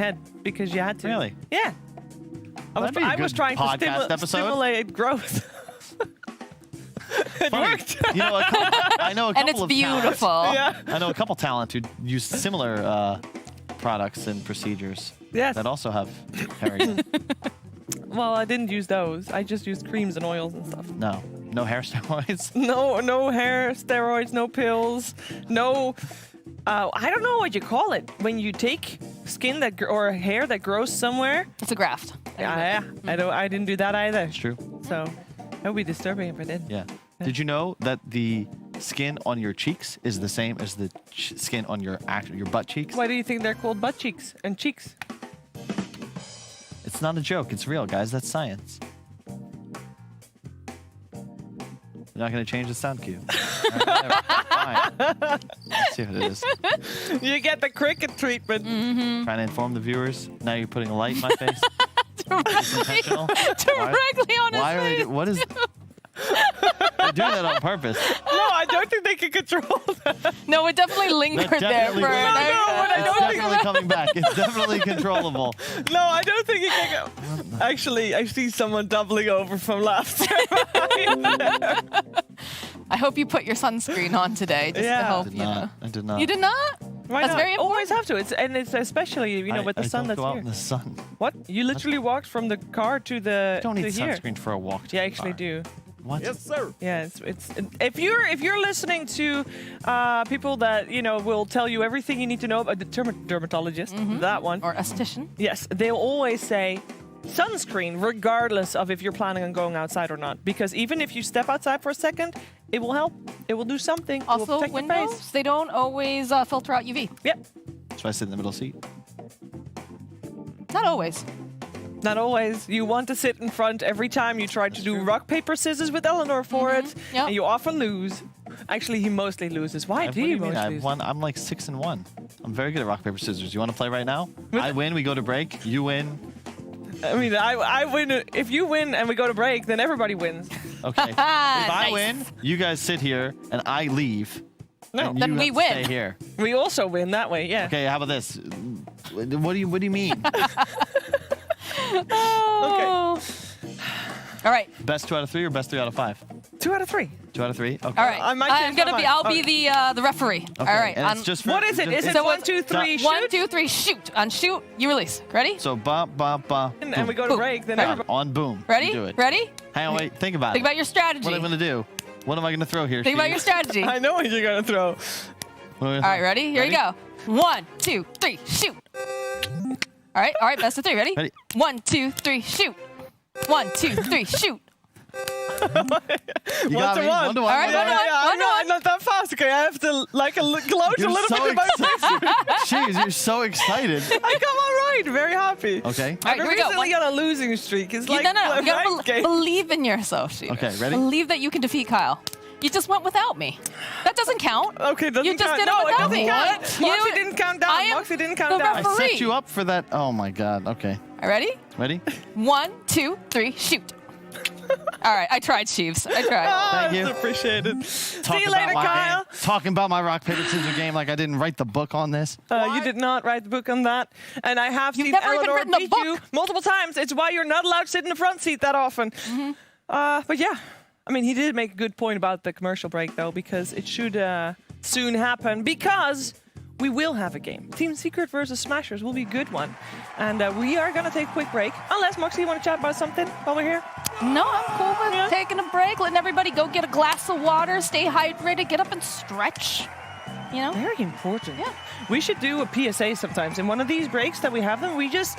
head because you had to. Really? Yeah. I was trying to stimulate growth. It worked. You know, I know a couple and it's of beautiful. Talents. Yeah. I know a couple talents who use similar products and procedures that also have hair. Well, I didn't use those. I just used creams and oils and stuff. No hair steroids? No hair steroids, no pills, no... I don't know what you call it. When you take skin or hair that grows somewhere. It's a graft. Yeah. I didn't do that either. It's true. So that would be disturbing if I did. Yeah. Did you know that the skin on your cheeks is the same as the skin on your butt cheeks? Why do you think they're called butt cheeks and cheeks? It's not a joke. It's real, guys. That's science. You're not going to change the sound cue. Right, fine. Let's see what it is. You get the cricket treatment. Mm-hmm. Trying to inform the viewers. Now you're putting a light in my face. Directly on his face. What is... They're doing that on purpose. No, I don't think they can control that. No, it definitely lingered there for It's definitely coming back. It's definitely controllable. No, I don't think it can go. Actually, I see someone doubling over from laughter. I hope you put your sunscreen on today just to help. I did not. You did not? Why That's not? very important. Always have to. It's especially with the sun I don't that's go out here. in the sun. What? You literally walked from the car to the. You don't need here. sunscreen for a walk. Yeah, I actually do. What? Yes, sir. Yeah, it's if you're listening to people that will tell you everything you need to know about the dermatologist, that one Or esthetician. Yes, they'll always say sunscreen, regardless of if you're planning on going outside or not. Because even if you step outside for a second, it will help. It will do something. It will Also, protect your windows, face. they don't always filter out UV. Yep. Should I sit in the middle seat? Not always. Not always. You want to sit in front every time you try to do rock, paper, scissors with Eleanor for it. Yep. And you often lose. Actually, he mostly loses. Why do you mostly lose? I'm like 6-1. I'm very good at rock, paper, scissors. You want to play right now? I win, we go to break. You win. I mean, I win. If you win and we go to break, then everybody wins. Okay. If I win, you guys sit here and I leave. No. And Then you we have to win. Stay here. We also win that way, yeah. Okay, how about this? What do you mean? Oh. All right. Best 2 out of 3 or best 3 out of 5? 2 out of 3. 2 out of 3? Okay. All right. I might I'm change gonna my be. mind. I'll be the referee. Okay. All right. And it's just for, What is it? Is it So 1, 2, 3, shoot? 1, 2, 3, shoot. On shoot, you release. Ready? So ba ba ba. And we go to Boom. break, then Right. everybody... On boom. Ready? You do it. Ready? Hang on, wait. Think about Think it. about your strategy. What am I gonna do? What am I gonna throw here? Think about your strategy. I know what you're going to throw. All right, ready? Here you go. 1, 2, 3, shoot. All right, best of 3. Ready? Ready. 1, 2, 3, shoot. 1, 2, 3, shoot. You got me. 1 to 1. 1 to 1. All right, one to 1 to 1. I'm not that fast. Okay, I have to gloat a You're little so bit about excited. Jeez, you're so excited. I come all right. Very happy. Okay. All right, here I'm we go. recently on a losing streak. It's like No. You a ranked gotta game. believe in yourself, Sheena. Okay, ready? Believe that you can defeat Kyle. You just went without me. That doesn't count. Okay, doesn't You just count. did it No, it without doesn't me. count. What? Moxie didn't count I down. am Moxie didn't count the down. I referee. set you up for that. Oh my god. Okay. All right, ready? Ready? 1, 2, 3, shoot. All right, I tried, Sheaves. I tried. Thank you. It's appreciated. See Talking you about later, my Kyle. game. Talking about my rock paper scissors game like I didn't write the book on this. You did not write the book on that. And I have You've seen never even Eleanor written the beat book. you multiple times. It's why you're not allowed to sit in the front seat that often. But yeah, I mean, he did make a good point about the commercial break, though, because it should soon happen, because we will have a game. Team Secret versus Smashers will be a good one. And we are going to take a quick break. Unless, Moxie, you want to chat about something while we're here? No, I'm cool with taking a break, letting everybody go get a glass of water, stay hydrated, get up and stretch. You know? Very important. Yeah. We should do a PSA sometimes. In one of these breaks that we have them, we just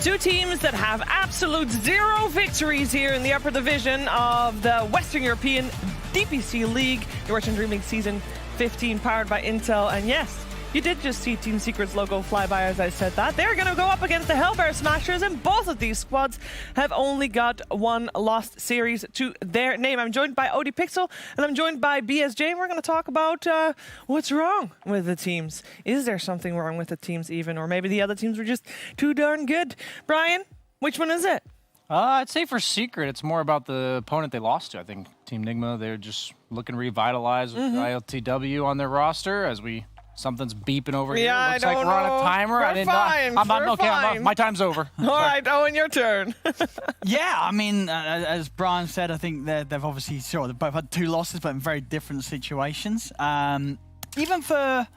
Two teams that have absolute 0 victories here in the upper division of the Western European DPC League. You're watching DreamLeague Season 15, powered by Intel. And yes, you did just see Team Secret's logo fly by as I said that. They're going to go up against the Hellbear Smashers, and both of these squads have only got one lost series to their name. I'm joined by OD Pixel, and I'm joined by BSJ, and we're going to talk about what's wrong with the teams. Is there something wrong with the teams even, or maybe the other teams were just too darn good? Brian, which one is it? I'd say for Secret, it's more about the opponent they lost to. I think Team Nigma, they're just looking to revitalize with ILTW on their roster as something's beeping over here. Looks like we're on a timer. We're fine. My time's over. All right, Owen, your turn. Yeah, I mean, as Brian said, I think they've obviously they've both had 2 losses, but in very different situations. Even for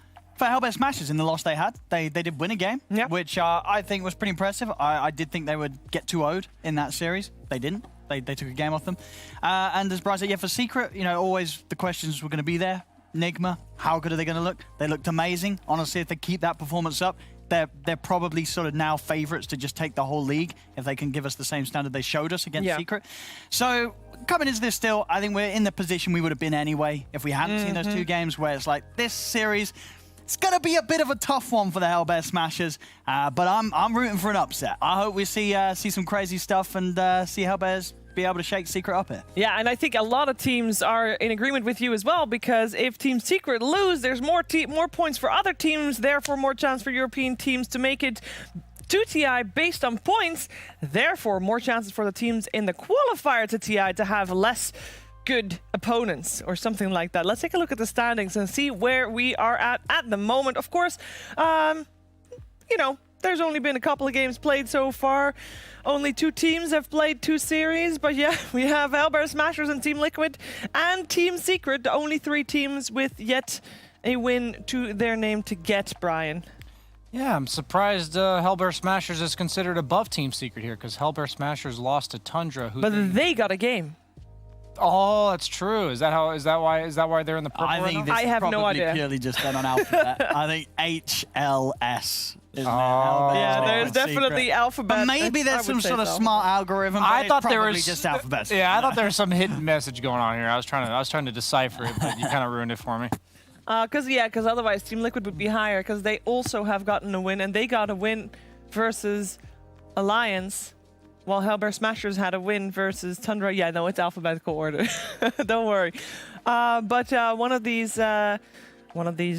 Hellbear Smashers in the loss they had, they did win a game, which I think was pretty impressive. I did think they would get 2-0'd in that series. They didn't. They took a game off them. And as Brian said, yeah, for Secret, always the questions were going to be there. Nigma, how good are they going to look? They looked amazing. Honestly, if they keep that performance up, they're probably sort of now favorites to just take the whole league if they can give us the same standard they showed us against Secret. So coming into this still, I think we're in the position we would have been anyway if we hadn't seen those 2 games where it's like this series, it's going to be a bit of a tough one for the Hellbear Smashers, but I'm rooting for an upset. I hope we see some crazy stuff and see Hellbears be able to shake Secret up here. Yeah, and I think a lot of teams are in agreement with you as well, because if Team Secret lose, there's more points for other teams, therefore more chance for European teams to make it to TI based on points, therefore more chances for the teams in the qualifier to TI to have less good opponents or something like that. Let's take a look at the standings and see where we are at the moment. Of course, there's only been a couple of games played so far. Only 2 teams have played 2 series, but yeah, we have Hellbear Smashers and Team Liquid and Team Secret, the only 3 teams with yet a win to their name to get, Brian. Yeah, I'm surprised Hellbear Smashers is considered above Team Secret here, because Hellbear Smashers lost to Tundra. But they got a game. Oh, that's true. Is that why they're in the purple? I think this I have no idea. Purely just done on alphabet. I think HLS. Yeah, there's definitely alphabet. But maybe there's some sort of smart algorithm. I thought there was was just alphabet. Yeah, I thought there was some hidden message going on here. I was trying to decipher it, but you kind of ruined it for me. Because otherwise Team Liquid would be higher, because they also have gotten a win, and they got a win versus Alliance, while Hellbear Smashers had a win versus Tundra. Yeah, no, it's alphabetical order. Don't worry. But one of these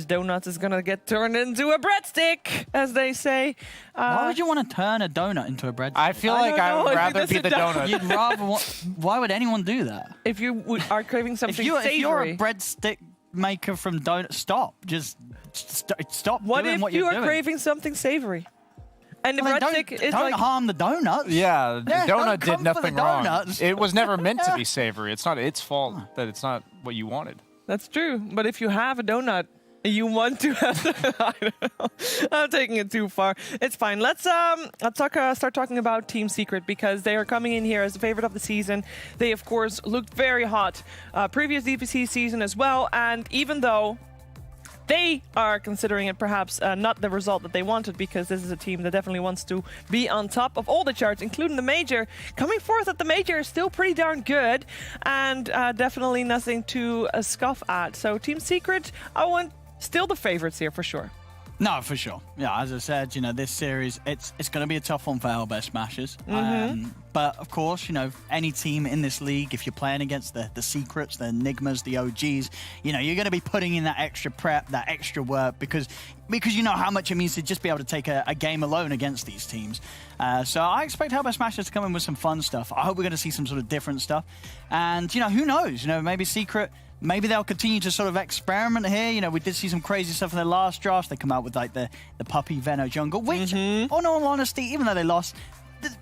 donuts is gonna get turned into a breadstick, as they say. Why would you want to turn a donut into a breadstick? I feel like I would rather be the donut. You'd rather. Why would anyone do that? If you are craving something savory. If you're a breadstick maker from donut, stop. Just stop. What doing if what you you're are doing. craving something savory? And the breadstick is don't like... harm the donuts. Yeah, the donut did come for nothing the wrong. donuts. It was never meant to be savory. It's not its fault that it's not what you wanted. That's true. But if you have a donut, you want to have... I don't know. I'm taking it too far. It's fine. Let's start talking about Team Secret, because they are coming in here as the favorite of the season. They, of course, looked very hot previous DPC season as well. And even though they are considering it perhaps not the result that they wanted, because this is a team that definitely wants to be on top of all the charts, including the major. Coming forth at the major is still pretty darn good, and definitely nothing to scoff at. So Team Secret, I want still the favorites here for sure. No, for sure. Yeah, as I said, this series, it's going to be a tough one for Hellbear Smashers. But, of course, any team in this league, if you're playing against the Secrets, the Enigmas, the OGs, you're going to be putting in that extra prep, that extra work, because you know how much it means to just be able to take a game alone against these teams. So I expect Hellbear Smashers to come in with some fun stuff. I hope we're going to see some sort of different stuff. And, who knows? Maybe Secret... Maybe they'll continue to sort of experiment here. We did see some crazy stuff in their last draft. They come out with like the puppy Veno jungle, which, in all honesty, even though they lost,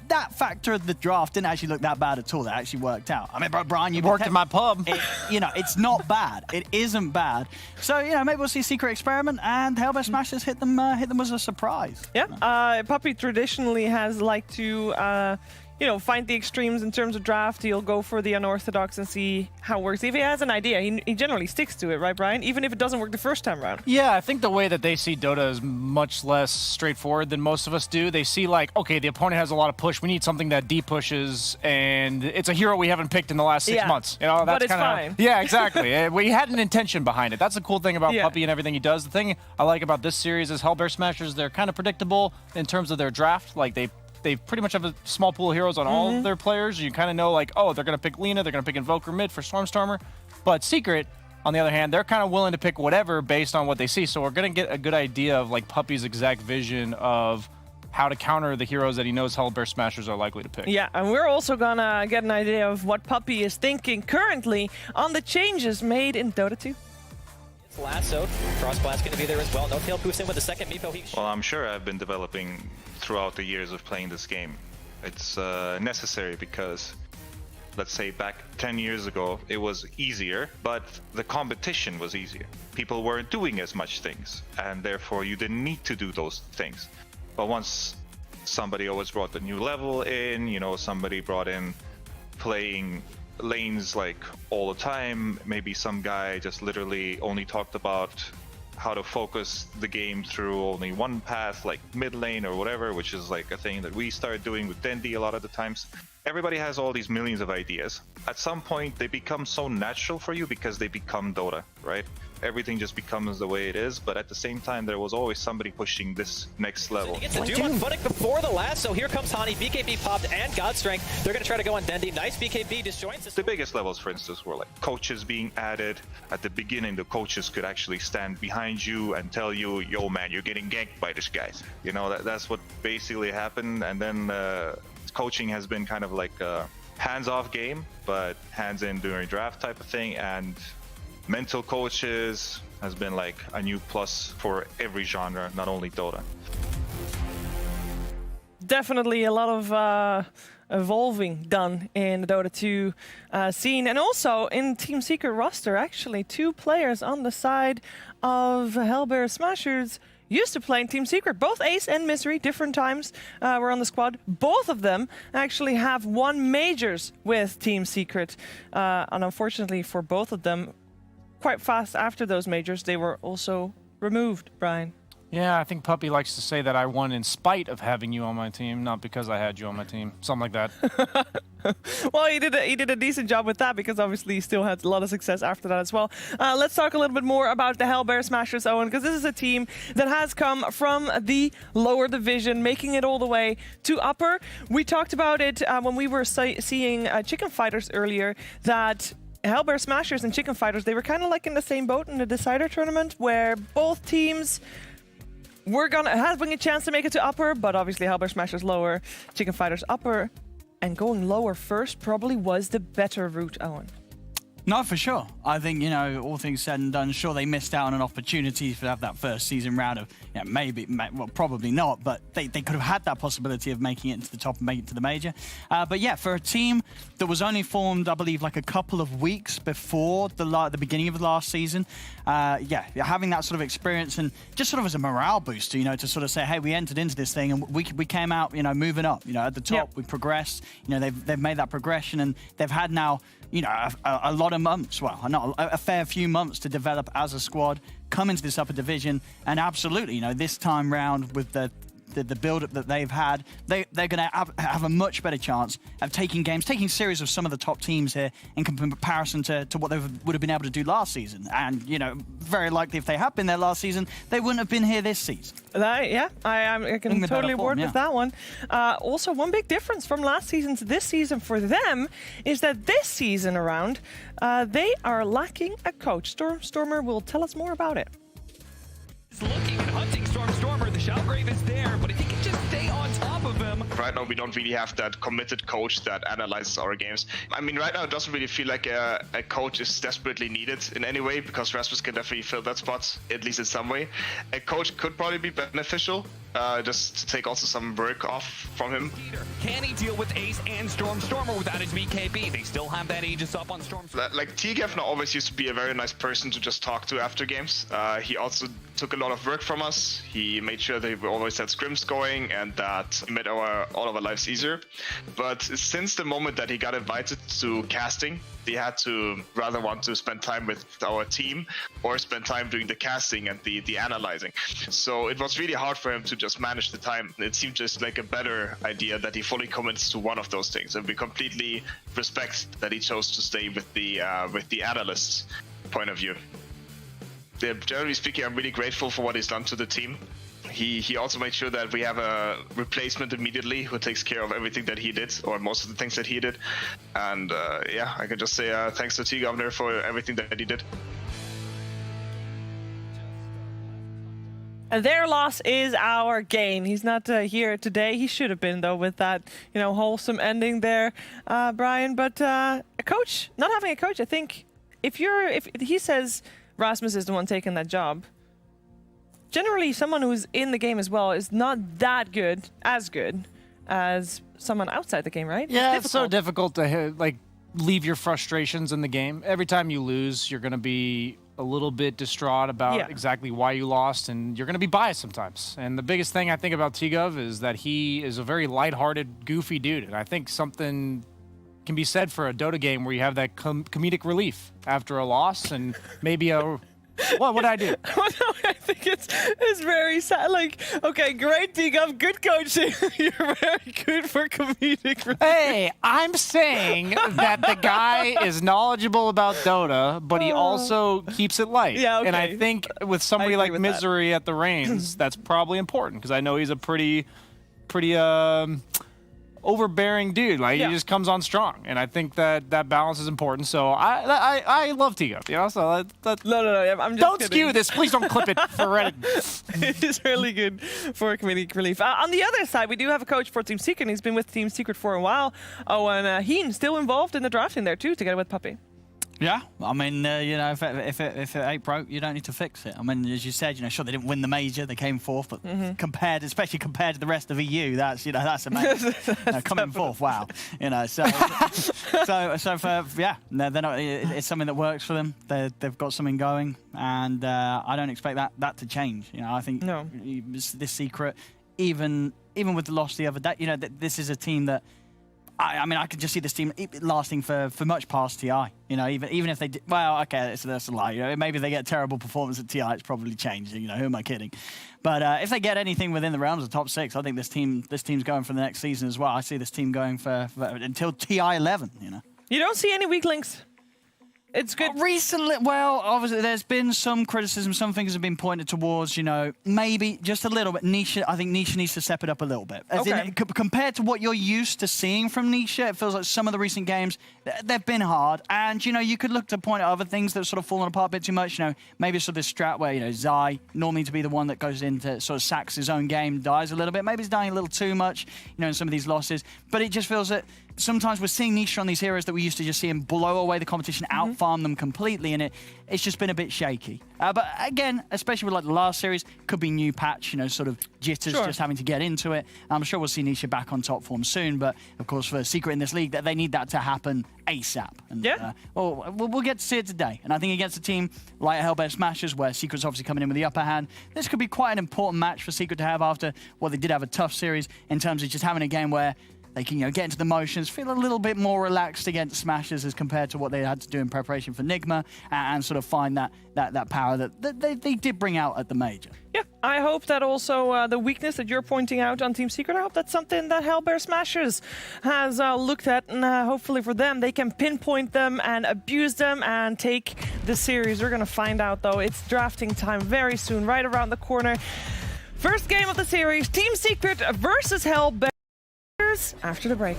that factor of the draft didn't actually look that bad at all. That actually worked out. I mean, Brian, you worked in my pub. It's not bad. It isn't bad. So, maybe we'll see Secret experiment and Hellbear Smashers hit them as a surprise. Yeah, Puppy traditionally has liked to you know, find the extremes in terms of draft. He'll go for the unorthodox and see how it works. If he has an idea, he generally sticks to it, right, Brian? Even if it doesn't work the first time around. Yeah, I think the way that they see Dota is much less straightforward than most of us do. They see like, okay, the opponent has a lot of push. We need something that de-pushes, and it's a hero we haven't picked in the last 6 months. You know, that's but it's fine. Yeah, exactly. We had an intention behind it. That's the cool thing about Puppey and everything he does. The thing I like about this series is Hellbear Smashers, they're kind of predictable in terms of their draft. Like they pretty much have a small pool of heroes on all of their players. You kind of know like, oh, they're going to pick Lina, they're going to pick Invoker mid for Stormstormer. But Secret, on the other hand, they're kind of willing to pick whatever based on what they see. So we're going to get a good idea of like Puppey's exact vision of how to counter the heroes that he knows Hellbear Smashers are likely to pick. Yeah, and we're also going to get an idea of what Puppey is thinking currently on the changes made in Dota 2. It's lassoed. Crossblast going to be there as well. No tail poofs in with the second Meepo. Well, I'm sure I've been developing throughout the years of playing this game. It's necessary because, let's say back 10 years ago, it was easier, but the competition was easier. People weren't doing as much things, and therefore you didn't need to do those things. But once somebody always brought the new level in, you know, somebody brought in playing lanes like all the time, maybe some guy just literally only talked about how to focus the game through only one path, like mid lane or whatever, which is like a thing that we started doing with Dendi a lot of the times. Everybody has all these millions of ideas. At some point, they become so natural for you because they become Dota, right? Everything just becomes the way it is, but at the same time, there was always somebody pushing this next level. He gets the Doom on Footing before the last, so here comes Hani. BKB popped and God Strength. They're going to try to go on Dendi. Nice BKB disjoints. The biggest levels, for instance, were like coaches being added. At the beginning, the coaches could actually stand behind you and tell you, yo man, you're getting ganked by this guy. You know, that's what basically happened. And then coaching has been kind of like a hands-off game, but hands-in during draft type of thing. And mental coaches has been like a new plus for every genre, not only Dota. Definitely a lot of evolving done in the Dota 2 scene, and also in Team Secret roster. Actually, 2 players on the side of Hellbear Smashers used to play in Team Secret. Both Ace and Misery, different times, were on the squad. Both of them actually have won majors with Team Secret, and unfortunately for both of them, quite fast after those majors, they were also removed, Brian. Yeah, I think Puppey likes to say that I won in spite of having you on my team, not because I had you on my team. Something like that. Well, he did a decent job with that because obviously he still had a lot of success after that as well. Let's talk a little bit more about the Hellbear Smashers, Owen, because this is a team that has come from the lower division, making it all the way to upper. We talked about it when we were seeing Chicken Fighters earlier, that Hellbear Smashers and Chicken Fighters, they were kind of like in the same boat in the Decider tournament, where both teams were having a chance to make it to upper, but obviously Hellbear Smashers lower, Chicken Fighters upper, and going lower first probably was the better route, Owen. No, for sure. I think, you know, all things said and done, sure, they missed out on an opportunity to have that first season round of, yeah, well, probably not, but they could have had that possibility of making it into the top and making it to the major. But yeah, for a team that was only formed, I believe, like a couple of weeks before the beginning of the last season, yeah, having that sort of experience and just sort of as a morale booster, you know, to sort of say, hey, we entered into this thing and we came out, you know, moving up, you know, at the top, we progressed, you know, they've made that progression and they've had now, you know, a lot of months, well, not a fair few months to develop as a squad, come into this upper division, and absolutely, you know, this time round with the build-up that they've had, they're going to have a much better chance of taking series of some of the top teams here in comparison to what they would have been able to do last season. And, you know, very likely if they had been there last season, they wouldn't have been here this season. Yeah, I can totally board with that one. Also, one big difference from last season to this season for them is that this season around, they are lacking a coach. Stormer will tell us more about it. He's looking and hunting Stormer. The Shellgrave is there, but if he can just stay on top of him. Right now, we don't really have that committed coach that analyzes our games. I mean, right now, it doesn't really feel like a coach is desperately needed in any way, because Rasmus can definitely fill that spot, at least in some way. A coach could probably be beneficial, just to take also some work off from him. Can he deal with Ace and Stormer without his BKB? They still have that Aegis up on Storm. Like, T-Geffner always used to be a very nice person to just talk to after games. He also took a lot of work from us. He made sure that we always had scrims going and that made all of our lives easier. But since the moment that he got invited to casting, he had to rather want to spend time with our team or spend time doing the casting and the analyzing. So it was really hard for him to just manage the time. It seemed just like a better idea that he fully commits to one of those things, and we completely respect that he chose to stay with the analyst's point of view. Generally speaking, I'm really grateful for what he's done to the team. He also made sure that we have a replacement immediately who takes care of everything that he did, or most of the things that he did. And yeah, I can just say thanks to T-Governor for everything that he did. Their loss is our gain. He's not here today. He should have been, though, with that, wholesome ending there, Brian. But a coach, not having a coach, I think, if he says Rasmus is the one taking that job, generally someone who's in the game as well is not that good as someone outside the game, right? Yeah, it's so difficult to leave your frustrations in the game. Every time you lose, you're going to be a little bit distraught about exactly why you lost, and you're going to be biased sometimes. And the biggest thing I think about T-Gov is that he is a very lighthearted, goofy dude, and I think something can be said for a Dota game where you have that comedic relief after a loss, and maybe a what did I do? Well, no, I think it's very sad. Okay, great T-Gov, good coaching. You're very good for comedic relief. Hey, I'm saying that the guy is knowledgeable about Dota, but he also keeps it light. Yeah, okay. And I think with somebody like Misery at the reins, that's probably important, because I know he's a pretty overbearing dude. He just comes on strong, and I think that balance is important. So I love T-Gov, so no, I'm just don't kidding. skew this. Please don't clip it for Reddit. It is really good for comedic relief. On the other side, we do have a coach for Team Secret, and he's been with Team Secret for a while. Oh, and Heen still involved in the drafting there too, together with Puppy. Yeah, I mean, if it ain't broke, you don't need to fix it. I mean, as you said, sure, they didn't win the major, they came fourth, but especially compared to the rest of EU, that's amazing. Coming fourth, wow. So they're not. It's something that works for them. They've got something going, and I don't expect that to change. I think this Secret, even with the loss the other day, this is a team that. I mean, I could just see this team lasting for much past TI. Even if they did, well, okay, that's a lie. Maybe they get a terrible performance at TI, it's probably changed. Who am I kidding? But if they get anything within the realms of top 6, I think this team's going for the next season as well. I see this team going for until TI 11. You don't see any weak links. It's good. Recently, well, obviously, there's been some criticism. Some things have been pointed towards, maybe just a little bit. Nisha, I think Nisha needs to step it up a little bit. Compared to what you're used to seeing from Nisha, it feels like some of the recent games, they've been hard. And, you could look to point at other things that have sort of fallen apart a bit too much. Maybe sort of this strat where, Zai, normally to be the one that goes into sort of sacks his own game, dies a little bit. Maybe he's dying a little too much, in some of these losses. But it just feels that sometimes we're seeing Nisha on these heroes that we used to just see him blow away the competition, out-farm them completely, and it's just been a bit shaky. But again, especially with the last series, could be new patch, sort of jitters, just having to get into it. I'm sure we'll see Nisha back on top form soon, but of course for Secret in this league, they need that to happen ASAP. And, we'll get to see it today. And I think against a team like Hellbear Smashers, where Secret's obviously coming in with the upper hand, this could be quite an important match for Secret to have after, they did have a tough series in terms of just having a game where they can, get into the motions, feel a little bit more relaxed against Smashers as compared to what they had to do in preparation for Nigma, and sort of find that power that they did bring out at the major. Yeah, I hope that also the weakness that you're pointing out on Team Secret, I hope that's something that Hellbear Smashers has looked at, and hopefully for them, they can pinpoint them and abuse them and take the series. We're going to find out, though. It's drafting time very soon, right around the corner. First game of the series, Team Secret versus Hellbear. After the break.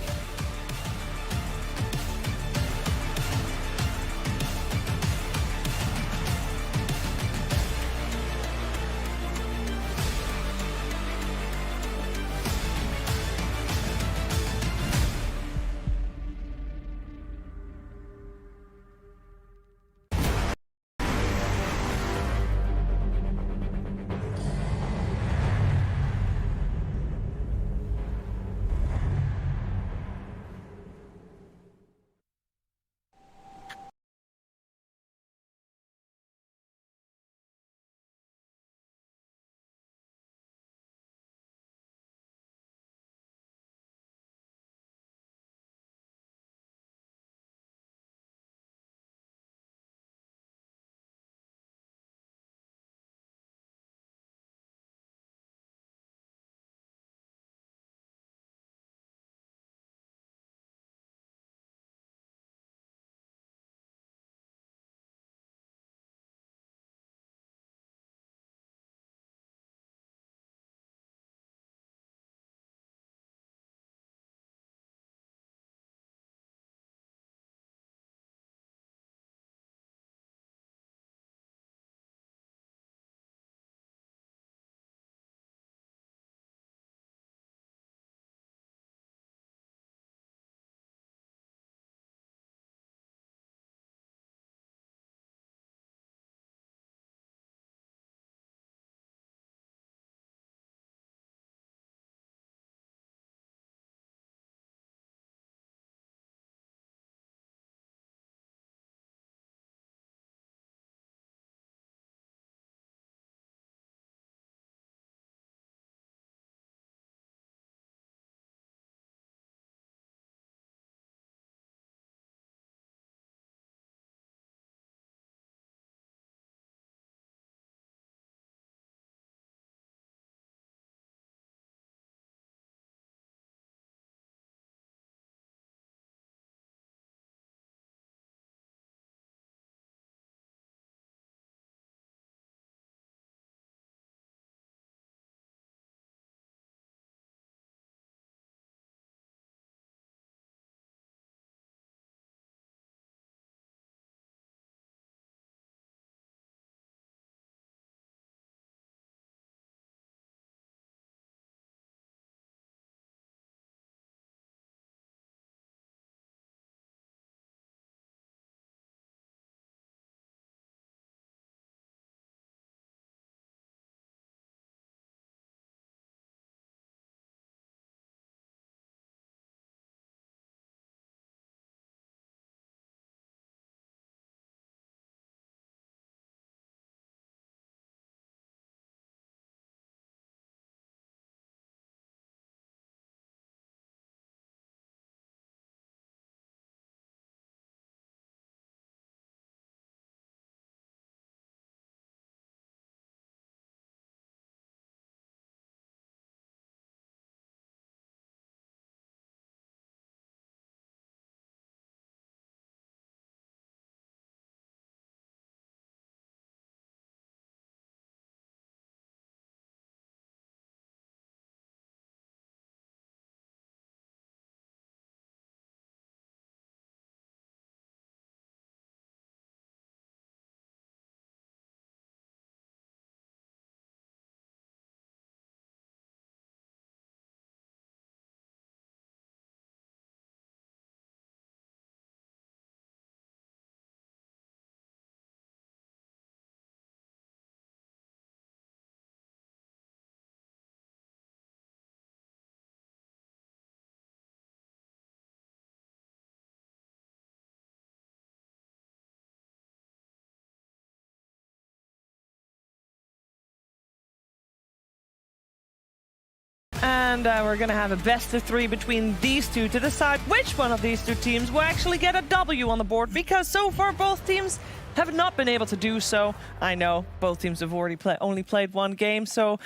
And we're going to have a best of 3 between these two to decide which one of these two teams will actually get a W on the board, because so far both teams have not been able to do so. I know both teams have already only played 1 game, so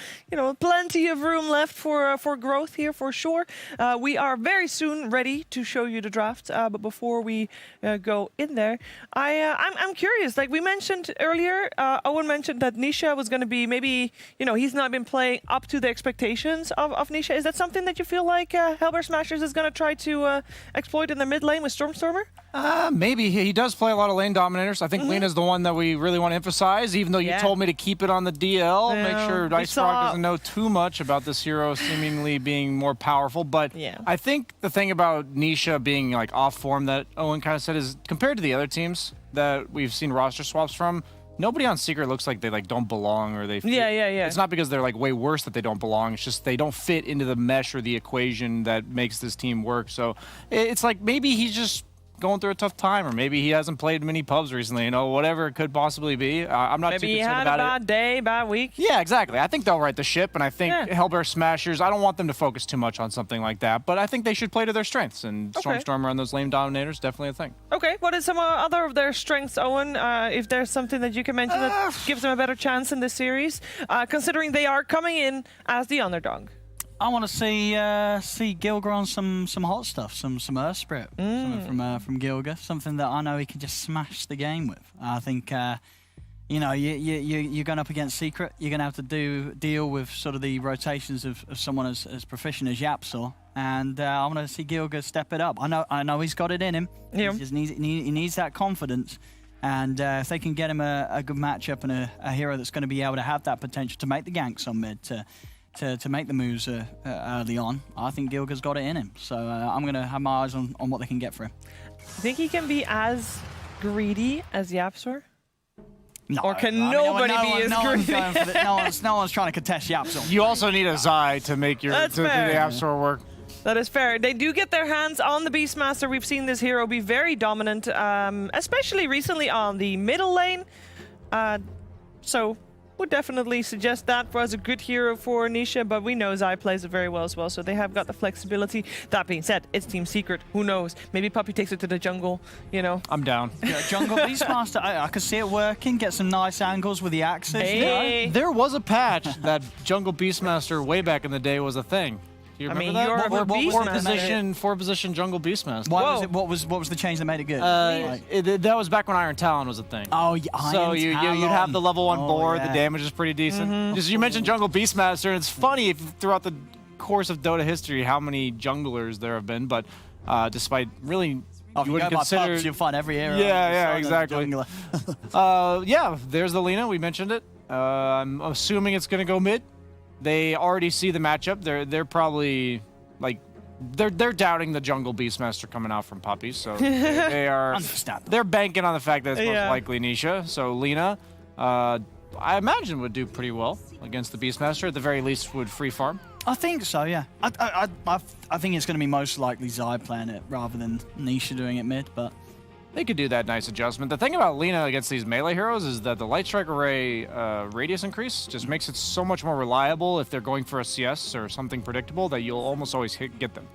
plenty of room left for growth here for sure. We are very soon ready to show you the draft, but before we go in there, I'm curious. Like we mentioned earlier, Owen mentioned that Nisha was going to be maybe he's not been playing up to the expectations of Nisha. Is that something that you feel like Hellbear Smashers is going to try to exploit in the mid lane with Stormstormer? Maybe. He does play a lot of lane dominators. I think Lena's the one that we really want to emphasize, even though you told me to keep it on the DL. Make sure Ice Frog doesn't know too much about this hero seemingly being more powerful. But I think the thing about Nisha being like off form that Owen kind of said is, compared to the other teams that we've seen roster swaps from, nobody on Secret looks like they don't belong, or they It's not because they're like way worse that they don't belong. It's just they don't fit into the mesh or the equation that makes this team work. So it's like maybe he's just going through a tough time, or maybe he hasn't played many pubs recently, whatever it could possibly be. I'm not too concerned about it. Maybe he had a bad day, bad week. Yeah, exactly. I think they'll right the ship, and I think Hellbear Smashers, I don't want them to focus too much on something like that, but I think they should play to their strengths, and Stormstormer on those lane dominators, definitely a thing. Okay, what is some other of their strengths, Owen? If there's something that you can mention that gives them a better chance in this series, considering they are coming in as the underdog. I want to see Gilga on some hot stuff, some Earth Spirit, something from Gilga, something that I know he can just smash the game with. I think you're going up against Secret, you're going to have to deal with sort of the rotations of someone as proficient as Yapsor, and I want to see Gilga step it up. I know he's got it in him. He just needs that confidence. And if they can get him a good matchup and a hero that's going to be able to have that potential to make the ganks on mid, to make the moves early on, I think Gilga's got it in him. So I'm going to have my eyes on what they can get for him. You think he can be as greedy as Yapsor? No. Or can nobody be as greedy? No one's trying to contest Yapsor. You also need a Zai to make the Yapsor work. That is fair. They do get their hands on the Beastmaster. We've seen this hero be very dominant, especially recently on the middle lane. So would definitely suggest that as a good hero for Nisha, but we know Zai plays it very well as well, so they have got the flexibility. That being said, it's Team Secret. Who knows? Maybe Puppy takes it to the jungle, I'm down. Yeah, jungle Beastmaster, I can see it working, get some nice angles with the axes. Hey. There was a patch that Jungle Beastmaster way back in the day was a thing. Do you remember that? You're a Beastmaster. Four position Jungle Beastmaster. Why was it? What was the change that made it good? That was back when Iron Talon was a thing. Oh, yeah. So you'd have the level 1 board. The damage is pretty decent. Just you mentioned Jungle Beastmaster, and it's funny throughout the course of Dota history how many junglers there have been. But despite really, you wouldn't consider you'll find every hero. Yeah, exactly. There's the Lina. We mentioned it. I'm assuming it's going to go mid. They already see the matchup. They're probably like they're doubting the Jungle Beastmaster coming out from Puppy, so they are they're banking on the fact that it's most likely Nisha. So Lina, I imagine would do pretty well against the Beastmaster. At the very least, would free farm. I think so. Yeah. I think it's going to be most likely Zai playing it rather than Nisha doing it mid, but. They could do that nice adjustment. The thing about Lina against these melee heroes is that the Light Strike Array radius increase just makes it so much more reliable if they're going for a CS or something predictable that you'll almost always get them.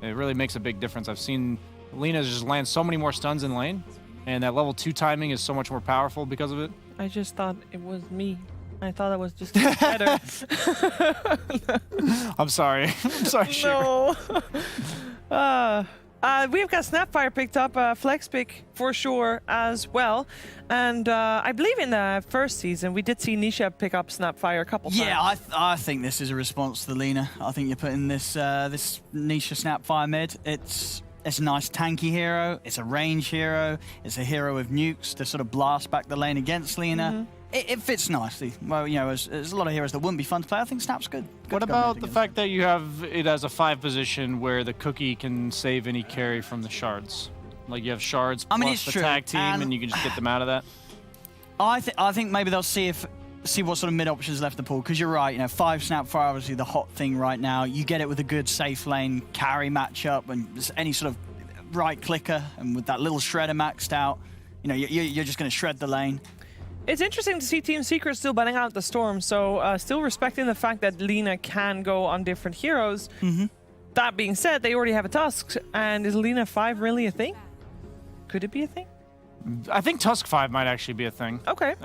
It really makes a big difference. I've seen Lina just land so many more stuns in lane, and that level 2 timing is so much more powerful because of it. I just thought it was me. I thought I was just better. I'm sorry. I'm sorry, No. We've got Snapfire picked up, Flex pick for sure as well. And I believe in the first season, we did see Nisha pick up Snapfire a couple times. Yeah, I think this is a response to the Lina. I think you're putting this this Nisha Snapfire mid. It's a nice tanky hero. It's a range hero. It's a hero with nukes to sort of blast back the lane against Lina. It fits nicely. Well, there's a lot of heroes that wouldn't be fun to play. I think Snap's good. What about the fact that you have it as a 5 position where the cookie can save any carry from the shards? Like you have shards plus the tag team, and you can just get them out of that. I think maybe they'll see what sort of mid options left in the pool. Because you're right, 5 Snapfire obviously the hot thing right now. You get it with a good safe lane carry matchup and any sort of right clicker, and with that little shredder maxed out, you're just going to shred the lane. It's interesting to see Team Secret still banning out the Storm, so still respecting the fact that Lina can go on different heroes. That being said, they already have a Tusk, and is Lina 5 really a thing? Could it be a thing? I think Tusk 5 might actually be a thing. Okay.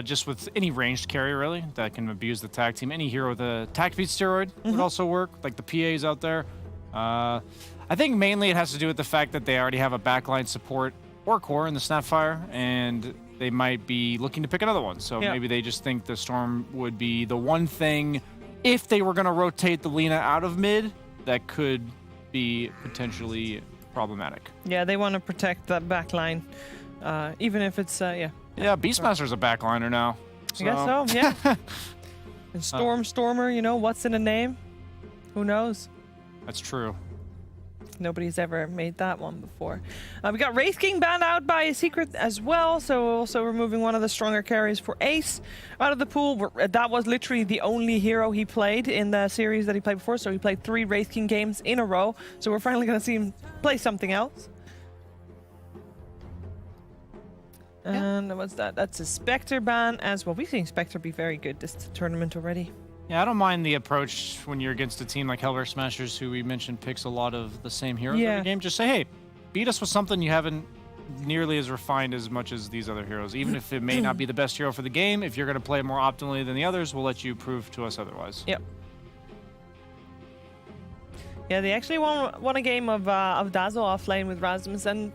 Just with any ranged carry, really, that can abuse the tag team. Any hero with a tag speed steroid would also work, like the PAs out there. I think mainly it has to do with the fact that they already have a backline support or core in the Snapfire, and they might be looking to pick another one. So maybe they just think the Storm would be the one thing, if they were going to rotate the Lina out of mid, that could be potentially problematic. Yeah, they want to protect that backline, even if it's, Yeah, Beastmaster's a backliner now. So. I guess so, yeah. And Stormer, you know, what's in a name? Who knows? That's true. Nobody's ever made that one before. We got Wraith King banned out by Secret as well, so also removing one of the stronger carries for Ace out of the pool. That was literally the only hero he played in the series that he played before, so he played 3 Wraith King games in a row, so we're finally going to see him play something else. And what's that? That's a Spectre ban as well. We've seen Spectre be very good this tournament already. Yeah, I don't mind the approach when you're against a team like Hellbear Smashers, who we mentioned picks a lot of the same heroes every game. Just say, hey, beat us with something you haven't nearly as refined as much as these other heroes. Even if it may not be the best hero for the game, if you're going to play more optimally than the others, we'll let you prove to us otherwise. Yep. Yeah, they actually won a game of Dazzle off lane with Rasmus, and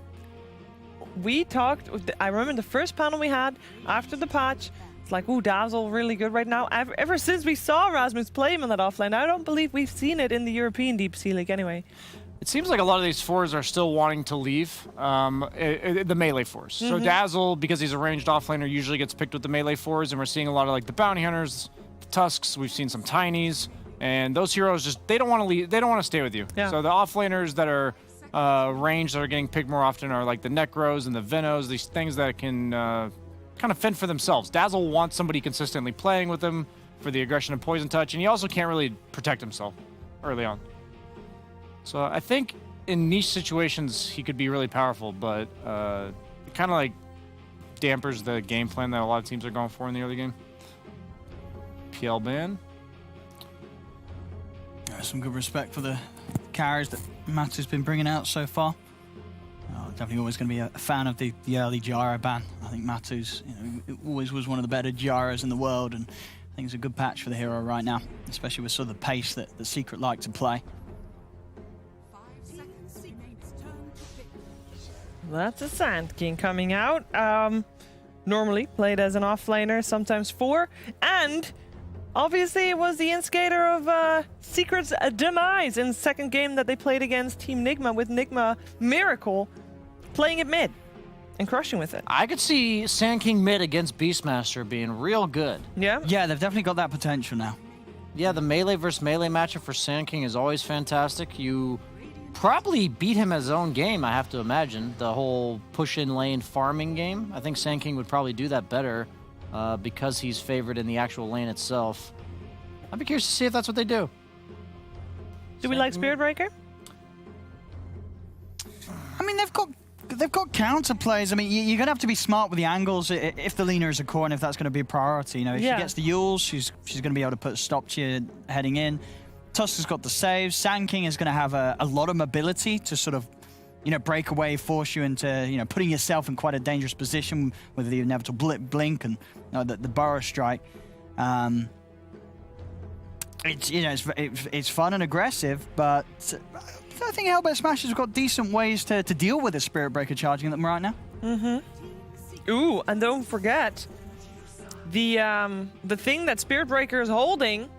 we talked. I remember the first panel we had after the patch. It's like, ooh, Dazzle really good right now. Ever since we saw Rasmus play him in that offlane, I don't believe we've seen it in the European DPC League anyway. It seems like a lot of these fours are still wanting to leave the melee fours. So Dazzle, because he's a ranged offlaner, usually gets picked with the melee fours, and we're seeing a lot of like the Bounty Hunters, the Tusks, we've seen some Tinies, and those heroes just, they don't want to leave, they don't want to stay with you. Yeah. So the offlaners that are ranged that are getting picked more often are like the Necros and the Venos, these things that can kind of fend for themselves. Dazzle wants somebody consistently playing with him for the aggression and poison touch, and he also can't really protect himself early on. So I think in niche situations he could be really powerful, but it kind of like dampers the game plan that a lot of teams are going for in the early game. PL ban. Some good respect for the carries that Matsu's been bringing out so far. Definitely always going to be a fan of the early Gyro ban. I think Matsu's, always was one of the better Gyros in the world, and I think it's a good patch for the hero right now, especially with sort of the pace that the Secret like to play. That's a Sand King coming out. Normally played as an offlaner, sometimes 4, and obviously it was the instigator of Secret's demise in the second game that they played against Team Nigma, with Nigma Miracle playing it mid and crushing with it. I could see Sand King mid against Beastmaster being real good. Yeah? Yeah, they've definitely got that potential now. Yeah, the melee versus melee matchup for Sand King is always fantastic. You probably beat him at his own game, I have to imagine. The whole push-in lane farming game. I think Sand King would probably do that better because he's favored in the actual lane itself. I'd be curious to see if that's what they do. Do we like Spirit Breaker? I mean, they've got counter plays. I mean, you're going to have to be smart with the angles if the Lina is a core and if that's going to be a priority. If she gets the Yules, she's going to be able to put a stop to you heading in. Tusk has got the saves. Sand King is going to have a lot of mobility to sort of, break away, force you into, putting yourself in quite a dangerous position with the inevitable blink and the burrow strike. It's fun and aggressive, but I think Hellbear Smashers have got decent ways to deal with the Spirit Breaker charging them right now. Ooh, and don't forget, the thing that Spirit Breaker is holding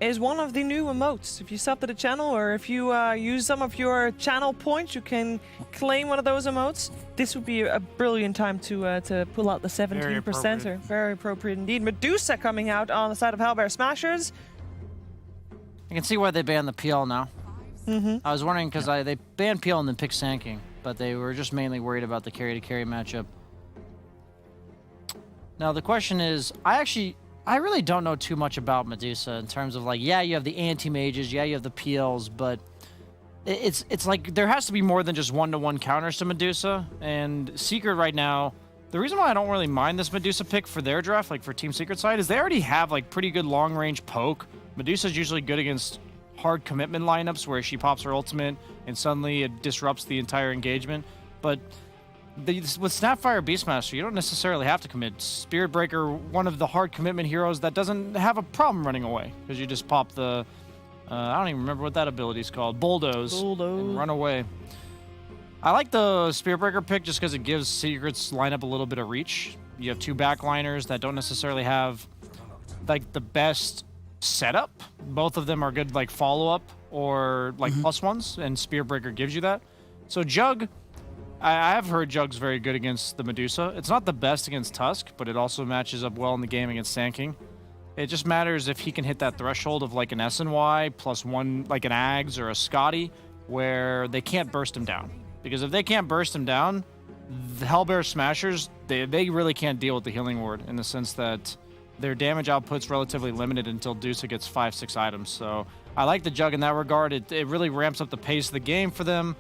is one of the new emotes. If you sub to the channel, or if you use some of your channel points, you can claim one of those emotes. This would be a brilliant time to pull out the 17%er. Very appropriate indeed. Medusa coming out on the side of Hellbear Smashers. I can see why they banned the PL now. I was wondering because they banned PL and then picked Sand King, but they were just mainly worried about the carry-to-carry matchup. Now the question is, I really don't know too much about Medusa in terms of like, yeah, you have the anti-mages, yeah, you have the PLs, but it's like there has to be more than just one-to-one counters to Medusa, and Secret right now The reason why I don't really mind this Medusa pick for their draft, like for Team Secret side, is they already have like pretty good long-range poke. Medusa's usually good against hard commitment lineups where she pops her ultimate and suddenly it disrupts the entire engagement. But with Snapfire Beastmaster, you don't necessarily have to commit. Spirit Breaker, one of the hard commitment heroes that doesn't have a problem running away because you just pop the, I don't even remember what that ability is called, Bulldoze, and run away. I like the Spirit Breaker pick just because it gives Secret's lineup a little bit of reach. You have two backliners that don't necessarily have like the best setup. Both of them are good like follow-up or like plus ones, and Spirit Breaker gives you that. So Jug, I have heard Jug's very good against the Medusa. It's not the best against Tusk, but it also matches up well in the game against Sand King. It just matters if he can hit that threshold of like an SNY plus one, like an Ags or a Scotty, where they can't burst him down. Because if they can't burst him down, the Hellbear Smashers, they really can't deal with the Healing Ward in the sense that their damage output's relatively limited until Dusa gets 5-6 items. So I like the Jug in that regard. It really ramps up the pace of the game for them.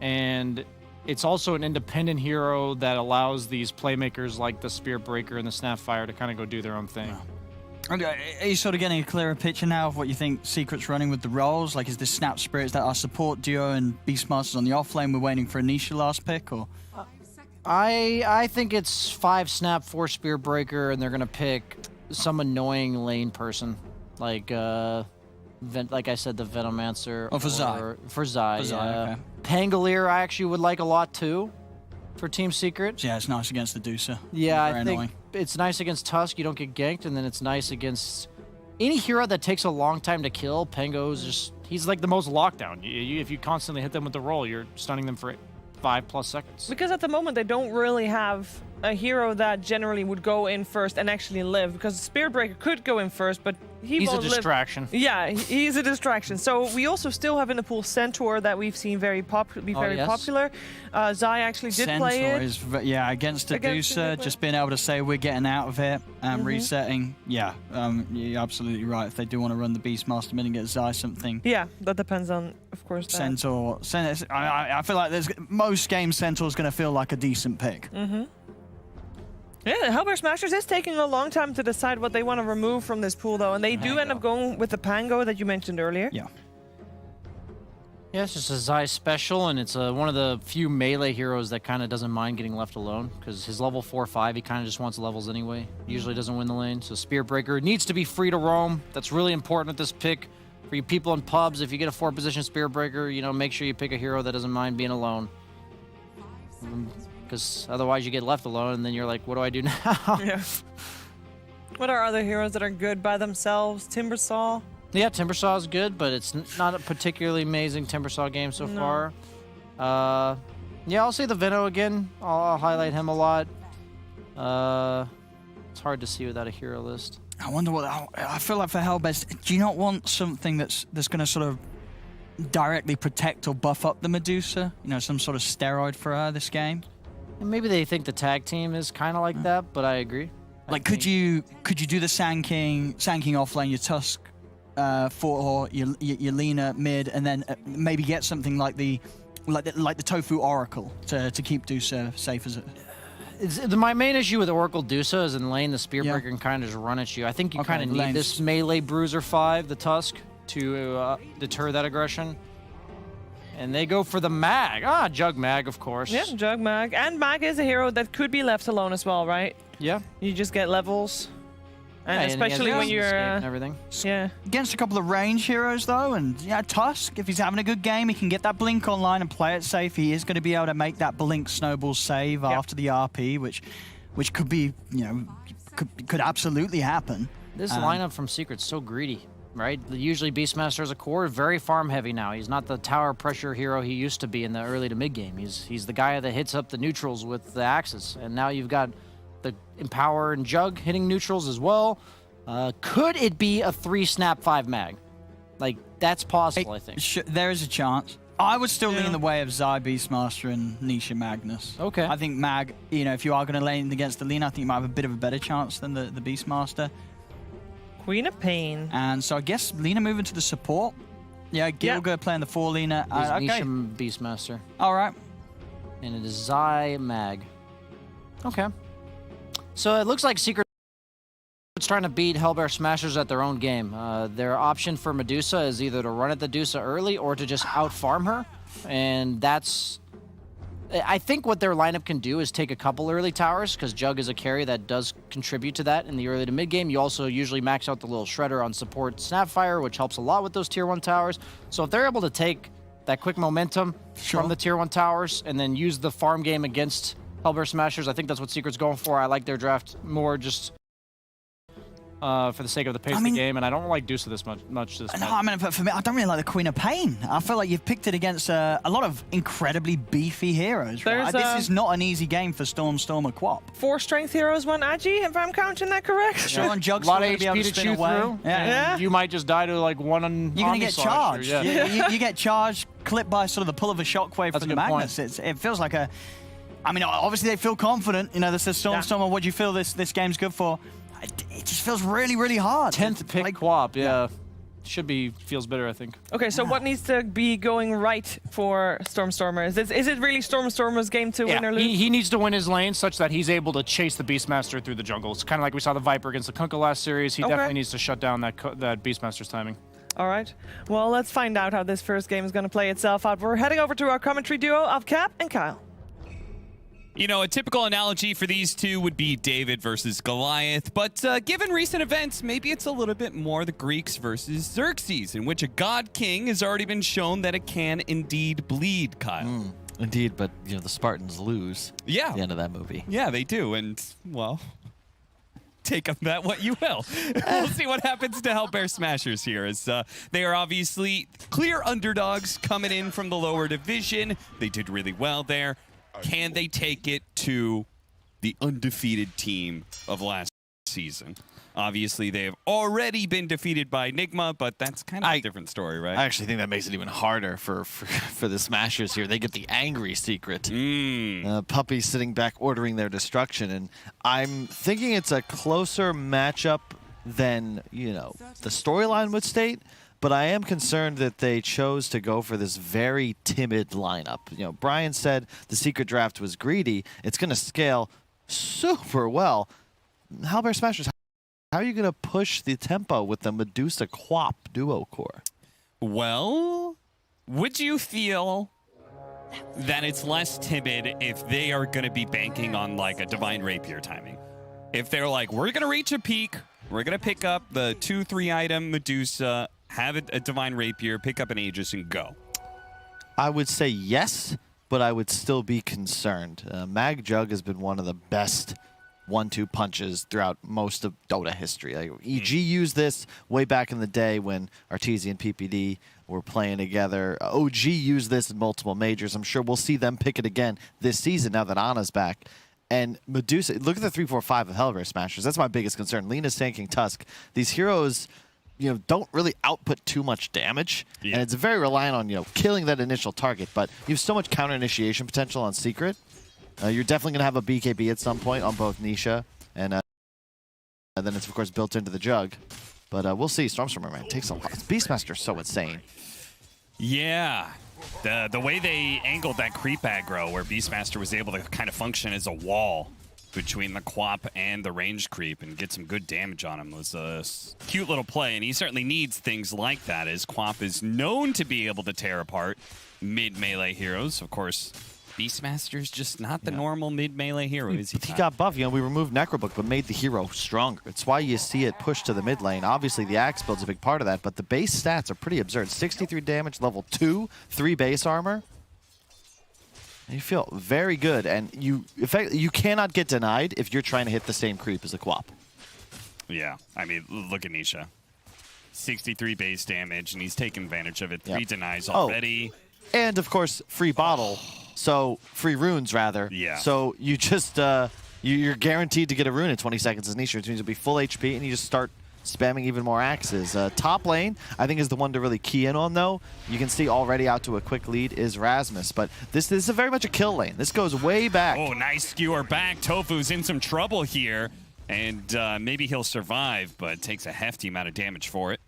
And it's also an independent hero that allows these playmakers like the Spirit Breaker and the Snapfire to kind of go do their own thing. Are you sort of getting a clearer picture now of what you think Secret's running with the roles? Like, is this Snap Spirits that are support duo and Beastmasters on the offlane? We're waiting for Anisha last pick, or? I think it's 5 Snap, 4 Spear Breaker, and they're gonna pick some annoying lane person, like like I said, the Venomancer. Oh, for Zai. For Zai, okay. Pangolier, I actually would like a lot too, for Team Secret. Yeah, it's nice against the Dusa. Yeah, Very I think annoying. it's nice against Tusk. You don't get ganked, and then it's nice against any hero that takes a long time to kill. Pango's just—he's like the most lockdown. If you constantly hit them with the roll, you're stunning them for 5+ seconds. Because at the moment they don't really have a hero that generally would go in first and actually live. Because Spirit Breaker could go in first, but he's a distraction. Yeah, he's a distraction. So we also still have in the pool Centaur that we've seen very popular. Zai actually did play it. Is, yeah, against Dusa, just being able to say we're getting out of it and resetting. Yeah, you're absolutely right. If they do want to run the Beastmaster mid and get Zai something. Yeah, that depends on, of course, that. Centaur. I feel like most games Centaur's going to feel like a decent pick. Yeah, the Hellbear Smashers is taking a long time to decide what they want to remove from this pool, though, and they do end up going with the Pango that you mentioned earlier. Yeah. Yeah, it's just a Zai special, and it's one of the few melee heroes that kind of doesn't mind getting left alone, because his level 4-5, he kind of just wants levels anyway. Usually doesn't win the lane, so Spear Breaker needs to be free to roam. That's really important with this pick. For you people in pubs, if you get a 4-position Spear Breaker, you know, make sure you pick a hero that doesn't mind being alone. Because otherwise you get left alone, and then you're like, what do I do now? Yeah. What are other heroes that are good by themselves? Timbersaw? Yeah, Timbersaw is good, but it's not a particularly amazing Timbersaw game so far. Yeah, I'll say the Veno again. I'll highlight him a lot. It's hard to see without a hero list. I wonder what... I feel like for Hellbear, do you not want something that's going to sort of directly protect or buff up the Medusa? You know, some sort of steroid for her this game? And maybe they think the tag team is kind of like that, but I agree. Like, could you do the Sand King offlane, your Tusk, or your Lina mid, and then maybe get something like the Tofu Oracle to keep Dusa safe as it. My main issue with Oracle Dusa is in lane, the Spear Breaker can kind of just run at you. I think you kind of need this melee Bruiser 5, the Tusk, to deter that aggression. And they go for the Mag. Jug Mag, of course. Yeah, Jug Mag. And Mag is a hero that could be left alone as well, right? Yeah. You just get levels. And especially when you're... and everything. Yeah. Against a couple of range heroes, though, and yeah, Tusk, if he's having a good game, he can get that Blink online and play it safe. He is going to be able to make that Blink Snowball save after the RP, which could be, you know, could absolutely happen. This lineup from Secret's so greedy. Right? Usually Beastmaster as a core, very farm heavy now. He's not the tower pressure hero he used to be in the early to mid game. He's the guy that hits up the neutrals with the axes. And now you've got the Empower and Jug hitting neutrals as well. Could it be a 3 Snap 5 Mag? Like, that's possible, I think. There is a chance. I would still lean the way of Zai, Beastmaster, and Nisha Magnus. Okay. I think Mag, you know, if you are going to lane against the Lina, I think you might have a bit of a better chance than the Beastmaster. Queen of Pain. And so I guess Lina moving to the support. Yeah, Gilga playing the 4 Lina. Okay. Nisha Beastmaster. All right. And it is Zai Mag. Okay. So it looks like Secret's trying to beat Hellbear Smashers at their own game. Their option for Medusa is either to run at the Medusa early or to just out-farm her. And that's... I think what their lineup can do is take a couple early towers, because Jug is a carry that does contribute to that in the early to mid game. You also usually max out the little Shredder on support Snapfire, which helps a lot with those tier 1 towers. So if they're able to take that quick momentum from the tier 1 towers and then use the farm game against Hellbear Smashers, I think that's what Secret's going for. I like their draft more just for the sake of the pace of the game, and I don't like Dusa this much. No, I mean, for me, I don't really like the Queen of Pain. I feel like you've picked it against a lot of incredibly beefy heroes. Right? This is not an easy game for Storm or Quap. 4 strength heroes, 1 Agi, if I'm counting that correct. Sure, and Jug's a lot of HP to chew through. Yeah. You might just die to like one on. You're going to get charged. Yeah. You get charged, clipped by sort of the pull of a shockwave from the Magnus. It feels like a... I mean, obviously they feel confident. You know, this is Storm, what do you feel this game's good for? It just feels really, really hard. 10th pick like, Quap, feels better, I think. Okay, so what needs to be going right for Stormer? Is it really Stormer's game to win or lose? He needs to win his lane such that he's able to chase the Beastmaster through the jungle. It's kind of like we saw the Viper against the Kunkka last series. He definitely needs to shut down that Beastmaster's timing. All right. Well, let's find out how this first game is going to play itself out. We're heading over to our commentary duo of Cap and Kyle. You know, a typical analogy for these two would be David versus Goliath, but given recent events, maybe it's a little bit more the Greeks versus Xerxes, in which a god king has already been shown that it can indeed bleed, Kyle. Indeed, but you know the Spartans lose at the end of that movie. Yeah, they do, and, well, take of that what you will. We'll see what happens to Hellbear Smashers here, as they are obviously clear underdogs coming in from the lower division. They did really well there. Can they take it to the undefeated team of last season? Obviously, they have already been defeated by Nigma, but that's kind of a different story, right? I actually think that makes it even harder for the Smashers here. They get the angry secret. Puppy sitting back ordering their destruction, and I'm thinking it's a closer matchup than, you know, the storyline would state. But I am concerned that they chose to go for this very timid lineup. You know, Brian said the secret draft was greedy. It's going to scale super well. Hellbear Smashers, how are you going to push the tempo with the Medusa Quap duo core? Well, would you feel that it's less timid if they are going to be banking on like a Divine Rapier timing? If they're like, we're going to reach a peak, we're going to pick up the 2-3 item Medusa, have a Divine Rapier, pick up an Aegis, and go. I would say yes, but I would still be concerned. Mag Jug has been one of the best 1-2 punches throughout most of Dota history. Like, EG used this way back in the day when Arteezy and PPD were playing together. OG used this in multiple majors. I'm sure we'll see them pick it again this season now that Ana's back. And Medusa, look at the 3-4-5 of Hellbear Smashers. That's my biggest concern. Lina's tanking Tusk. These heroes, you know, don't really output too much damage, and it's very reliant on, you know, killing that initial target. But you have so much counter initiation potential on Secret. You're definitely going to have a BKB at some point on both Nisha, and then it's of course built into the Jug. But we'll see. Stormstormer, man, takes a lot. Beastmaster's so insane. Yeah. The way they angled that creep aggro, where Beastmaster was able to kind of function as a wall between the Quap and the range creep and get some good damage on him, was a cute little play, and he certainly needs things like that, as Quap is known to be able to tear apart mid-melee heroes. Of course, Beastmaster's just not the normal mid-melee hero, is he? He got buff. You know, we removed Necrobook, but made the hero stronger. It's why you see it push to the mid lane. Obviously, the Axe build's a big part of that, but the base stats are pretty absurd. 63 damage, level 2, 3 base armor. You feel very good, and you cannot get denied if you're trying to hit the same creep as the Quap. Yeah, I mean, look at Nisha. 63 base damage, and he's taking advantage of it. 3 denies already. And, of course, free bottle. So, free runes, rather. Yeah. So, you just, you're guaranteed to get a rune in 20 seconds as Nisha, which means you'll be full HP, and you just start spamming even more axes. Top lane, I think, is the one to really key in on, though. You can see already out to a quick lead is Rasmus, but this is very much a kill lane. This goes way back. Oh, nice skewer back. Tofu's in some trouble here, and maybe he'll survive, but takes a hefty amount of damage for it.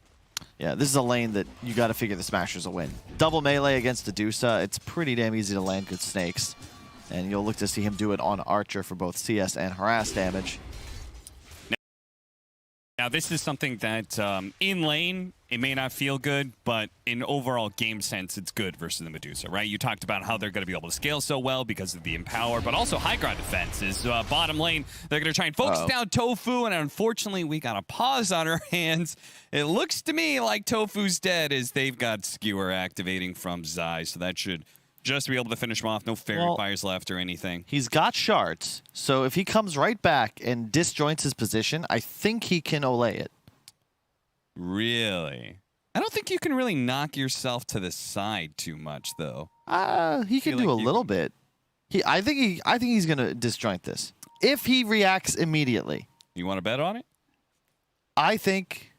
Yeah, this is a lane that you got to figure the Smashers will win. Double melee against Medusa, it's pretty damn easy to land good snakes, and you'll look to see him do it on Archer for both CS and harass damage. Now, this is something that in lane, it may not feel good, but in overall game sense, it's good versus the Medusa, right? You talked about how they're going to be able to scale so well because of the Empower, but also high ground defense is bottom lane. They're going to try and focus down Tofu, and unfortunately, we got a pause on our hands. It looks to me like Tofu's dead as they've got Skewer activating from Zai, so that should just be able to finish him off. No fairy fires left or anything. He's got shards, so if he comes right back and disjoints his position, I think he can Olay it. Really? I don't think you can really knock yourself to the side too much, though. He can do a little bit. I think he's gonna disjoint this if he reacts immediately. You want to bet on it? I think.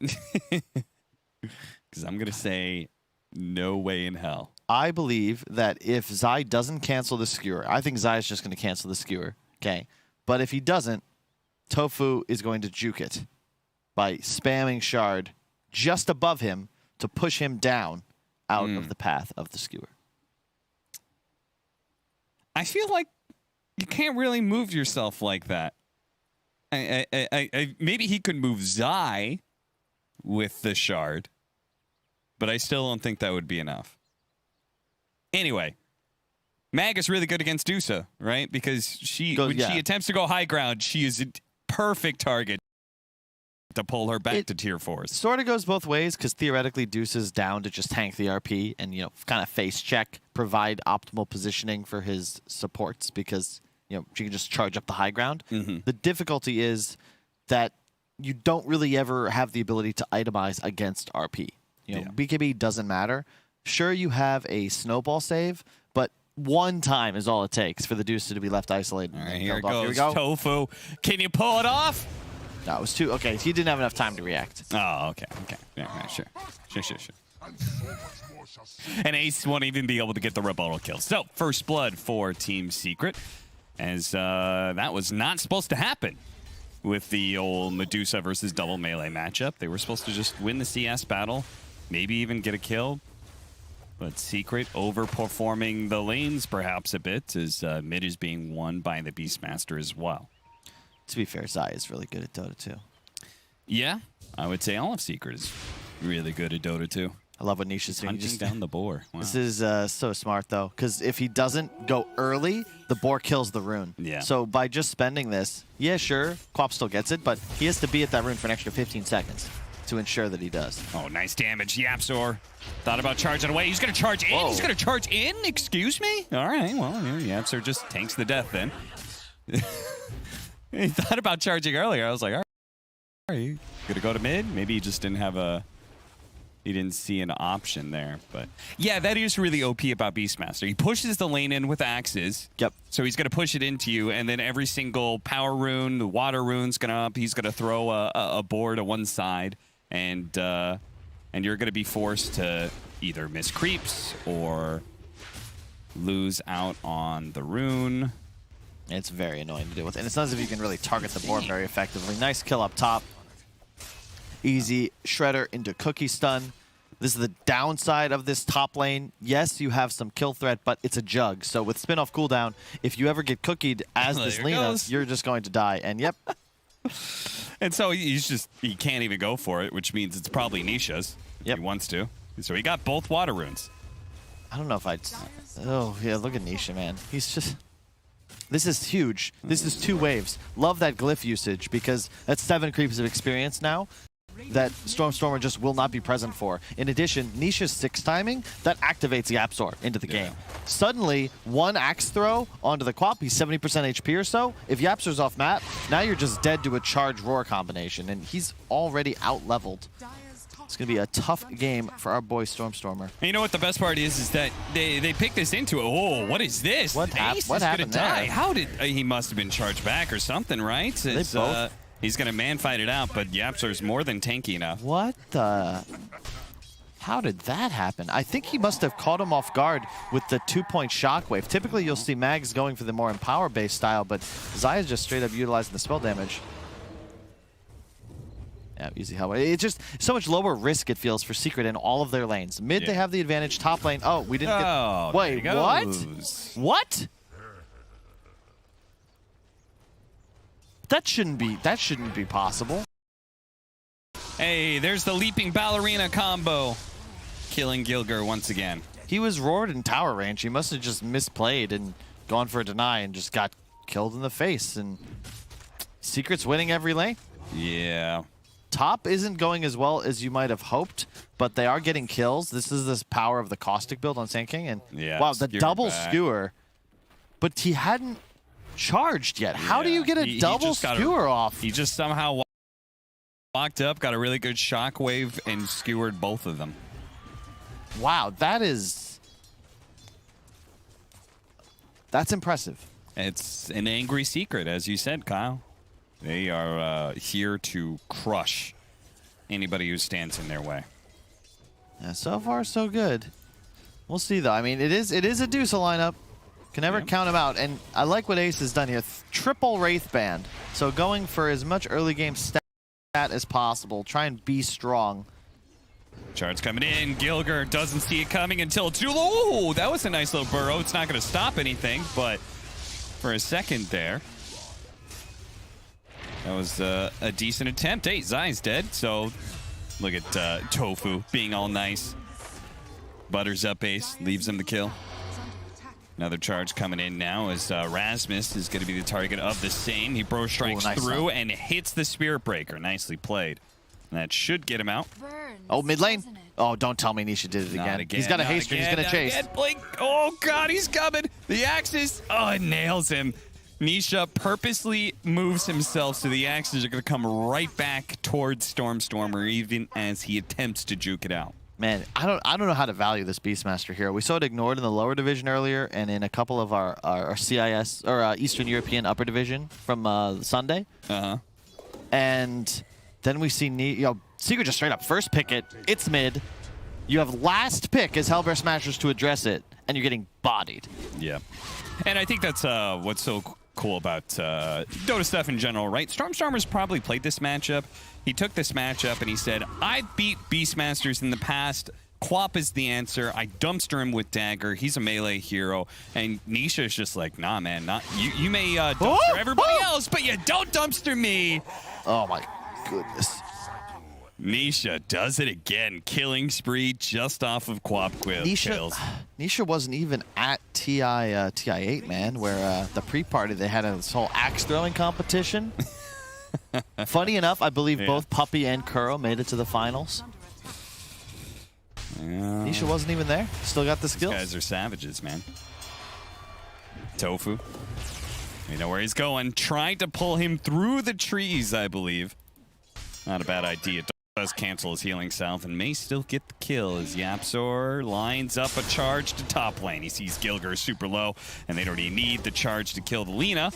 Because I'm gonna say, no way in hell. I believe that if Zai doesn't cancel the Skewer, I think Zai is just going to cancel the Skewer. Okay, but if he doesn't, Tofu is going to juke it by spamming Shard just above him to push him down out of the path of the Skewer. I feel like you can't really move yourself like that. Maybe he could move Zai with the Shard, but I still don't think that would be enough. Anyway, Mag is really good against Dusa, right? Because she attempts to go high ground, she is a perfect target to pull her back to tier 4s. Sort of goes both ways because theoretically Dusa's down to just tank the RP and, kind of face check, provide optimal positioning for his supports because, she can just charge up the high ground. The difficulty is that you don't really ever have the ability to itemize against RP. BKB doesn't matter. Sure, you have a snowball save, but one time is all it takes for the Dusa to be left isolated. All right, here it goes. Here we go. Tofu. Can you pull it off? No, it was too... Okay, he didn't have enough time to react. Oh, okay. Yeah, sure. And Ace won't even be able to get the rebuttal kill. So, first blood for Team Secret, as that was not supposed to happen with the old Medusa versus double melee matchup. They were supposed to just win the CS battle, maybe even get a kill. But Secret overperforming the lanes perhaps a bit as mid is being won by the Beastmaster as well. To be fair, Zai is really good at Dota 2. Yeah, I would say all of Secret is really good at Dota 2. I love what Niche is doing. Hunting down the boar. Wow. This is so smart, though, because if he doesn't go early, the boar kills the rune. Yeah. So by just spending this, yeah, sure, Quap still gets it, but he has to be at that rune for an extra 15 seconds to ensure that he does. Oh, nice damage. Yapzor thought about charging away. He's going to charge in. Whoa. He's going to charge in? Excuse me? All right, well, Yapzor just tanks the death then. He thought about charging earlier. I was like, all right, you going to go to mid? Maybe he just didn't have a... He didn't see an option there. But yeah, that is really OP about Beastmaster. He pushes the lane in with axes. Yep. So he's going to push it into you, and then every single power rune, the water rune's going to up. He's going to throw a board to one side, and you're going to be forced to either miss creeps or lose out on the rune. It's very annoying to deal with. And it's not as if you can really target the board very effectively. Nice kill up top. Easy Shredder into Cookie Stun. This is the downside of this top lane. Yes, you have some kill threat, but it's a jug. So with spin-off cooldown, if you ever get cookied as this Lina, you're just going to die. And yep. And so he can't even go for it, which means it's probably Nisha's if he wants to. So he got both water runes. I don't know if I'd... Oh, yeah, look at Nisha, man. He's just... This is huge. This is 2 waves. Love that glyph usage because that's 7 creeps of experience now that Stormstormer just will not be present for. In addition, Nisha's 6 timing, that activates Yapzor into the game. Suddenly, 1 axe throw onto the Quap, he's 70% HP or so. If Yapzor's off map, now you're just dead to a charge roar combination, and he's already out-leveled. It's going to be a tough game for our boy Stormstormer. And you know what the best part is that they picked this into it. Oh, what is this? What happened there? How did he must have been charged back or something, right? They both. He's going to man fight it out, but Yapzor's more than tanky enough. What the? How did that happen? I think he must have caught him off guard with the 2-point shockwave. Typically, you'll see Mags going for the more Empower-based style, but Zaya's just straight up utilizing the spell damage. Yeah, easy Hellbear. It's just so much lower risk it feels for Secret in all of their lanes. Mid, they have the advantage. Top lane, oh, we didn't get... Wait, what? What? That shouldn't be possible. Hey, there's the leaping ballerina combo. Killing Gilger once again. He was roared in tower range. He must have just misplayed and gone for a deny and just got killed in the face. And Secret's winning every lane. Yeah. Top isn't going as well as you might have hoped, but they are getting kills. This is the power of the caustic build on Sand King. And yeah, wow, the double skewer. But he hadn't charged yet. How do you get a double skewer off? He just somehow walked up, got a really good shockwave, and skewered both of them. Wow, that's impressive. It's an angry Secret, as you said, Kyle. They are here to crush anybody who stands in their way. Yeah, so far, so good. We'll see, though. I mean, it is a Deuce lineup. Can never count him out. And I like what Ace has done here. Triple Wraith Band. So going for as much early game stat as possible. Try and be strong. Charge coming in. Gilger doesn't see it coming until too low. Ooh, that was a nice little burrow. It's not going to stop anything, but for a second there, that was a decent attempt. Hey, Zai's dead, so look at Tofu being all nice. Butters up Ace, leaves him the kill. Another charge coming in now as Rasmus is going to be the target of the same. He bro strikes through and hits the Spirit Breaker. Nicely played. That should get him out. Oh, mid lane. Oh, don't tell me Nisha did it again. He's got a haster. He's going to chase. Blink. Oh, God, he's coming. The Axis. Oh, it nails him. Nisha purposely moves himself so the Axes are going to come right back towards Stormstormer even as he attempts to juke it out. Man, I don't know how to value this Beastmaster hero. We saw it ignored in the lower division earlier and in a couple of our CIS or Eastern European upper division from Sunday. And then we see Secret just straight up first pick it. It's mid. You have last pick as Hellbear Smashers to address it, and you're getting bodied. Yeah, and I think that's what's so cool about Dota stuff in general, right? Stormstormer's probably played this matchup. He took this matchup and he said, I've beat Beastmasters in the past. Quap is the answer. I dumpster him with Dagger. He's a melee hero. And Nisha's just like, nah, man, not you. You may dumpster everybody else, but you don't dumpster me. Oh, my goodness. Nisha does it again. Killing spree just off of Quap kills. Nisha wasn't even at TI8, man, where the pre-party they had this whole axe throwing competition. Funny enough, I believe both Puppy and Kuro made it to the finals. Nisha wasn't even there. Still got the skills. These guys are savages, man. Tofu. We know where he's going. Trying to pull him through the trees, I believe. Not a bad idea. Does cancel his healing south and may still get the kill as Yapzor lines up a charge to top lane. He sees Gilger super low, and they don't even need the charge to kill the Lina.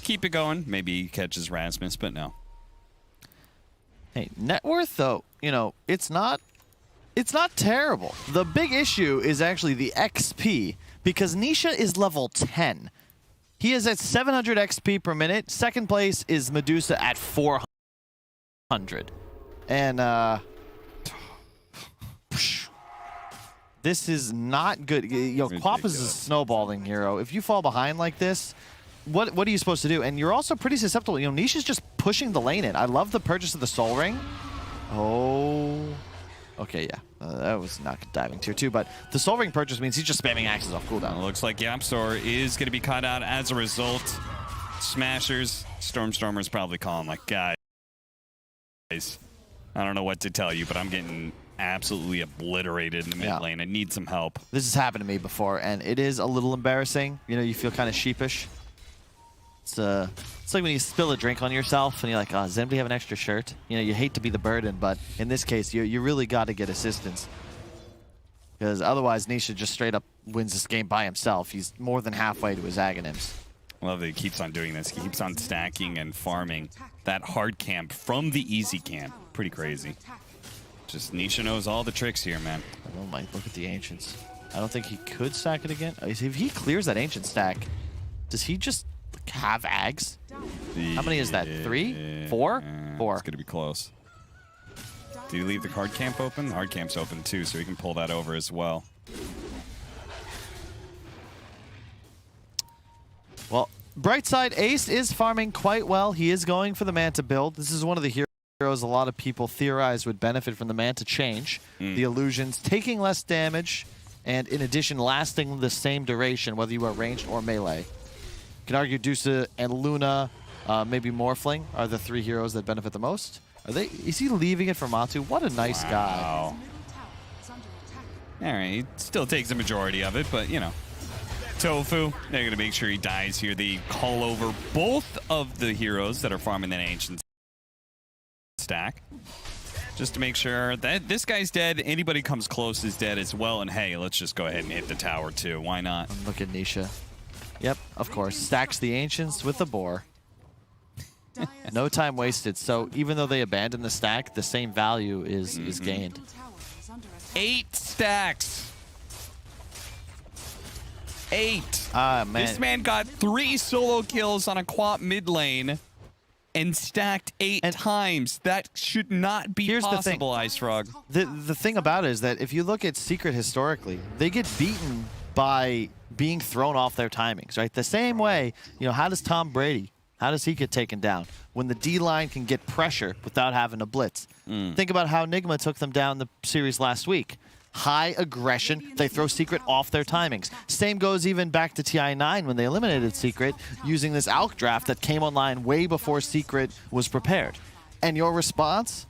Keep it going. Maybe he catches Rasmus, but no. Hey, net worth, though, it's not terrible. The big issue is actually the XP, because Nisha is level 10. He is at 700 XP per minute. Second place is Medusa at 400. And this is not good. Quap is a snowballing hero. If you fall behind like this, what are you supposed to do? And you're also pretty susceptible. Nisha's just pushing the lane in. I love the purchase of the Soul Ring. Oh. Okay, yeah. That was not diving tier 2, but the Soul Ring purchase means he's just spamming axes off cooldown. It looks like Yapzor is going to be cut out as a result. Smashers, Stormstormer's probably calling like, guys, I don't know what to tell you, but I'm getting absolutely obliterated in the mid lane. I need some help. This has happened to me before, and it is a little embarrassing. You feel kind of sheepish. It's like when you spill a drink on yourself, and you're like, oh, does anybody have an extra shirt? You hate to be the burden, but in this case, you really got to get assistance. Because otherwise, Nisha just straight up wins this game by himself. He's more than halfway to his Aghanims. I love that he keeps on doing this. He keeps on stacking and farming that hard camp from the easy camp. Pretty crazy. Just Nisha knows all the tricks here, man. Oh my, look at the Ancients. I don't think he could stack it again. If he clears that Ancient stack, does he just have Ags? How many is that? 3? 4? 4. It's going to be close. Do you leave the hard camp open? The hard camp's open too, so he can pull that over as well. Well, bright side, Ace is farming quite well. He is going for the Manta build. This is one of the heroes heroes a lot of people theorize would benefit from the Manta change. The illusions taking less damage, and in addition lasting the same duration, whether you are ranged or melee. You can argue Dusa and Luna, maybe Morphling, are the 3 heroes that benefit the most. Is he leaving it for Matu? What a nice guy. All right, he still takes the majority of it, but, you know. Tofu, they're going to make sure he dies here. They call over both of the heroes that are farming that ancient stack. Just to make sure that this guy's dead, anybody comes close is dead as well. And hey, let's just go ahead and hit the tower too. Why not? Look at Nisha. Yep, of course. Stacks the ancients with the boar. No time wasted. So even though they abandon the stack, the same value is gained. 8 stacks. 8. Man. This man got 3 solo kills on a quap mid lane and stacked 8 times. That should not be possible, Ice Frog. The thing about it is that if you look at Secret historically, they get beaten by being thrown off their timings, right? The same way, you know, how does Tom Brady, how does he get taken down? When the D-line can get pressure without having to blitz. Think about how Nigma took them down the series last week. High aggression, they throw Secret off their timings. Same goes even back to TI9 when they eliminated Secret using this ALK draft that came online way before Secret was prepared. And your response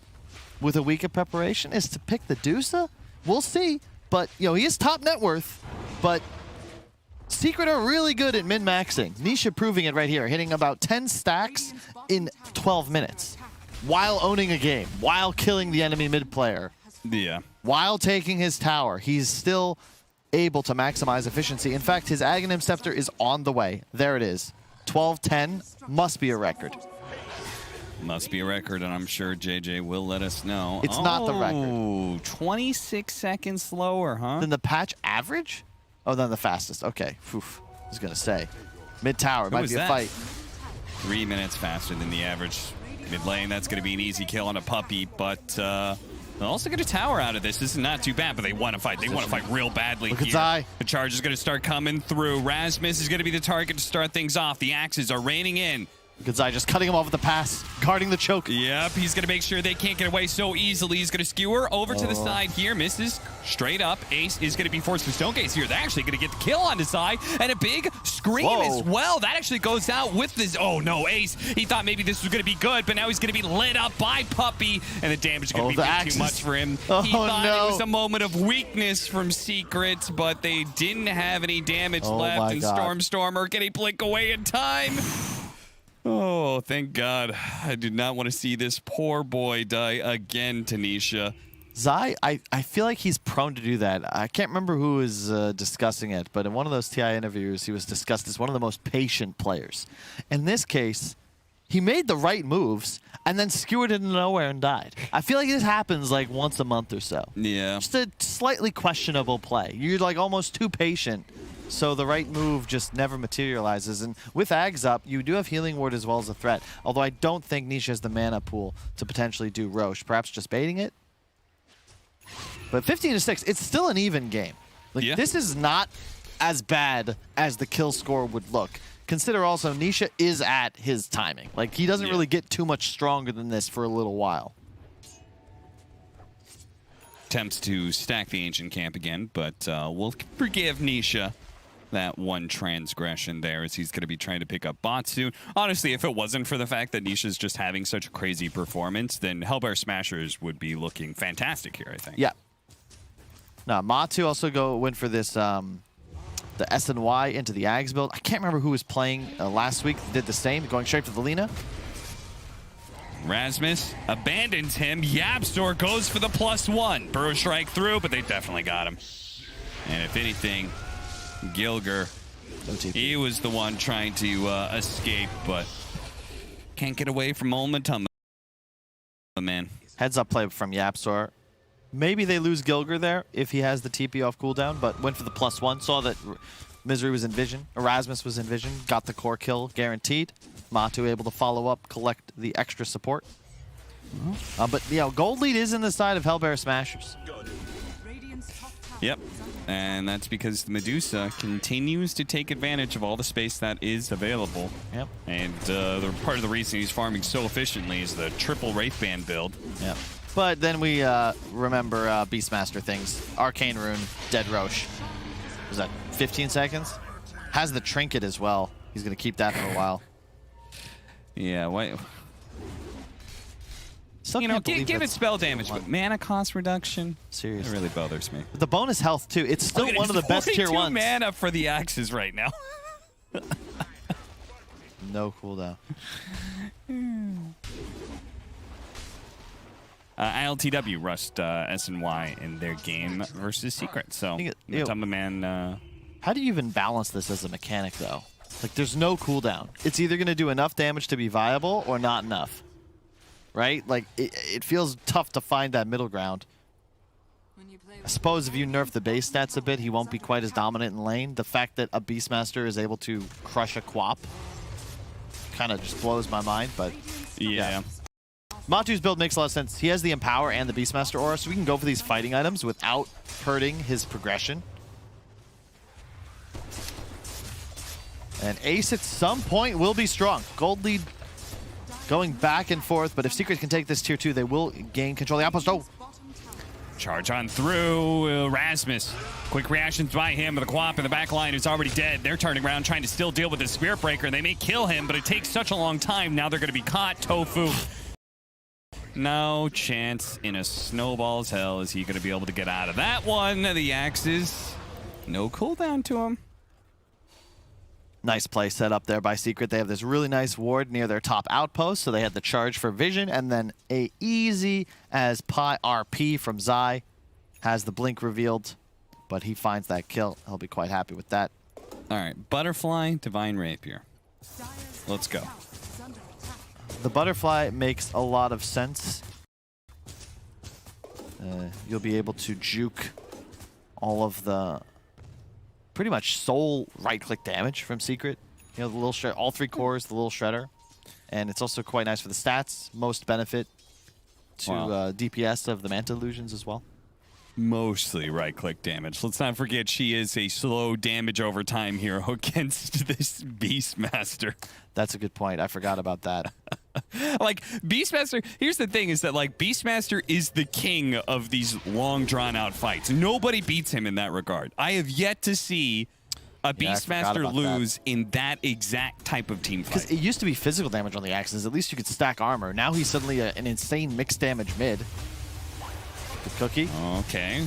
with a week of preparation is to pick the Dusa? We'll see. But, you know, he is top net worth, but Secret are really good at min-maxing. Nisha proving it right here, hitting about 10 stacks in 12 minutes while owning a game, while killing the enemy mid player. Yeah. While taking his tower, he's still able to maximize efficiency. In fact, his Aghanim Scepter is on the way. There it is. 12-10 must be a record. Must be a record, and I'm sure JJ will let us know. It's not the record. 26 seconds slower, huh? Than the patch average? Oh, then the fastest. Okay. Oof. I was going to say. Mid-tower. Might be a fight. 3 minutes faster than the average. Mid lane, that's going to be an easy kill on a puppy, but they'll also get a tower out of this. This is not too bad, but they want to fight. They want to fight real badly here. The charge is going to start coming through. Rasmus is going to be the target to start things off. The axes are raining in. Gazai just cutting him off with the pass, guarding the choke. Yep, he's going to make sure they can't get away so easily. He's going to skewer over to the side here. Misses straight up. Ace is going to be forced to Stone Gaze here. They're actually going to get the kill on the side. And a big scream as well. That actually goes out with this. Oh, no, Ace. He thought maybe this was going to be good, but now he's going to be lit up by Puppy. And the damage is going to be way too much for him. He thought it was a moment of weakness from Secret, but they didn't have any damage left. And Stormer getting blink away in time. Oh, thank God. I did not want to see this poor boy die again, Tanisha. Zai, I feel like he's prone to do that. I can't remember who was discussing it, but in one of those TI interviews, he was discussed as one of the most patient players. In this case, he made the right moves and then skewered into nowhere and died. I feel like this happens like once a month or so. Yeah. Just a slightly questionable play. You're like almost too patient. So the right move just never materializes. And with Ags up, you do have Healing Ward as well as a threat. Although I don't think Nisha has the mana pool to potentially do Roche. Perhaps just baiting it? But 15-6, it's still an even game. Like, this is not as bad as the kill score would look. Consider also Nisha is at his timing. Like, he doesn't really get too much stronger than this for a little while. Attempts to stack the Ancient Camp again, but we'll forgive Nisha that one transgression there as he's going to be trying to pick up bots soon. Honestly, if it wasn't for the fact that Nisha's just having such a crazy performance, then Hellbear Smashers would be looking fantastic here, I think. Yeah. Now, Matu also went for this, the SNY into the Ags build. I can't remember who was playing last week. Did the same, going straight for the Lina. Rasmus abandons him. Yapstor goes for the +1. Burrow strike through, but they definitely got him. And if anything, Gilger, he was the one trying to escape, but can't get away from momentum, man. Heads up play from Yapstor. Maybe they lose Gilger there if he has the TP off cooldown, but went for the +1. Saw that Misery was in vision. Erasmus was in vision. Got the core kill guaranteed. Matu able to follow up, collect the extra support. But, you know, gold lead is in the side of Hellbear Smashers. Yep. And that's because Medusa continues to take advantage of all the space that is available. Yep. And part of the reason he's farming so efficiently is the triple Wraithband build. Yep. But then we remember Beastmaster things. Arcane Rune, Dead Roche. Was that 15 seconds? Has the trinket as well. He's going to keep that for a while. Yeah, wait. Still You know, can't believe give it that's spell damage, but mana cost reduction, seriously, it really bothers me. the bonus health too. It's still Look at one of the best tier 42 ones. mana for the axes right now. No cooldown. ILTW rushed SNY in their game versus Secret. So, Tumba Man. How do you even balance this as a mechanic, though? Like, there's no cooldown. It's either going to do enough damage to be viable or not enough. Right? Like, it feels tough to find that middle ground. I suppose if you nerf the base stats a bit, he won't be quite as dominant in lane. The fact that a Beastmaster is able to crush a Quap kind of just blows my mind, but yeah. Matu's build makes a lot of sense. He has the Empower and the Beastmaster aura, so we can go for these fighting items without hurting his progression. And Ace at some point will be strong. Gold lead going back and forth, but if Secret can take this tier 2, they will gain control of the outpost. Oh! Charge on through. Rasmus. Quick reactions by him, but the Quap in the back line is already dead. They're turning around, trying to still deal with the Spirit Breaker. They may kill him, but it takes such a long time. Now they're going to be caught. Tofu. No chance in a snowball's hell is he going to be able to get out of that one. The axes, no cooldown to him. Nice play set up there by Secret. They have this really nice ward near their top outpost, so they had the charge for vision, and then a easy as pie RP from Zai has the blink revealed, but he finds that kill. He'll be quite happy with that. All right, Butterfly, Divine Rapier. Let's go. The Butterfly makes a lot of sense. You'll be able to juke all of the pretty much sole right-click damage from Secret. You know, the little all 3 cores, the little shredder. And it's also quite nice for the stats. Most benefit to DPS of the Manta Illusions as well. Mostly right-click damage. Let's not forget she is a slow damage over time hero against this Beastmaster. That's a good point. I forgot about that. Like, Beastmaster, here's the thing, is that, like, Beastmaster is the king of these long, drawn-out fights. Nobody beats him in that regard. I have yet to see a Beastmaster lose in that exact type of team fight. Because it used to be physical damage on the axes. At least you could stack armor. Now he's suddenly an insane mixed damage mid. Good cookie. Okay.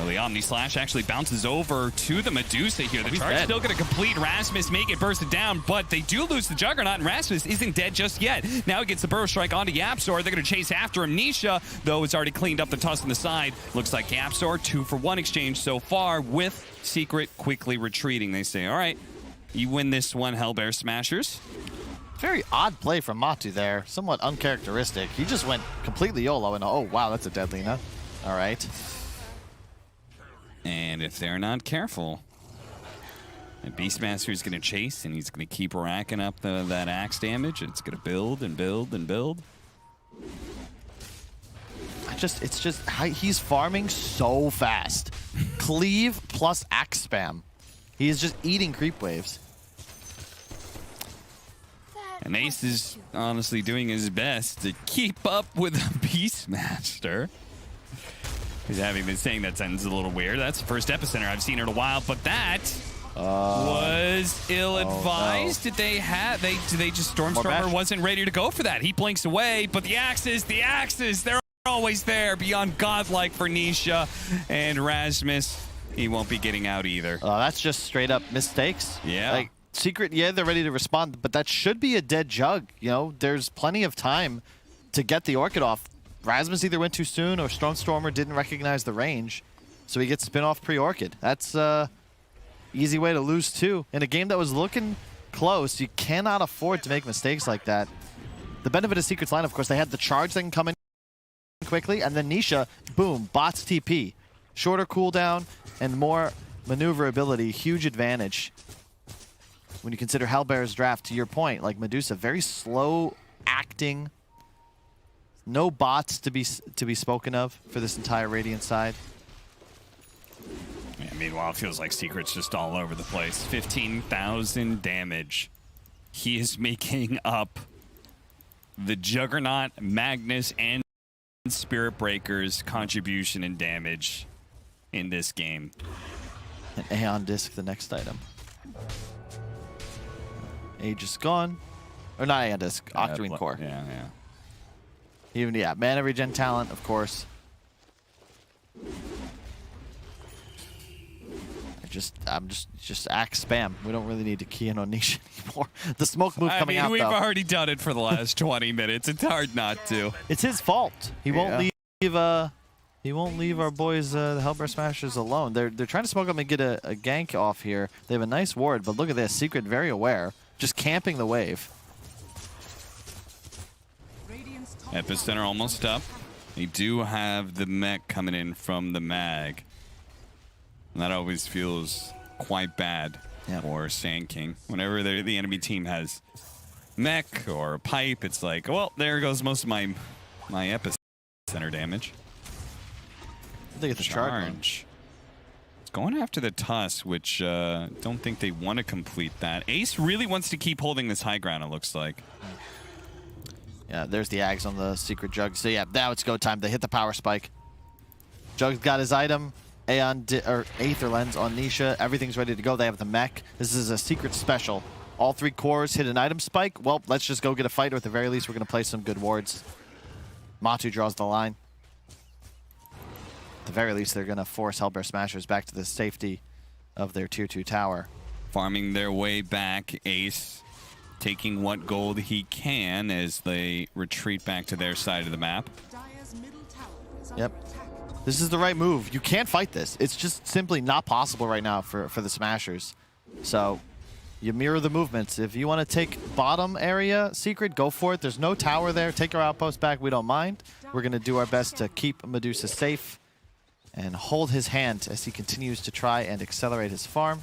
Early Omni Slash actually bounces over to the Medusa here. The charge still going to complete. Rasmus make it burst it down, but they do lose the Juggernaut, and Rasmus isn't dead just yet. Now he gets the Burrow Strike onto Yapzor. They're going to chase after him. Nisha, though, has already cleaned up the toss on the side. Looks like Yapzor, 2-for-1 exchange so far, with Secret quickly retreating. They say, all right, you win this one, Hellbear Smashers. Very odd play from Matu there. Somewhat uncharacteristic. He just went completely YOLO, and oh, wow, that's a dead Lina. All right. And if they're not careful, the Beastmaster is going to chase, and he's going to keep racking up that axe damage. It's going to build and build and build. It's just he's farming so fast. Cleave plus axe spam. He is just eating creep waves. And Ace is honestly doing his best to keep up with the Beastmaster. He's having been saying that sentence a little weird. That's the first epicenter I've seen in a while, but that was ill-advised. No. Did they just Stormstormer wasn't ready to go for that? He blinks away, but the axes, they're always there, beyond godlike for Nisha. And Rasmus, he won't be getting out either. That's just straight up mistakes. Yeah. Like, Secret, yeah, they're ready to respond, but that should be a dead jug. You know, there's plenty of time to get the Orchid off. Rasmus either went too soon or Stormstormer didn't recognize the range, so he gets spin off pre-Orchid. That's easy way to lose too. In a game that was looking close, you cannot afford to make mistakes like that. The benefit of Secret's line, of course, they had the charge that can come in quickly, and then Nisha, boom, bots TP. Shorter cooldown and more maneuverability, huge advantage. When you consider Hellbear's draft, to your point, like Medusa, very slow acting. No bots to be spoken of for this entire Radiant side. Yeah, meanwhile, it feels like Secret's just all over the place. 15,000 damage. He is making up the Juggernaut, Magnus, and Spirit Breaker's contribution and damage in this game. An Aeon Disc, the next item. Age is gone. Or not Aeon Disc, Octarine Core. Yeah, yeah. Even, yeah, mana regen talent, of course. I'm just axe spam. We don't really need to key in on Nisha anymore. The smoke move coming out, we've though. already done it for the last 20 minutes. It's hard not to. It's his fault. He won't leave. He won't leave our boys, the Hellbear Smashers, alone. They're trying to smoke up and get a gank off here. They have a nice ward, but look at this. Secret very aware, just camping the wave. Epicenter almost up. They do have the mech coming in from the mag. And that always feels quite bad for Sand King. Whenever the enemy team has mech or a pipe, it's like, well, there goes most of my epicenter damage. I think it's a charge. It's going after the Tusk, which don't think they want to complete that. Ace really wants to keep holding this high ground, it looks like. Yeah, there's the Ags on the Secret Jug. So yeah, now it's go time. They hit the power spike. Jug's got his item. Aeon or Aether Lens on Nisha. Everything's ready to go. They have the mech. This is a secret special. All 3 cores hit an item spike. Well, let's just go get a fight, or at the very least, we're going to play some good wards. Matu draws the line. At the very least, they're going to force Hellbear Smashers back to the safety of their tier 2 tower. Farming their way back. Ace taking what gold he can as they retreat back to their side of the map. Yep. This is the right move. You can't fight this. It's just simply not possible right now for the Smashers. So you mirror the movements. If you want to take bottom area, Secret, go for it. There's no tower there. Take our outpost back. We don't mind. We're going to do our best to keep Medusa safe and hold his hand as he continues to try and accelerate his farm.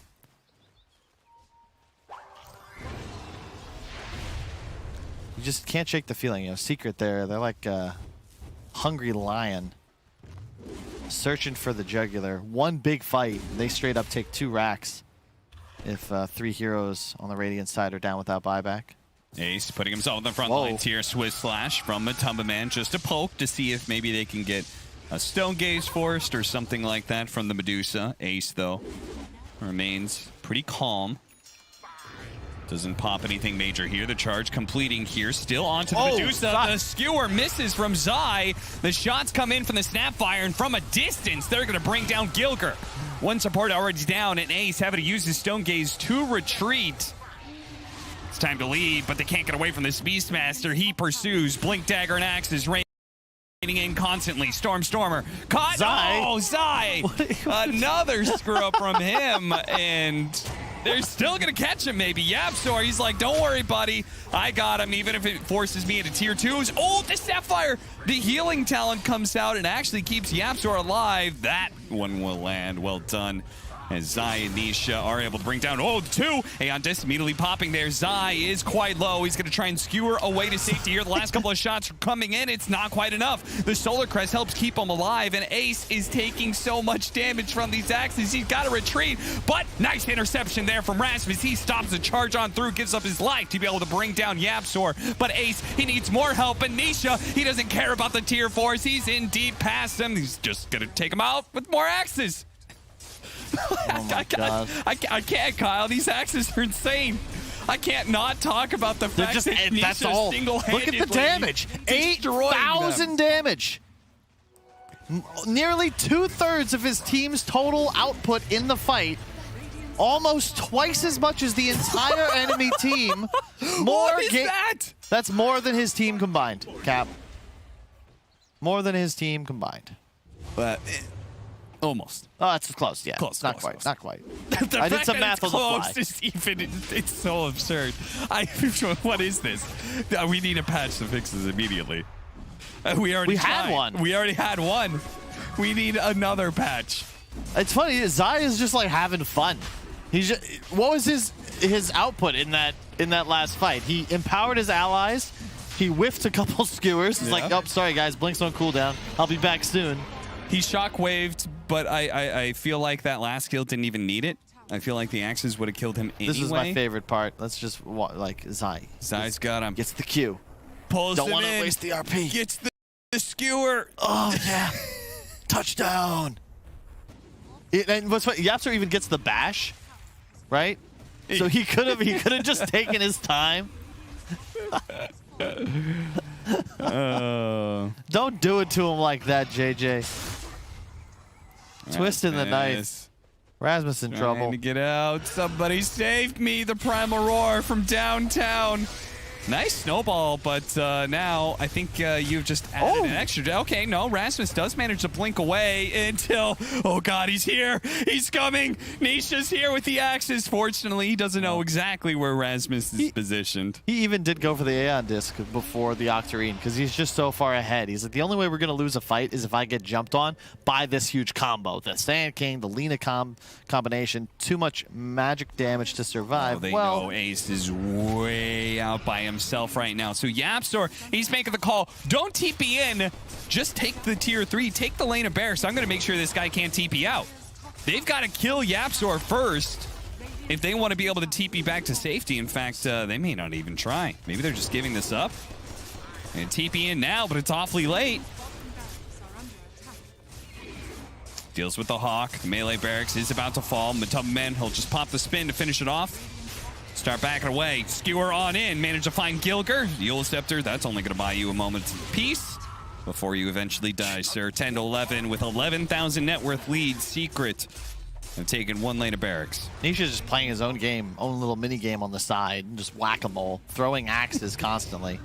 You just can't shake the feeling. You know, Secret there, they're like a hungry lion. Searching for the jugular. One big fight, they straight up take 2 racks if 3 heroes on the Radiant side are down without buyback. Ace putting himself in the front lines here. Swiss Slash from Matumba Man, just a poke to see if maybe they can get a Stone Gaze forced or something like that from the Medusa. Ace, though, remains pretty calm. Doesn't pop anything major here. The charge completing here. Still onto the Medusa. The skewer misses from Zai. The shots come in from the Snapfire, and from a distance, they're going to bring down Gilger. One support already down, and Ace having to use his Stone Gaze to retreat. It's time to leave, but they can't get away from this Beastmaster. He pursues. Blink Dagger and Axes raining in constantly. Stormer. Caught. Zai. Oh, Zai. Another screw up from him, and they're still going to catch him, maybe. YapzOr, he's like, don't worry, buddy. I got him, even if it forces me into tier 2s. Oh, the Sapphire! The healing talent comes out and actually keeps YapzOr alive. That one will land. Well done. As Zai and Nisha are able to bring down, 2. Aeon Disc immediately popping there. Zai is quite low. He's going to try and skewer away to safety here. The last couple of shots coming in. It's not quite enough. The Solar Crest helps keep him alive, and Ace is taking so much damage from these axes. He's got to retreat, but nice interception there from Rasmus. He stops the charge on through, gives up his life to be able to bring down YapzOr. But Ace, he needs more help, and Nisha, he doesn't care about the tier 4s. He's in deep past them. He's just going to take him out with more axes. Oh my God. I can't, Kyle. These axes are insane. I can't not talk about the fact that that's Nisha all. single-handedly Look at the damage. 8,000 damage. Nearly 2/3 of his team's total output in the fight. Almost twice as much as the entire enemy team. What is that? That's more than his team combined, Cap. More than his team combined. But almost. Oh, that's close. Yeah, close. Not quite. Not quite. I did some math on the fly. Is even, it's so absurd. What is this? We need a patch to fix this immediately. We had one. We already had one. We need another patch. It's funny. Zai is just like having fun. He's just, what was his output in that last fight? He empowered his allies. He whiffed a couple skewers. He's like, oh, sorry guys, Blink's on cooldown. I'll be back soon. He shockwaved, but I feel like that last kill didn't even need it. I feel like the axes would have killed him anyway. This is my favorite part. Let's just, like, Zai. Zai's got him. Gets the Q. Pulls Don't him want to in. waste the RP. Gets the skewer. Oh, yeah. Touchdown. And what's funny, Yapster even gets the bash, right? So he could have just taken his time. Don't do it to him like that, JJ. Twisting the knife. Rasmus in trouble. Trying to get out. Somebody saved me. The primal roar from downtown. Nice snowball, but now I think you've just added an extra. Okay, no, Rasmus does manage to blink away until, oh God, he's here. He's coming. Nisha's here with the axes. Fortunately, he doesn't know exactly where Rasmus is positioned. He even did go for the Aeon disc before the Octarine because he's just so far ahead. He's like, the only way we're going to lose a fight is if I get jumped on by this huge combo. The Sand King, the Lina combination, too much magic damage to survive. Oh, they know Ace is way out by himself right now. So Yapstor, he's making the call. Don't TP in. Just take the tier 3. Take the lane of Bear. So I'm going to make sure this guy can't TP out. They've got to kill Yapstor first if they want to be able to TP back to safety. In fact, they may not even try. Maybe they're just giving this up. And TP in now, but it's awfully late. Deals with the Hawk. Melee barracks is about to fall. Matubman, he'll just pop the spin to finish it off. Start backing away. Skewer on in. Manage to find Gilger. Eula Scepter, that's only going to buy you a moment's peace before you eventually die, sir. 10 to 11 with 11,000 net worth lead. Secret have taken one lane of barracks. Nisha's just playing his own game, own little mini game on the side, and just whack-a-mole, throwing axes constantly.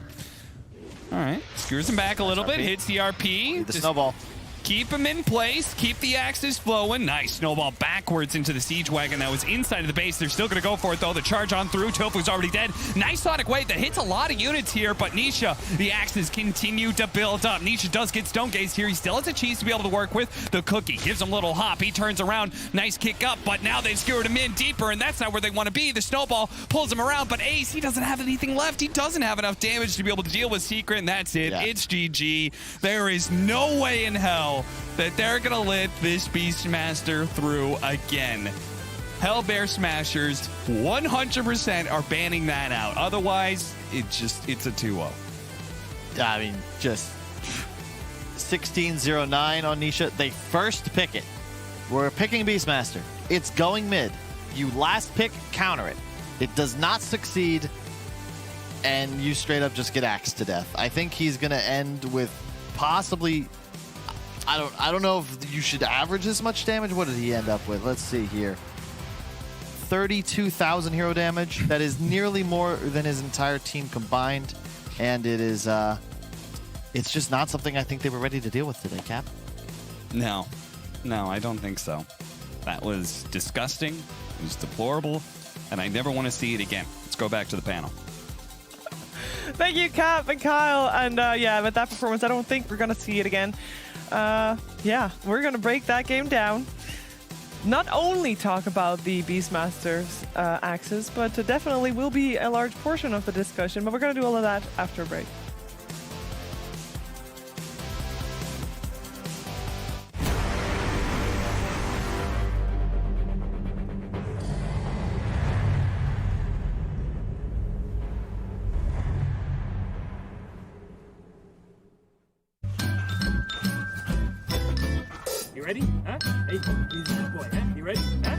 All right. Skewers him back a little bit. Hits the RP. The snowball. Keep him in place. Keep the axes flowing. Nice snowball backwards into the siege wagon that was inside of the base. They're still going to go for it, though. The charge on through. Tofu's already dead. Nice sonic wave that hits a lot of units here, but Nisha, the axes continue to build up. Nisha does get stone gazed here. He still has a cheese to be able to work with. The cookie gives him a little hop. He turns around. Nice kick up, but now they've skewered him in deeper, and that's not where they want to be. The snowball pulls him around, but Ace, he doesn't have anything left. He doesn't have enough damage to be able to deal with Secret, and that's it. Yeah. It's GG. There is no way in hell that they're gonna let this Beastmaster through again. Hellbear Smashers 100% are banning that out. Otherwise, it's a 2-0. I mean, just 1609 on Nisha. They first pick it. We're picking Beastmaster. It's going mid. You last pick, counter it. It does not succeed, and you straight up just get axed to death. I think he's gonna end with possibly. I don't know if you should average this much damage. What did he end up with? Let's see here. 32,000 hero damage. That is nearly more than his entire team combined. And it is, it's just not something I think they were ready to deal with today, Cap. No, I don't think so. That was disgusting. It was deplorable. And I never want to see it again. Let's go back to the panel. Thank you, Cap and Kyle. And yeah, with that performance, I don't think we're going to see it again. Yeah, we're going to break that game down. Not only talk about the Beastmaster's axes, but definitely will be a large portion of the discussion. But we're going to do all of that after a break. You ready? Huh? Hey, he's a good boy, huh? You ready? Huh?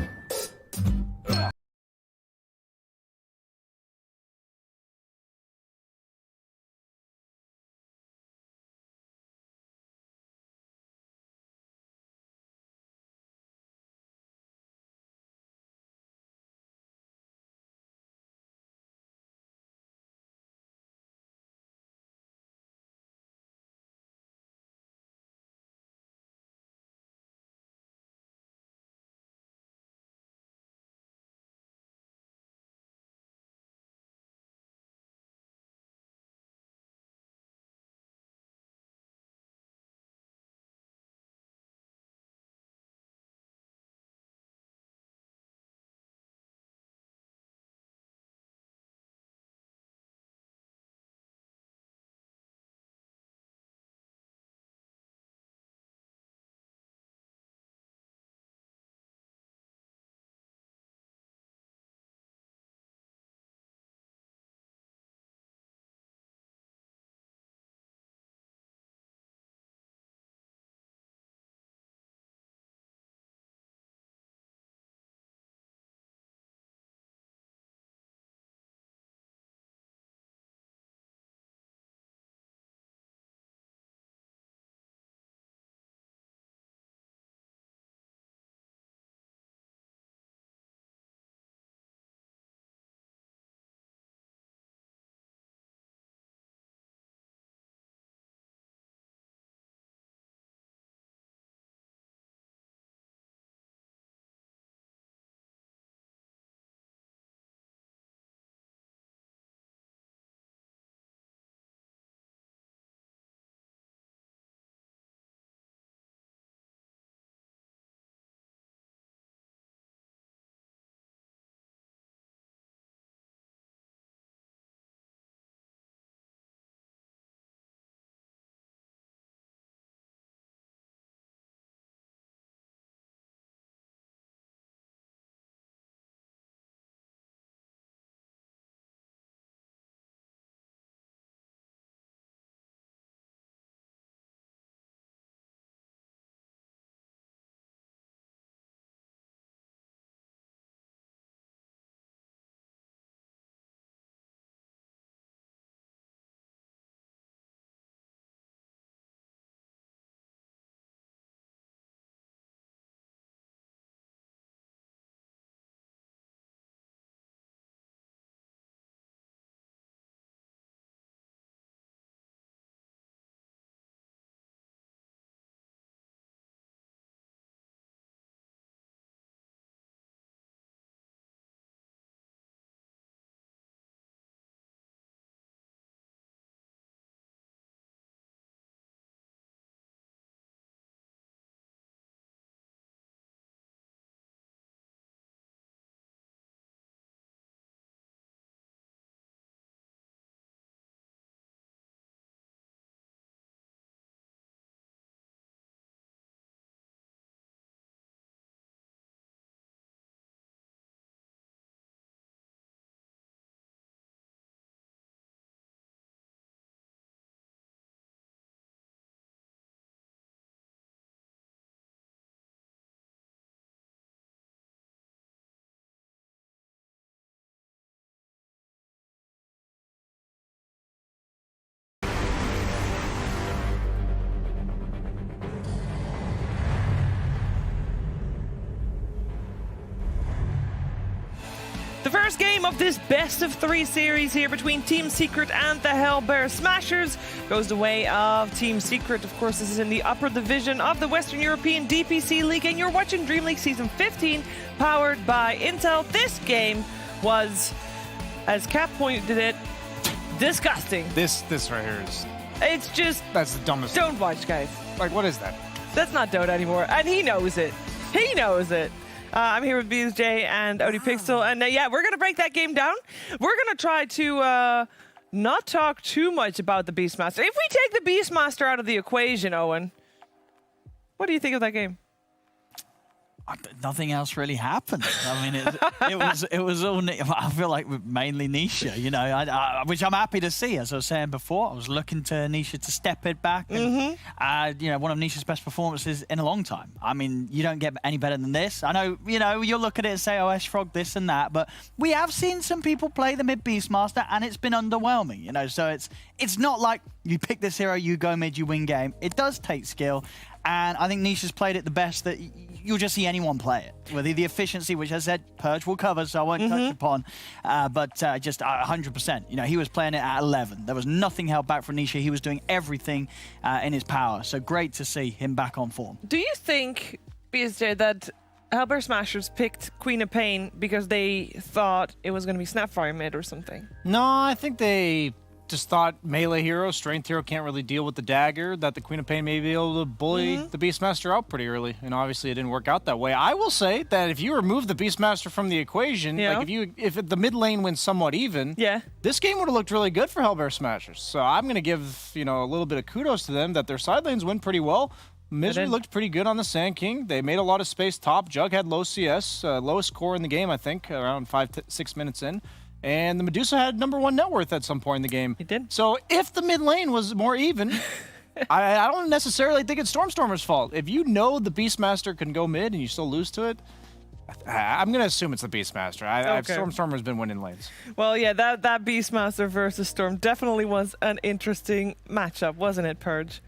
first game of this best of 3 series here between Team Secret and the Hellbear Smashers goes the way of Team Secret. Of course, this is in the upper division of the Western European DPC League, and you're watching DreamLeague Season 15, powered by Intel. This game was, as Cap pointed it, disgusting. This right here is... It's just... That's the dumbest... Don't watch, guys. Like, what is that? That's not Dota anymore, and he knows it. He knows it. I'm here with BSJ and ODPixel, and yeah, we're going to break that game down. We're going to try to not talk too much about the Beastmaster. If we take the Beastmaster out of the equation, Owen, what do you think of that game? Nothing else really happened. I mean, it was all. I feel like mainly Nisha, you know, which I'm happy to see. As I was saying before, I was looking to Nisha to step it back, and you know, one of Nisha's best performances in a long time. I mean, you don't get any better than this. I know, you know, you'll look at it and say, "Oh, S-Frog this and that," but we have seen some people play the mid Beastmaster, and it's been underwhelming. You know, so it's not like you pick this hero, you go mid, you win game. It does take skill. And I think Nisha's played it the best that you'll just see anyone play it. With the efficiency, which I said Purge will cover, so I won't touch upon. But just 100%. You know, he was playing it at 11. There was nothing held back from Nisha. He was doing everything in his power. So great to see him back on form. Do you think, BSJ, that Hellbear Smashers picked Queen of Pain because they thought it was going to be Snapfire mid or something? No, I think they just thought melee hero, strength hero can't really deal with the dagger, that the Queen of Pain may be able to bully the Beastmaster out pretty early. And obviously it didn't work out that way. I will say that if you remove the Beastmaster from the equation, like if the mid lane went somewhat even, this game would have looked really good for Hellbear Smashers. So I'm going to give, you know, a little bit of kudos to them that their side lanes went pretty well. Misery looked pretty good on the Sand King. They made a lot of space top. Jug had low CS, lowest score in the game, I think, around 5-6 minutes in. And the Medusa had #1 net worth at some point in the game. It did. So if the mid lane was more even, I don't necessarily think it's Stormstormer's fault. If you know the Beastmaster can go mid and you still lose to it, I'm going to assume it's the Beastmaster. Stormstormer's been winning lanes. Well, yeah, that Beastmaster versus Storm definitely was an interesting matchup, wasn't it, Purge?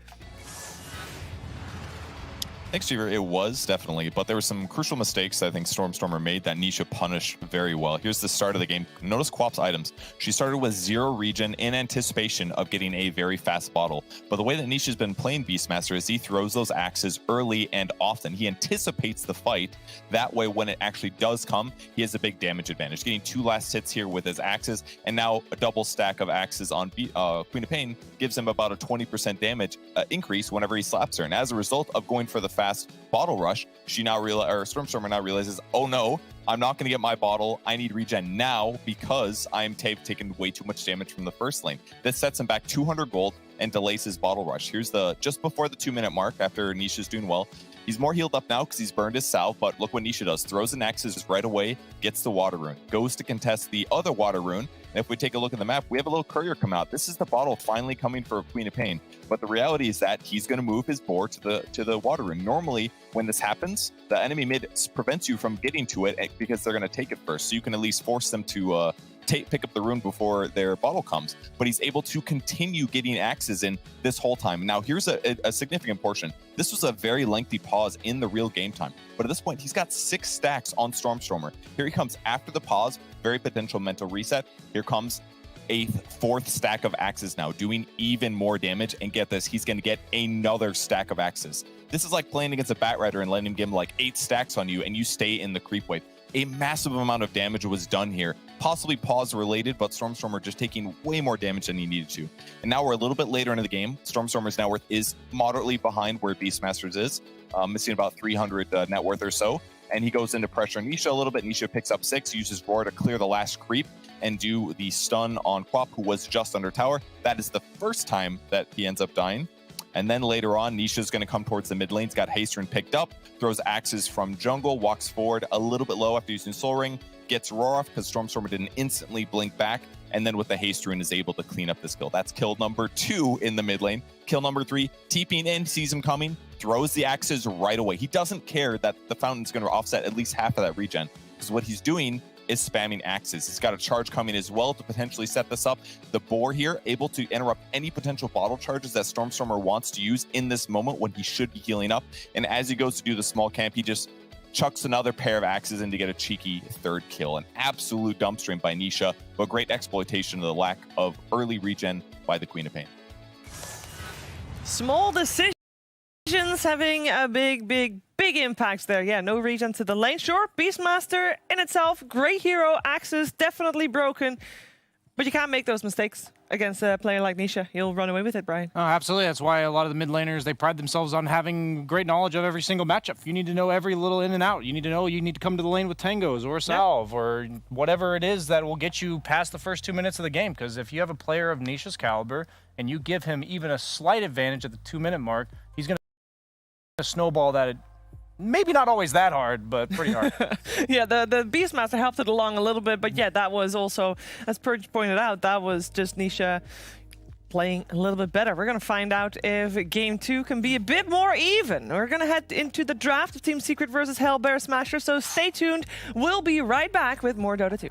Thanks, Cheever. It was, definitely, but there were some crucial mistakes I think Stormstormer made that Nisha punished very well. Here's the start of the game. Notice Quap's items. She started with 0 regen in anticipation of getting a very fast bottle. But the way that Nisha's been playing Beastmaster is he throws those axes early and often. He anticipates the fight. That way, when it actually does come, he has a big damage advantage. Getting 2 last hits here with his axes, and now a double stack of axes on Queen of Pain gives him about a 20% damage increase whenever he slaps her. And as a result of going for the fast bottle rush, Stormstormer now realizes, oh no, I'm not going to get my bottle. I need regen now because I'm taking way too much damage from the first lane. This sets him back 200 gold and delays his bottle rush. Here's just before the 2-minute mark after Nisha's doing well. He's more healed up now because he's burned his salve, but look what Nisha does. Throws an axes right away, gets the water rune, goes to contest the other water rune. And if we take a look at the map, we have a little courier come out. This is the bottle finally coming for Queen of Pain. But the reality is that he's going to move his boar to the water rune. Normally, when this happens, the enemy mid prevents you from getting to it because they're going to take it first. So you can at least force them to pick up the rune before their bottle comes. But he's able to continue getting axes in this whole time. Now, here's a significant portion. This was a very lengthy pause in the real game time. But at this point, he's got 6 stacks on Stormstormer. Here he comes after the pause. Very potential mental reset. Here comes a 4th stack of axes now, doing even more damage. And get this, he's going to get another stack of axes. This is like playing against a Batrider and letting him give him like 8 stacks on you, and you stay in the creep wave. A massive amount of damage was done here, possibly pause related, but Stormstormer just taking way more damage than he needed to. And now we're a little bit later into the game. Stormstormer's net worth is moderately behind where Beastmaster's is, missing about 300 net worth or so. And he goes into pressure Nisha a little bit. Nisha picks up 6, uses Roar to clear the last creep and do the stun on Quap, who was just under tower. That is the first time that he ends up dying. And then later on, Nisha's going to come towards the mid lane. He's got Haste Rune picked up, throws axes from jungle, walks forward a little bit low after using Soul Ring, gets Roar off because Stormstormer didn't instantly blink back, and then with the Haste Rune is able to clean up this kill. That's kill number 2 in the mid lane. Kill number 3, TPing in, sees him coming, throws the axes right away. He doesn't care that the fountain's going to offset at least half of that regen, because what he's doing is spamming axes. He's got a charge coming as well to potentially set this up. The boar here able to interrupt any potential bottle charges that Stormstormer wants to use in this moment when he should be healing up. And as he goes to do the small camp, he just chucks another pair of axes in to get a cheeky third kill. An absolute dumpstering by Nisha, but great exploitation of the lack of early regen by the Queen of Pain. Small decisions having a big impact there. Yeah, no regen to the lane. Sure, Beastmaster in itself, great hero. Axes definitely broken. But you can't make those mistakes against a player like Nisha. You'll run away with it, Brian. Oh, absolutely. That's why a lot of the mid laners, they pride themselves on having great knowledge of every single matchup. You need to know every little in and out. You need to know you need to come to the lane with tangos or a salve or whatever it is that will get you past the first 2 minutes of the game. Because if you have a player of Nisha's caliber and you give him even a slight advantage at the 2-minute mark, he's going to snowball that. Maybe not always that hard, but pretty hard. Yeah, the Beastmaster helped it along a little bit, but yeah, that was also, as Purge pointed out, that was just Nisha playing a little bit better. We're going to find out if Game 2 can be a bit more even. We're going to head into the draft of Team Secret versus Hellbear Smasher, so stay tuned. We'll be right back with more Dota 2.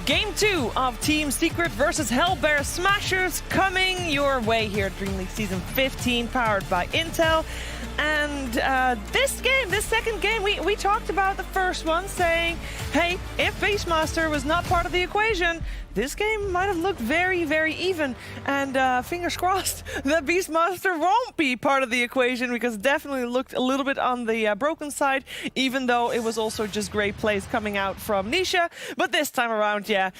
Game 2 of Team Secret versus Hellbear Smashers coming your way here at DreamLeague Season 15, powered by Intel. And this second game, we talked about the first one, saying, hey, if Beastmaster was not part of the equation, this game might have looked very, very even. And fingers crossed that Beastmaster won't be part of the equation, because it definitely looked a little bit on the broken side, even though it was also just great plays coming out from Nisha. But this time around, yeah,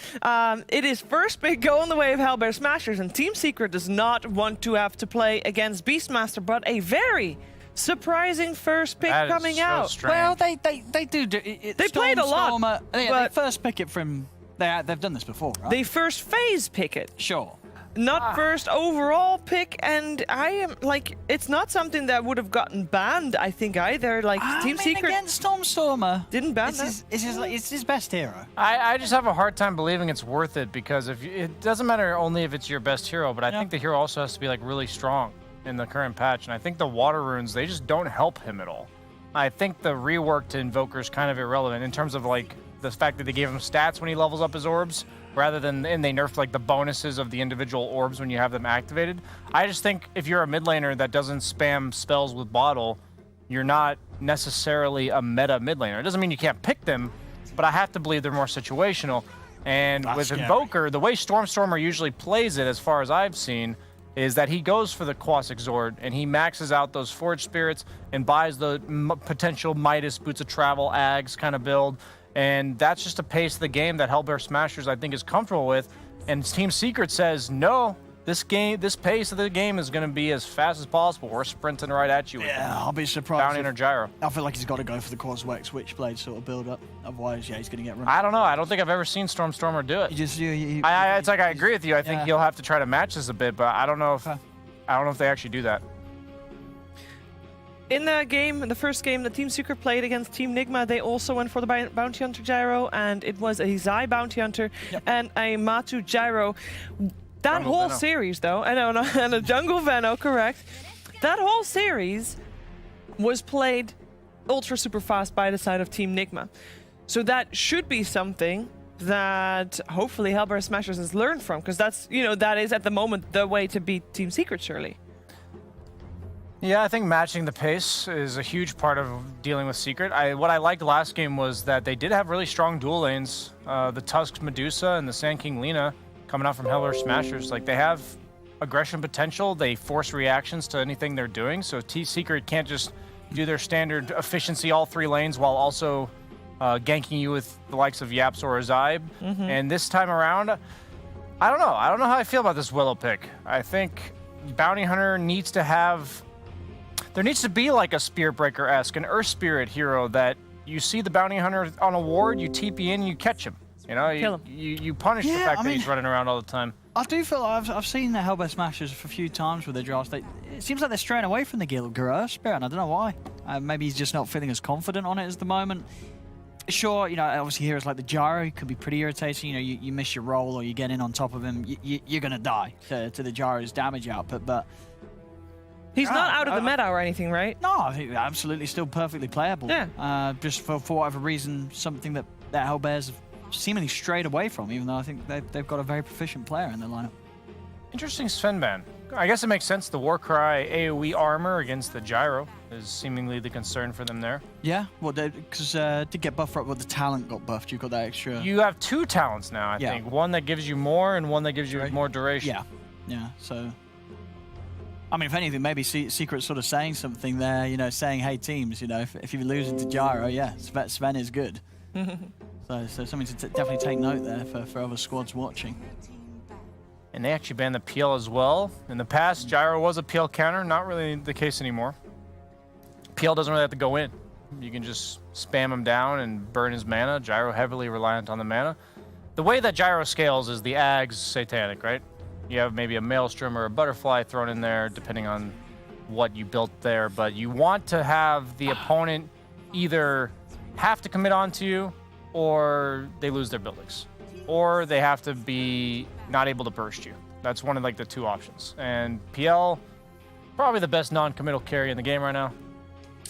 it is first pick go on the way of Hellbear Smashers, and Team Secret does not want to have to play against Beastmaster, but a very surprising first pick That is coming so out. strange. Well, they do. They played a lot, they but- first pick it from. They've done this before, right? They first phase pick it. Sure. Not first overall pick, and I am like, it's not something that would have gotten banned, I think, either. Like, Team Secret against Stormstormer didn't ban that. It's his best hero. I just have a hard time believing it's worth it, because it doesn't matter only if it's your best hero, but I think the hero also has to be like really strong in the current patch, and I think the water runes, they just don't help him at all. I think the rework to Invoker is kind of irrelevant in terms of like the fact that they gave him stats when he levels up his orbs, rather than, and they nerfed like the bonuses of the individual orbs when you have them activated. I just think if you're a mid laner that doesn't spam spells with bottle, you're not necessarily a meta mid laner. It doesn't mean you can't pick them, but I have to believe they're more situational. And That's with scary. Invoker, the way Stormstormer usually plays it, as far as I've seen, is that he goes for the Quasic Zord and he maxes out those Forge Spirits and buys the potential Midas Boots of Travel Ags kind of build. And that's just a pace of the game that Hellbear Smashers, I think, is comfortable with. And Team Secret says, no, this pace of the game is going to be as fast as possible. We're sprinting right at you. Yeah, I'll be surprised. Bounty or Gyro. I feel like he's got to go for the Quaswex Switchblade sort of build up. Otherwise, yeah, he's going to get run. I don't know. I don't think I've ever seen Stormstormer do it. You It's like I agree with you. I think you'll have to try to match this a bit, but I don't know if they actually do that. In the first game, the Team Secret played against Team Nigma, they also went for the Bounty Hunter Gyro, and it was a Zai Bounty Hunter and a Matu Gyro. That Jungle whole Veno. series, though, I know, and a Jungle Veno, correct. That whole series was played ultra super fast by the side of Team Nigma. So that should be something that hopefully Hellbear Smashers has learned from, because that's, that is at the moment the way to beat Team Secret, surely. Yeah, I think matching the pace is a huge part of dealing with Secret. What I liked last game was that they did have really strong dual lanes. The Tusked Medusa and the Sand King Lina coming out from Hellbear Smashers. Like, they have aggression potential. They force reactions to anything they're doing. So Secret can't just do their standard efficiency all three lanes while also ganking you with the likes of Yaps or Azaib. And this time around, I don't know. I don't know how I feel about this Willow pick. I think Bounty Hunter needs to have... There needs to be like a Spearbreaker-esque, an Earth Spirit hero that you see the Bounty Hunter on a ward, you TP in, you catch him. Kill him. You punish the fact that he's running around all the time. I do feel like I've seen the Hellbear Smashers a few times with their drafts. It seems like they're straying away from the Guild Earth Spirit, and I don't know why. Maybe he's just not feeling as confident on it as the moment. Sure, obviously heroes like the Gyro could be pretty irritating. You miss your roll or you get in on top of him, you're going to die to the Gyro's damage output, but... He's not out of the meta or anything, right? No, I think absolutely still perfectly playable. Yeah. Just for whatever reason, something that Hellbears have seemingly strayed away from, even though I think they've got a very proficient player in their lineup. Interesting Sven ban. I guess it makes sense. The Warcry AoE armor against the Gyro is seemingly the concern for them there. Yeah, well, because to get buffed up, the talent got buffed. You've got that extra... You have two talents now, I think. One that gives you more and one that gives you more duration. Yeah, so... I mean, if anything, maybe Secret's sort of saying something there, saying, hey, teams, if you're losing to Gyro, Sven is good. so something to definitely take note there for other squads watching. And they actually banned the PL as well. In the past, Gyro was a PL counter, not really the case anymore. PL doesn't really have to go in. You can just spam him down and burn his mana. Gyro heavily reliant on the mana. The way that Gyro scales is the Ags Satanic, right? You have maybe a Maelstrom or a Butterfly thrown in there, depending on what you built there. But you want to have the opponent either have to commit onto you, or they lose their buildings, or they have to be not able to burst you. That's one of the two options. And PL, probably the best non-committal carry in the game right now.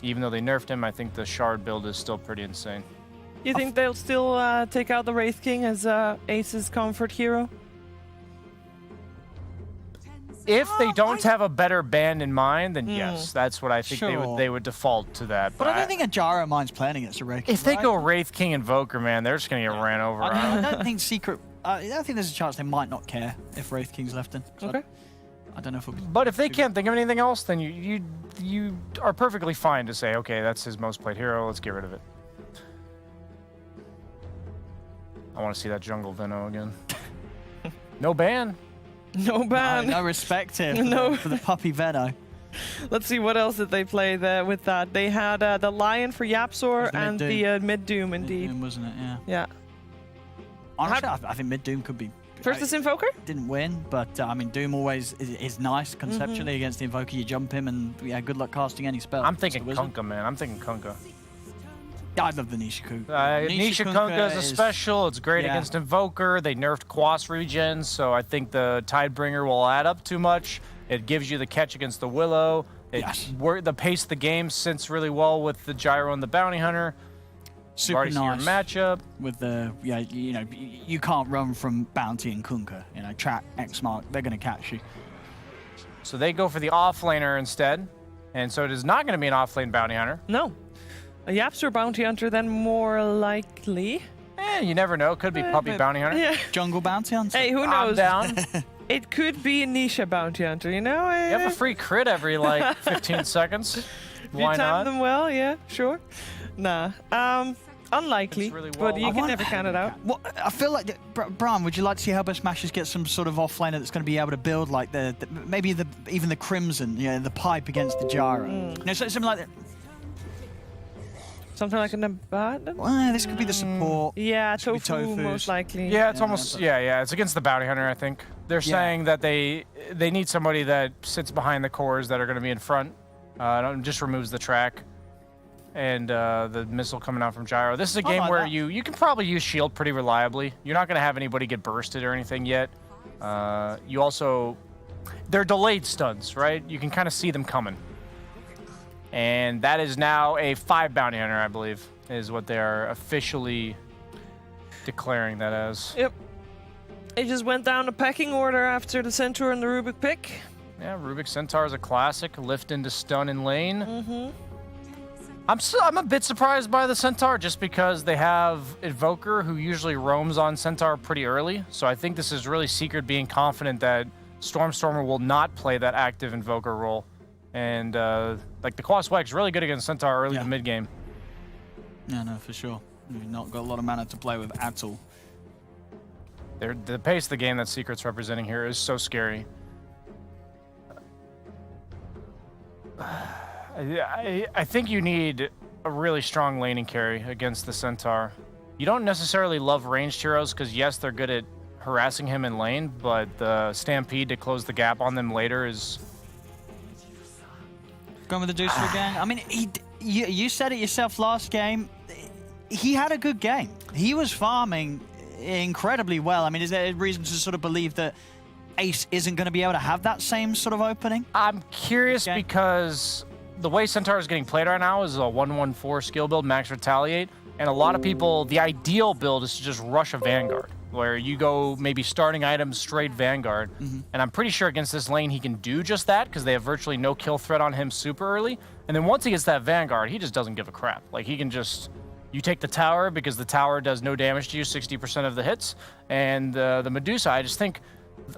Even though they nerfed him, I think the Shard build is still pretty insane. You think they'll still take out the Wraith King as Ace's comfort hero? If they don't have a better band in mind, then yes, that's what I think Sure. they would default to that. But I don't think a Gyro minds playing against a Wraith King. If they go Wraith King Invoker, man, they're just gonna get ran over. I don't think Secret. I think there's a chance they might not care if Wraith King's left in. So Okay. I don't know if it'll be. But if they can't think of anything else, then you are perfectly fine to say, okay, that's his most played hero. Let's get rid of it. I want to see that jungle Veno again. No ban. No ban. No respect here for, No. for the puppy Veno. Let's see what else did they play there with that. They had the Lion for Yapzor the and the Mid Doom, indeed. Mid-Doom, wasn't it? Yeah. Yeah. Honestly, I think Mid Doom could be. Versus Invoker? Didn't win, but I mean, Doom always is nice conceptually against the Invoker. You jump him, and yeah, good luck casting any spell. I'm thinking It's a wizard. Kunkka, man. I'm thinking Kunkka. Yeah, I love the Nisha Kunkka. Nisha Kunkka is a special. It's great yeah. against Invoker. They nerfed Quas regen, so I think the Tidebringer will add up too much. It gives you the catch against the Willow. The pace of the game sits really well with the Gyro and the Bounty Hunter. Super nice your matchup with the you know, you can't run from Bounty and Kunkka. You know, track X mark, they're gonna catch you. So they go for the offlaner instead, and so it is not going to be an offlane Bounty Hunter. No. A Yapzor Bounty Hunter then more likely. You never know. Could be Puppy Bounty Hunter. Yeah. Jungle Bounty Hunter. Hey, who I'm knows? down. It could be a Nisha Bounty Hunter, you know? You have a free crit every like 15 seconds. If Why you time not? them well, yeah, sure. Nah. Unlikely, really but you well. can never count it out. Well, I feel like, Brian, would you like to see Hellbear Smashers get some sort of offlaner that's going to be able to build like maybe even the Crimson, the pipe against the Gyro? You know, something like that. Something like an Abaddon? Well, this could be the support. Yeah, This could be Tofu, most likely. Yeah, it's almost it's against the Bounty Hunter, I think. They're saying that they need somebody that sits behind the cores that are going to be in front. Just removes the track. And the missile coming out from Gyro. This is a game where you can probably use shield pretty reliably. You're not going to have anybody get bursted or anything yet. You also... They're delayed stuns, right? You can kind of see them coming. And that is now a 5 Bounty Hunter, I believe, is what they are officially declaring that as. Yep. It just went down a pecking order after the Centaur and the Rubik pick. Yeah, Rubik Centaur is a classic. Lift into stun in lane. Mm-hmm. I'm a bit surprised by the Centaur just because they have Invoker who usually roams on Centaur pretty early. So I think this is really Secret being confident that Stormstormer will not play that active Invoker role. And like the Quas Wax really good against Centaur early to mid game. Yeah, no, for sure. You've not got a lot of mana to play with at all. The pace of the game that Secret's representing here is so scary. I think you need a really strong laning carry against the Centaur. You don't necessarily love ranged heroes because, yes, they're good at harassing him in lane, but the Stampede to close the gap on them later is... Going with the Deucer again. I mean, you said it yourself last game. He had a good game. He was farming incredibly well. I mean, is there a reason to sort of believe that Ace isn't going to be able to have that same sort of opening? I'm curious because the way Centaur is getting played right now is a 1-1-4 skill build, max retaliate, and a lot of people, the ideal build is to just rush a Vanguard, where you go maybe starting items straight Vanguard, and I'm pretty sure against this lane he can do just that because they have virtually no kill threat on him super early, and then once he gets that Vanguard, he just doesn't give a crap. Like, he can just... You take the tower because the tower does no damage to you, 60% of the hits, and the Medusa, I just think...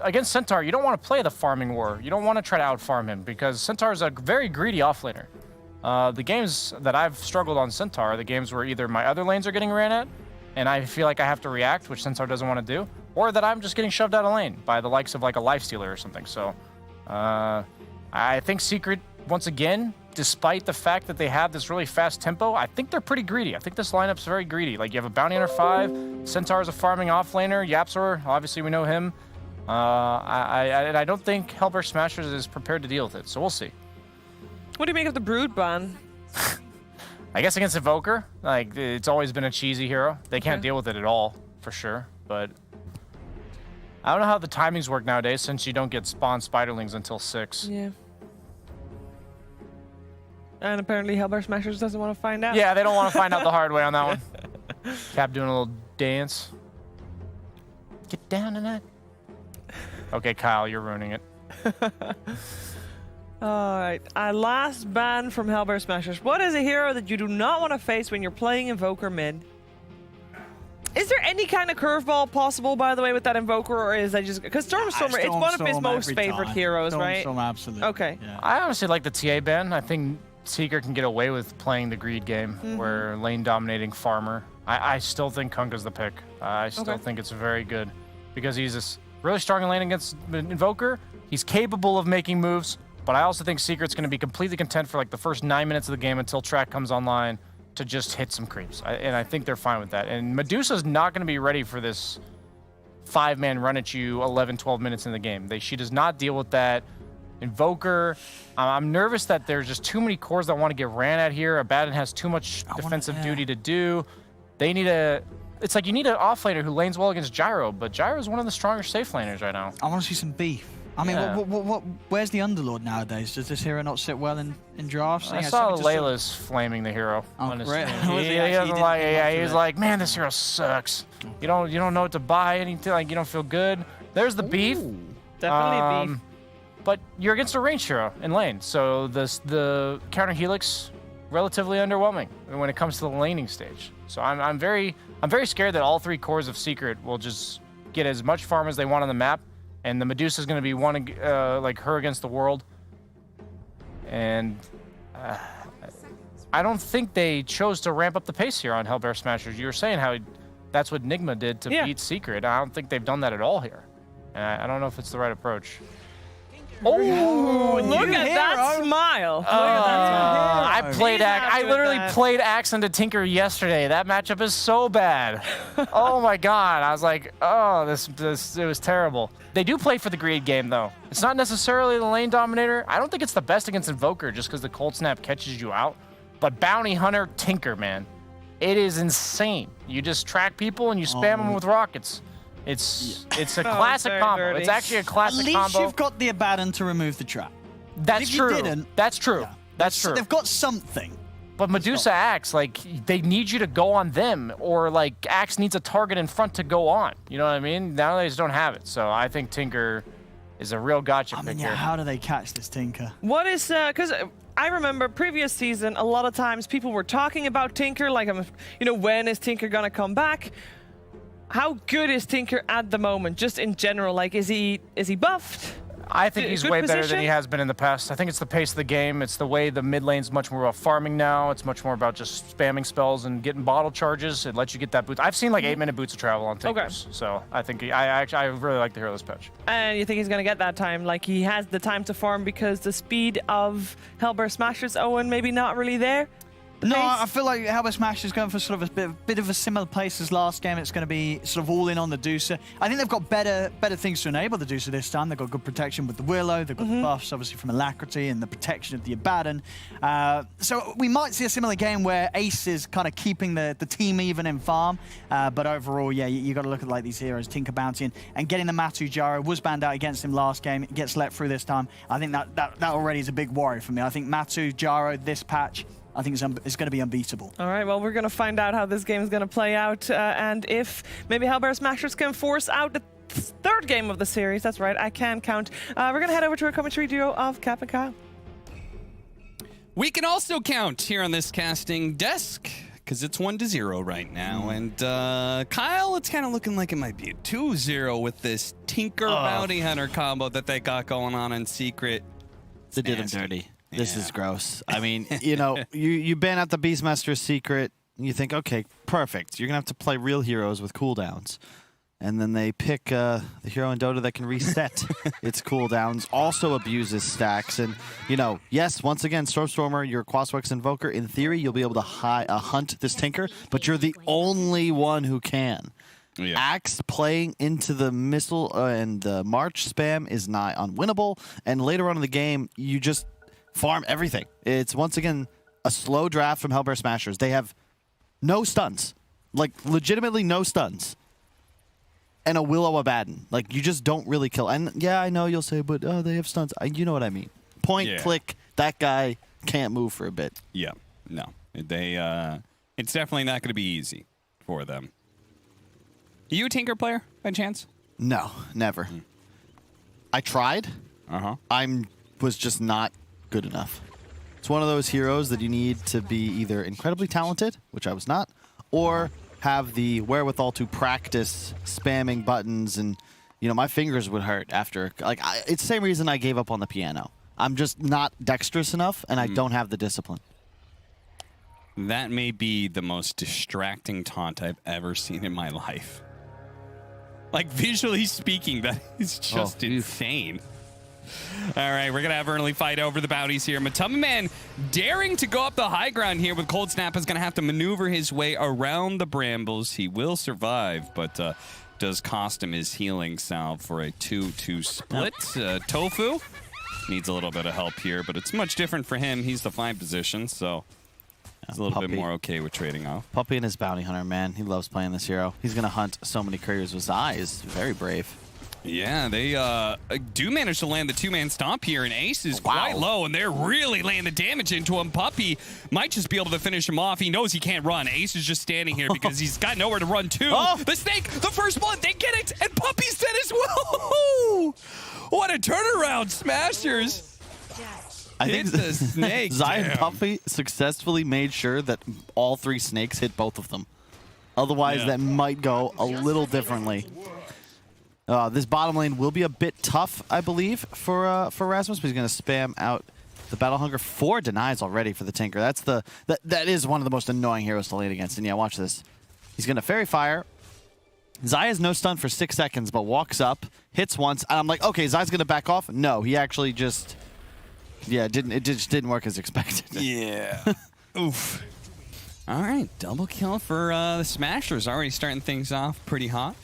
Against Centaur, you don't want to play the farming war. You don't want to try to out-farm him because Centaur is a very greedy offlaner. The games that I've struggled on Centaur are the games where either my other lanes are getting ran at, and I feel like I have to react, which Centaur doesn't want to do, or that I'm just getting shoved out of lane by the likes of like a Lifestealer or something. So I think Secret, once again, despite the fact that they have this really fast tempo, I think they're pretty greedy. I think this lineup's very greedy. Like, you have a Bounty Hunter 5, Centaur is a farming offlaner, Yapzor, obviously we know him. I don't think Hellbear Smashers is prepared to deal with it, so we'll see. What do you make of the Brood ban? I guess against Invoker, like, it's always been a cheesy hero. They can't deal with it at all, for sure, but... I don't know how the timings work nowadays since you don't get spawn Spiderlings until 6. Yeah. And apparently Hellbear Smashers doesn't want to find out. Yeah, they don't want to find out the hard way on that one. Cap doing a little dance. Get down tonight. Okay, Kyle, you're ruining it. Alright, last ban from Hellbear Smashers. What is a hero that you do not want to face when you're playing Invoker mid? Is there any kind of curveball possible, by the way, with that Invoker, or is that just... Because Stormstormer, it's one of his most favorite heroes, right? Stormstorm, absolutely. Okay. Yeah. I honestly like the TA ban. I think Seeker can get away with playing the greed game, where lane dominating farmer. I still think Kunkka's the pick. I still think it's very good because he's this really strong in lane against Invoker. He's capable of making moves, but I also think Secret's going to be completely content for like the first 9 minutes of the game until track comes online to just hit some creeps. And I think they're fine with that. And Medusa's not going to be ready for this 5-man run at you 11, 12 minutes in the game. She does not deal with that. Invoker, I'm nervous that there's just too many cores that want to get ran at here. Abaddon has too much defensive duty to do. They need it's like you need an offlaner who lanes well against Gyro, but Gyro is one of the stronger safe laners right now. I want to see some beef. I mean, where's the Underlord nowadays? Does this hero not sit well in drafts? I saw Layla's flaming the hero. Oh, on his really? He doesn't like, he was like, man, this hero sucks. You don't know what to buy, anything, like you don't feel good. There's the beef. Definitely beef. But you're against a ranged hero in lane, so the counter helix relatively underwhelming when it comes to the laning stage. So I'm very scared that all 3 cores of Secret will just get as much farm as they want on the map, and the Medusa is going to be one like her against the world. And I don't think they chose to ramp up the pace here on Hellbear Smashers. You were saying how that's what Nigma did to beat Secret. I don't think they've done that at all here. And I don't know if it's the right approach. Oh, look at that smile. I literally played Axe into Tinker yesterday. That matchup is so bad. Oh my god. I was like, oh, it was terrible. They do play for the greed game though. It's not necessarily the lane dominator. I don't think it's the best against Invoker just because the cold snap catches you out. But Bounty Hunter Tinker, man. It is insane. You just track people and you spam them with rockets. It's a classic combo. Dirty. It's actually a classic combo. At least you've got the Abaddon to remove the trap. That's true. That's true. Yeah. That's true. They've got something. But Medusa Axe, like, they need you to go on them, or like Axe needs a target in front to go on. You know what I mean? Now they just don't have it. So I think Tinker is a real gotcha pick here. How do they catch this Tinker? What is because I remember previous season, a lot of times people were talking about Tinker, like, when is Tinker gonna come back? How good is Tinker at the moment, just in general? Like, is he buffed? I think he's way better than he has been in the past. I think it's the pace of the game. It's the way the mid lane's much more about farming now. It's much more about just spamming spells and getting bottle charges. It lets you get that boost. I've seen like 8-minute boots of travel on Tinkers. So I think I really like the hero this patch. And you think he's going to get that time? Like, he has the time to farm because the speed of Hellbear Smashers, Owen, maybe not really there? No, I feel like Hellbear Smash is going for sort of a bit of a similar pace as last game. It's going to be sort of all in on the Deucer. I think they've got better things to enable the Deucer this time. They've got good protection with the Willow. They've got the buffs, obviously, from Alacrity and the protection of the Abaddon. So we might see a similar game where Ace is kind of keeping the team even in farm. But overall, yeah, you got to look at like these heroes, Tinker Bounty, and getting the Matu Gyro was banned out against him last game. It gets let through this time. I think that already is a big worry for me. I think Matu Gyro this patch, I think it's going to be unbeatable. All right, well, we're going to find out how this game is going to play out and if maybe Hellbear Smashers can force out the 3rd game of the series. That's right, I can count. We're going to head over to a commentary duo of Cap and Kyle. We can also count here on this casting desk because it's 1-0 right now. And Kyle, it's kind of looking like it might be a 2-0 with this Tinker Bounty Hunter combo that they got going on in Secret. They did him dirty. This is gross. I mean, you ban out the Beastmaster's Secret, and you think, okay, perfect. You're going to have to play real heroes with cooldowns. And then they pick the hero in Dota that can reset its cooldowns, also abuses stacks. And, yes, once again, Stormstormer, your Quaswex Invoker, in theory, you'll be able to hunt this Tinker, but you're the only one who can. Yeah. Axe playing into the missile and the March spam is nigh unwinnable. And later on in the game, you just farm everything. It's, once again, a slow draft from Hellbear Smashers. They have no stuns. Like, legitimately no stuns. And a Willow Abaddon. Like, you just don't really kill. And, yeah, I know you'll say, but, they have stuns. You know what I mean. Point, click, that guy can't move for a bit. Yeah, no. It's definitely not going to be easy for them. Are you a Tinker player, by chance? No, never. I tried. was just not good enough. It's one of those heroes that you need to be either incredibly talented, which I was not, or have the wherewithal to practice spamming buttons, and my fingers would hurt after. It's the same reason I gave up on the piano. I'm just not dexterous enough, and I don't have the discipline. That may be the most distracting taunt I've ever seen in my life. Like, visually speaking, that is just insane. All right, we're going to have an early fight over the bounties here. Matama Man daring to go up the high ground here with Cold Snap is going to have to maneuver his way around the brambles. He will survive, but does cost him his healing salve for a 2-2 split. Tofu needs a little bit of help here, but it's much different for him. He's the 5 position, so he's a little bit more okay with trading off. Puppy and his bounty hunter, man. He loves playing this hero. He's going to hunt so many couriers with Zai. Is very brave. Yeah, they do manage to land the 2-man stomp here, and Ace is quite low, and they're really laying the damage into him. Puppy might just be able to finish him off. He knows he can't run. Ace is just standing here because he's got nowhere to run to. The snake, the first blood, they get it, and Puppy's dead as well. What a turnaround, Smashers. I think the snake. Zai and Puppy successfully made sure that all 3 snakes hit both of them. Otherwise, that might go a little differently. This bottom lane will be a bit tough, I believe, for Rasmus, but he's going to spam out the Battle Hunger. 4 denies already for the Tinker. That is one of the most annoying heroes to lane against. And yeah, watch this. He's going to Fairy Fire. Zai has no stun for 6 seconds, but walks up, hits once, and I'm like, okay, Zai's going to back off. No, he actually just, it just didn't work as expected. Yeah. Oof. All right, double kill for the Smashers. Already starting things off pretty hot.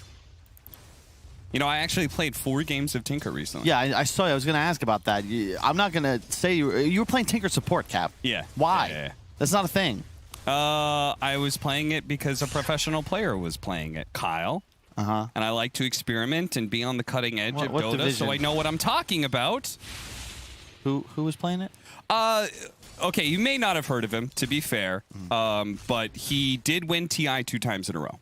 I actually played 4 games of Tinker recently. Yeah, I saw you. I was going to ask about that. I'm not going to say you were playing Tinker support, Cap. Yeah. Why? Yeah. That's not a thing. I was playing it because a professional player was playing it, Kyle. And I like to experiment and be on the cutting edge of Dota, division? so I know what I'm talking about. Who was playing it? Okay, you may not have heard of him, to be fair, but he did win TI 2 times in a row.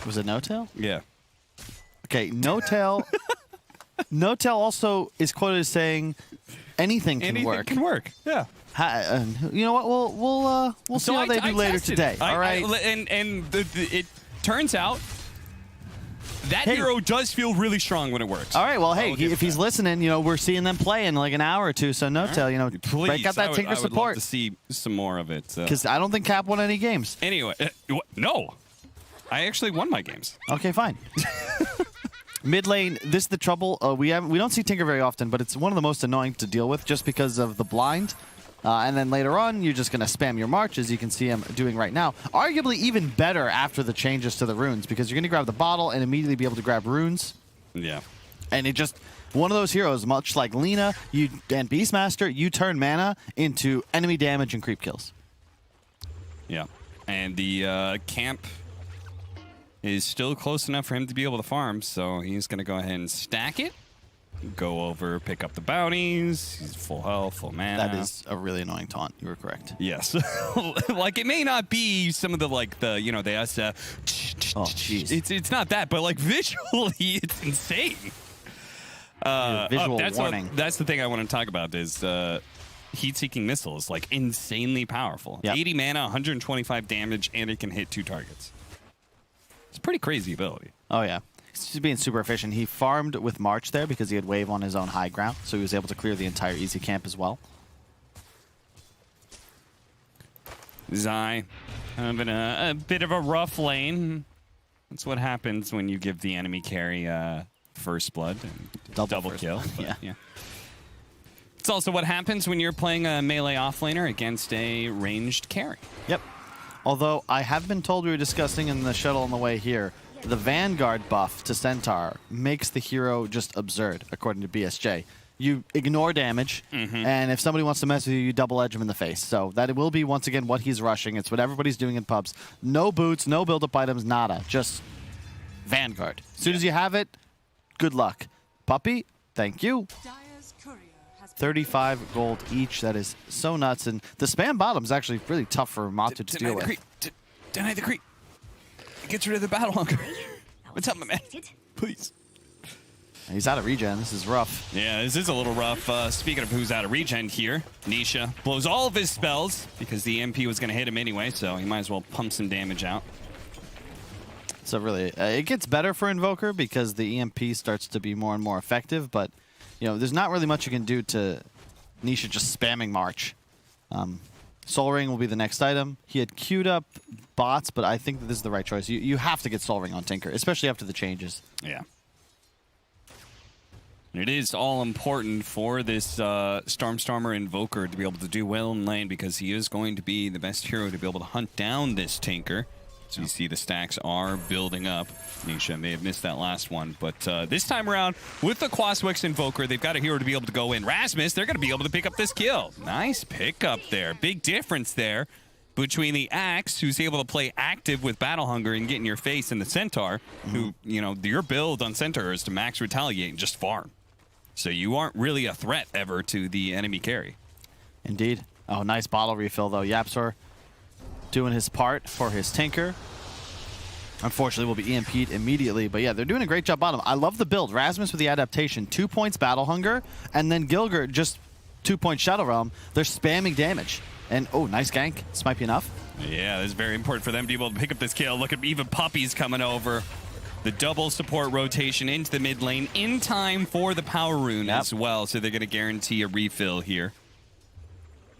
Was it No-Tail? Yeah. Okay, No-Tail. No-Tail also is quoted as saying anything can work. Anything can work. Yeah. You know what? We'll see how they do later today. All right. It turns out that hero does feel really strong when it works. All right. Well, hey, if he's listening, we're seeing them play in like an hour or two. So No-Tail, please, break out that Tinker I would support. love to see some more of it. Because I don't think Cap won any games. Anyway, no. I actually won my games. Okay, fine. Mid lane, this is the trouble. We don't see Tinker very often, but it's one of the most annoying to deal with just because of the blind. And then later on, you're just going to spam your march, as you can see him doing right now. Arguably even better after the changes to the runes, because you're going to grab the bottle and immediately be able to grab runes. Yeah. And it just, one of those heroes, much like Lina and Beastmaster, you turn mana into enemy damage and creep kills. Yeah. And the camp is still close enough for him to be able to farm, so he's going to go ahead and stack it, go over, pick up the bounties. He's full health, full mana. That is a really annoying taunt. You were correct. Yes. Like, it may not be some of the, they us. Oh, jeez. It's not that, but, visually, it's insane. Visual warning. That's the thing I want to talk about is heat-seeking missiles, insanely powerful. Yep. 80 mana, 125 damage, and it can hit 2 targets. It's a pretty crazy ability. Oh, yeah. He's just being super efficient. He farmed with March there because he had Wave on his own high ground, so he was able to clear the entire easy camp as well. Zai having a bit of a rough lane. That's what happens when you give the enemy carry first blood and double kill. Yeah. It's also what happens when you're playing a melee offlaner against a ranged carry. Yep. Although I have been told, we were discussing in the shuttle on the way here, the Vanguard buff to Centaur makes the hero just absurd, according to BSJ. You ignore damage, and if somebody wants to mess with you, you double edge him in the face. So that will be, once again, what he's rushing. It's what everybody's doing in pubs. No boots, no build-up items, nada. Just Vanguard. As soon as you have it, good luck. Puppy, thank you. 35 gold each. That is so nuts. And the spam bottom is actually really tough for Matu to deal with. Deny the creep. It gets rid of the battle hunger. What's up, my man? Please. He's out of regen. This is rough. Yeah, this is a little rough. Speaking of who's out of regen here, Nisha blows all of his spells because the MP was going to hit him anyway, so he might as well pump some damage out. So really, it gets better for Invoker because the EMP starts to be more and more effective, but there's not really much you can do to Nisha just spamming March. Soul Ring will be the next item. He had queued up bots, but I think that this is the right choice. You have to get Soul Ring on Tinker, especially after the changes. Yeah. And it is all important for this Stormstormer Invoker to be able to do well in lane because he is going to be the best hero to be able to hunt down this Tinker. So you see the stacks are building up. Nisha may have missed that last one, but this time around, with the Quaswex Invoker, they've got a hero to be able to go in. Rasmus, they're going to be able to pick up this kill. Nice pickup there. Big difference there between the Axe, who's able to play active with Battle Hunger and get in your face, and the Centaur, who, your build on Centaur is to max retaliate and just farm. So you aren't really a threat ever to the enemy carry. Indeed. Oh, nice bottle refill, though. Yapsor doing his part for his Tinker. Unfortunately, will be EMP'd immediately. But yeah, they're doing a great job on him. I love the build. Rasmus with the adaptation. 2 points Battle Hunger. And then Gilgert just 2 point Shadow Realm. They're spamming damage. And, oh, nice gank. This might be enough. Yeah, this is very important for them to be able to pick up this kill. Look at even Puppy's coming over. The double support rotation into the mid lane in time for the Power Rune as well. So they're going to guarantee a refill here.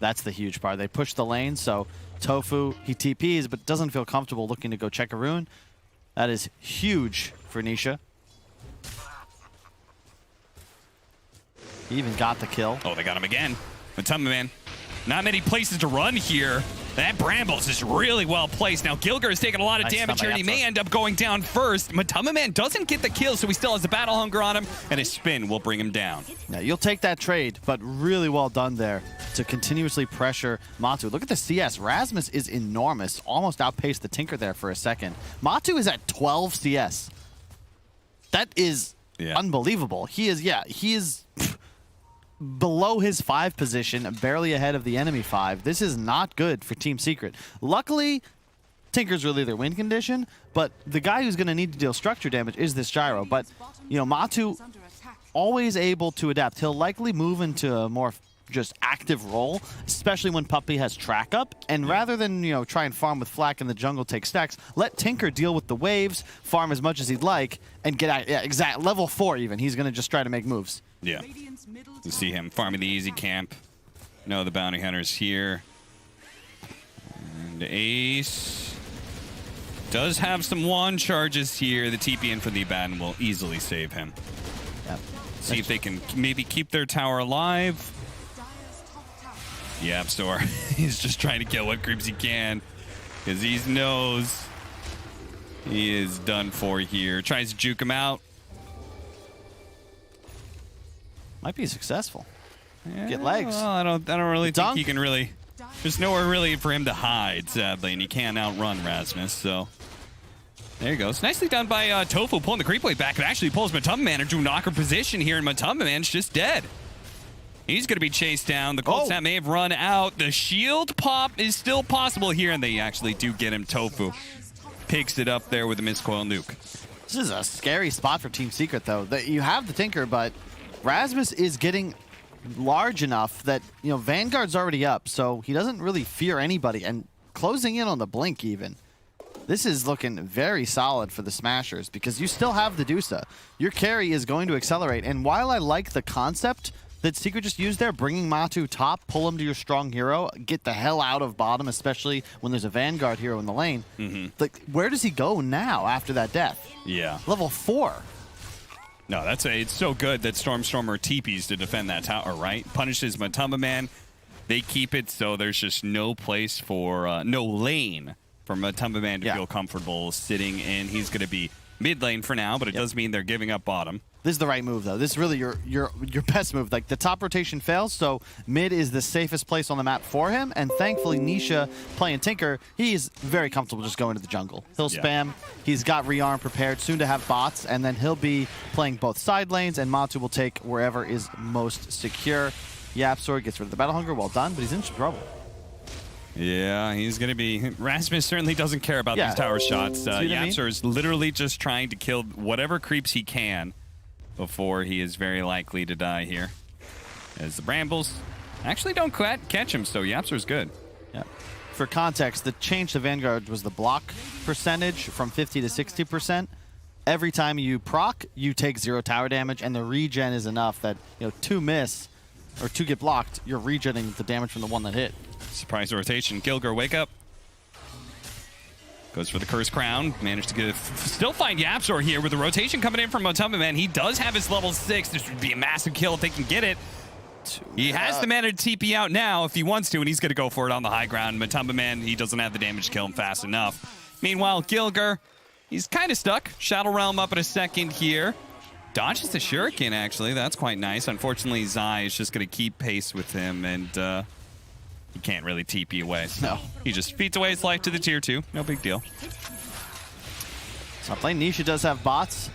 That's the huge part. They push the lane, so Tofu, he TPs, but doesn't feel comfortable looking to go check a rune. That is huge for Nisha. He even got the kill. Oh, they got him again. Matamba Man. Not many places to run here. That Brambles is really well placed. Now, Gilgert is taking a lot of damage here, and he may end up going down first. Matamba Man doesn't get the kill, so he still has the Battle Hunger on him, and his spin will bring him down. Yeah, you'll take that trade, but really well done there to continuously pressure Matu. Look at the CS. Rasmus is enormous. Almost outpaced the Tinker there for a second. Matu is at 12 CS. That is unbelievable. He is below his 5 position, barely ahead of the enemy 5. This is not good for Team Secret. Luckily, Tinker's really their win condition, but the guy who's going to need to deal structure damage is this Gyro. But, Matu, always able to adapt. He'll likely move into a more just active role, especially when Puppy has track up. And rather than, try and farm with Flak in the jungle, take stacks, let Tinker deal with the waves, farm as much as he'd like, and get out, exact level 4 even. He's going to just try to make moves. Yeah. You see him farming the easy camp. No, the bounty hunter's here. And Ace does have some wand charges here. The TP in for the Abaddon will easily save him. Yep. See if they can maybe keep their tower alive. Yep, Sor. He's just trying to kill what creeps he can. Because he knows he is done for here. Tries to juke him out. Might be successful. Get legs. Well, I don't really think he can really. There's nowhere really for him to hide, sadly, and he can't outrun Rasmus. So there he goes. Nicely done by Tofu pulling the creep wave back. It actually pulls Matamba Man into a knocker position here, and Matamba Man's just dead. He's going to be chased down. The cold snap may have run out. The shield pop is still possible here, and they actually do get him. Tofu picks it up there with a miscoil nuke. This is a scary spot for Team Secret, though. You have the Tinker, but Rasmus is getting large enough that, Vanguard's already up, so he doesn't really fear anybody, and closing in on the blink even. This is looking very solid for the Smashers because you still have the Dusa. Your carry is going to accelerate, and while I like the concept that Secret just used there, bringing Matu top, pull him to your strong hero, get the hell out of bottom, especially when there's a Vanguard hero in the lane. Like, where does he go now after that death? Yeah. Level 4. No, it's so good that Stormstormer TPs to defend that tower, right? Punishes Matamba Man. They keep it so there's just no place for, no lane for Matamba Man to feel comfortable sitting in. He's going to be mid lane for now, but it does mean they're giving up bottom. This is the right move, though. This is really your best move. Like, the top rotation fails, so mid is the safest place on the map for him, and thankfully Nisha playing Tinker, he's very comfortable just going to the jungle. He'll spam. He's got rearm prepared, soon to have bots, and then he'll be playing both side lanes, and Matu will take wherever is most secure. Yapsor gets rid of the Battle Hunger. Well done, but he's in trouble. Yeah, he's going to be... Rasmus certainly doesn't care about these tower shots. Yapsor is literally just trying to kill whatever creeps he can. before he is very likely to die here. As the Brambles actually don't catch him, so Yapzor's good. Yeah. For context, the change to Vanguard was the block percentage from 50 to 60%. Every time you proc, you take 0 tower damage, and the regen is enough that 2 miss or 2 get blocked, you're regenning the damage from the one that hit. Surprise rotation. Gilger, wake up. Goes for the Curse Crown. Managed to still find Yapzor here with the rotation coming in from Matumba Man. He does have his level 6. This would be a massive kill if they can get it. He has the mana to TP out now if he wants to, and he's going to go for it on the high ground. Matumba Man, he doesn't have the damage to kill him fast enough. Meanwhile, Gilger, he's kind of stuck. Shadow Realm up in a second here. Dodges the Shuriken, actually. That's quite nice. Unfortunately, Zai is just going to keep pace with him, and he can't really TP away. So no. He just feeds away his life to the tier 2. No big deal. So playing Nisha does have bots.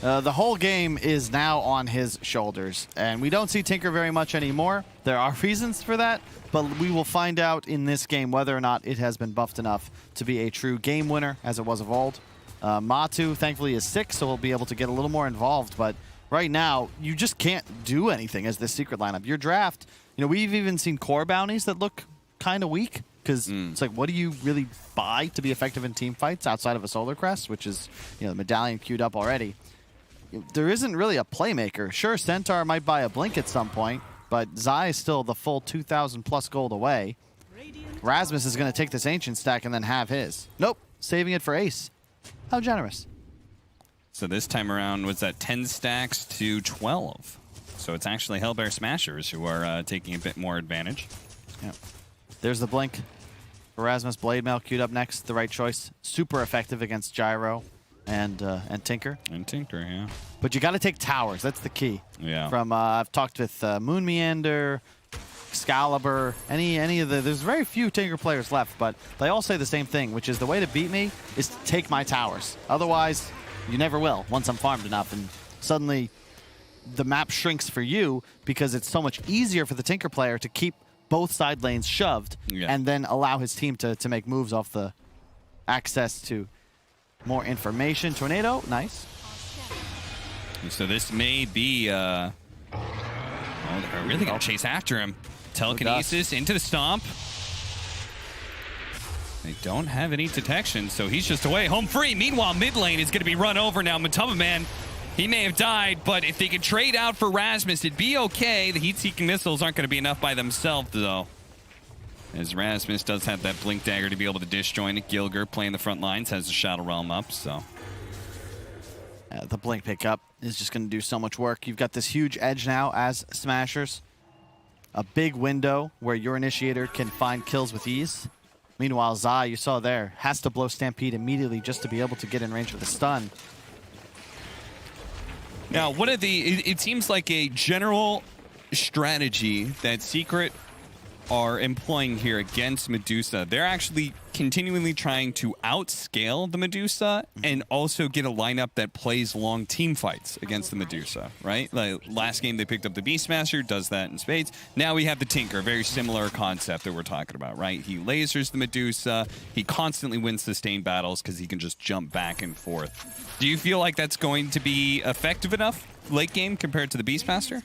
The whole game is now on his shoulders, and we don't see Tinker very much anymore. There are reasons for that, but we will find out in this game whether or not it has been buffed enough to be a true game winner, as it was of old. Matu, thankfully, is 6, so we'll be able to get a little more involved, but right now, you just can't do anything as this secret lineup. Your draft, we've even seen core bounties that look kind of weak, because it's like, what do you really buy to be effective in team fights outside of a Solar Crest, which is, the medallion queued up already? There isn't really a playmaker. Sure, Centaur might buy a Blink at some point, but Zai is still the full 2,000 plus gold away. Rasmus is going to take this Ancient stack and then have his. Nope, saving it for Ace. How generous. So this time around, was that 10 stacks to 12? So it's actually Hellbear Smashers who are taking a bit more advantage. Yeah. There's the Blink. Rasmus Blade Mail queued up next. The right choice. Super effective against Gyro and Tinker. And Tinker, yeah. But you got to take towers. That's the key. Yeah. From I've talked with Moon Meander, Excalibur, any of the. There's very few Tinker players left, but they all say the same thing, which is the way to beat me is to take my towers. Otherwise, you never will. Once I'm farmed enough, and suddenly the map shrinks for you because it's so much easier for the Tinker player to keep both side lanes shoved and then allow his team to make moves off the access to more information. Tornado, nice. So this may be, oh, they're really going to chase after him. Telekinesis into the Stomp. They don't have any detection, so he's just away. Home free. Meanwhile, mid lane is going to be run over now. Matumba Man, he may have died, but if they could trade out for Rasmus, it'd be okay. The heat-seeking missiles aren't going to be enough by themselves, though. As Rasmus does have that Blink Dagger to be able to disjoin it. Gilger playing the front lines, has the Shadow Realm up, so. The Blink pickup is just going to do so much work. You've got this huge edge now as Smashers. A big window where your Initiator can find kills with ease. Meanwhile, Zai, you saw there, has to blow Stampede immediately just to be able to get in range of the stun. Now, it seems like a general strategy that Secret are employing here against Medusa. They're actually continually trying to outscale the Medusa and also get a lineup that plays long team fights against the Medusa, right? Like last game they picked up the Beastmaster, does that in spades. Now we have the Tinker, very similar concept that we're talking about, right? He lasers the Medusa, he constantly wins sustained battles because he can just jump back and forth. Do you feel like that's going to be effective enough late game compared to the Beastmaster?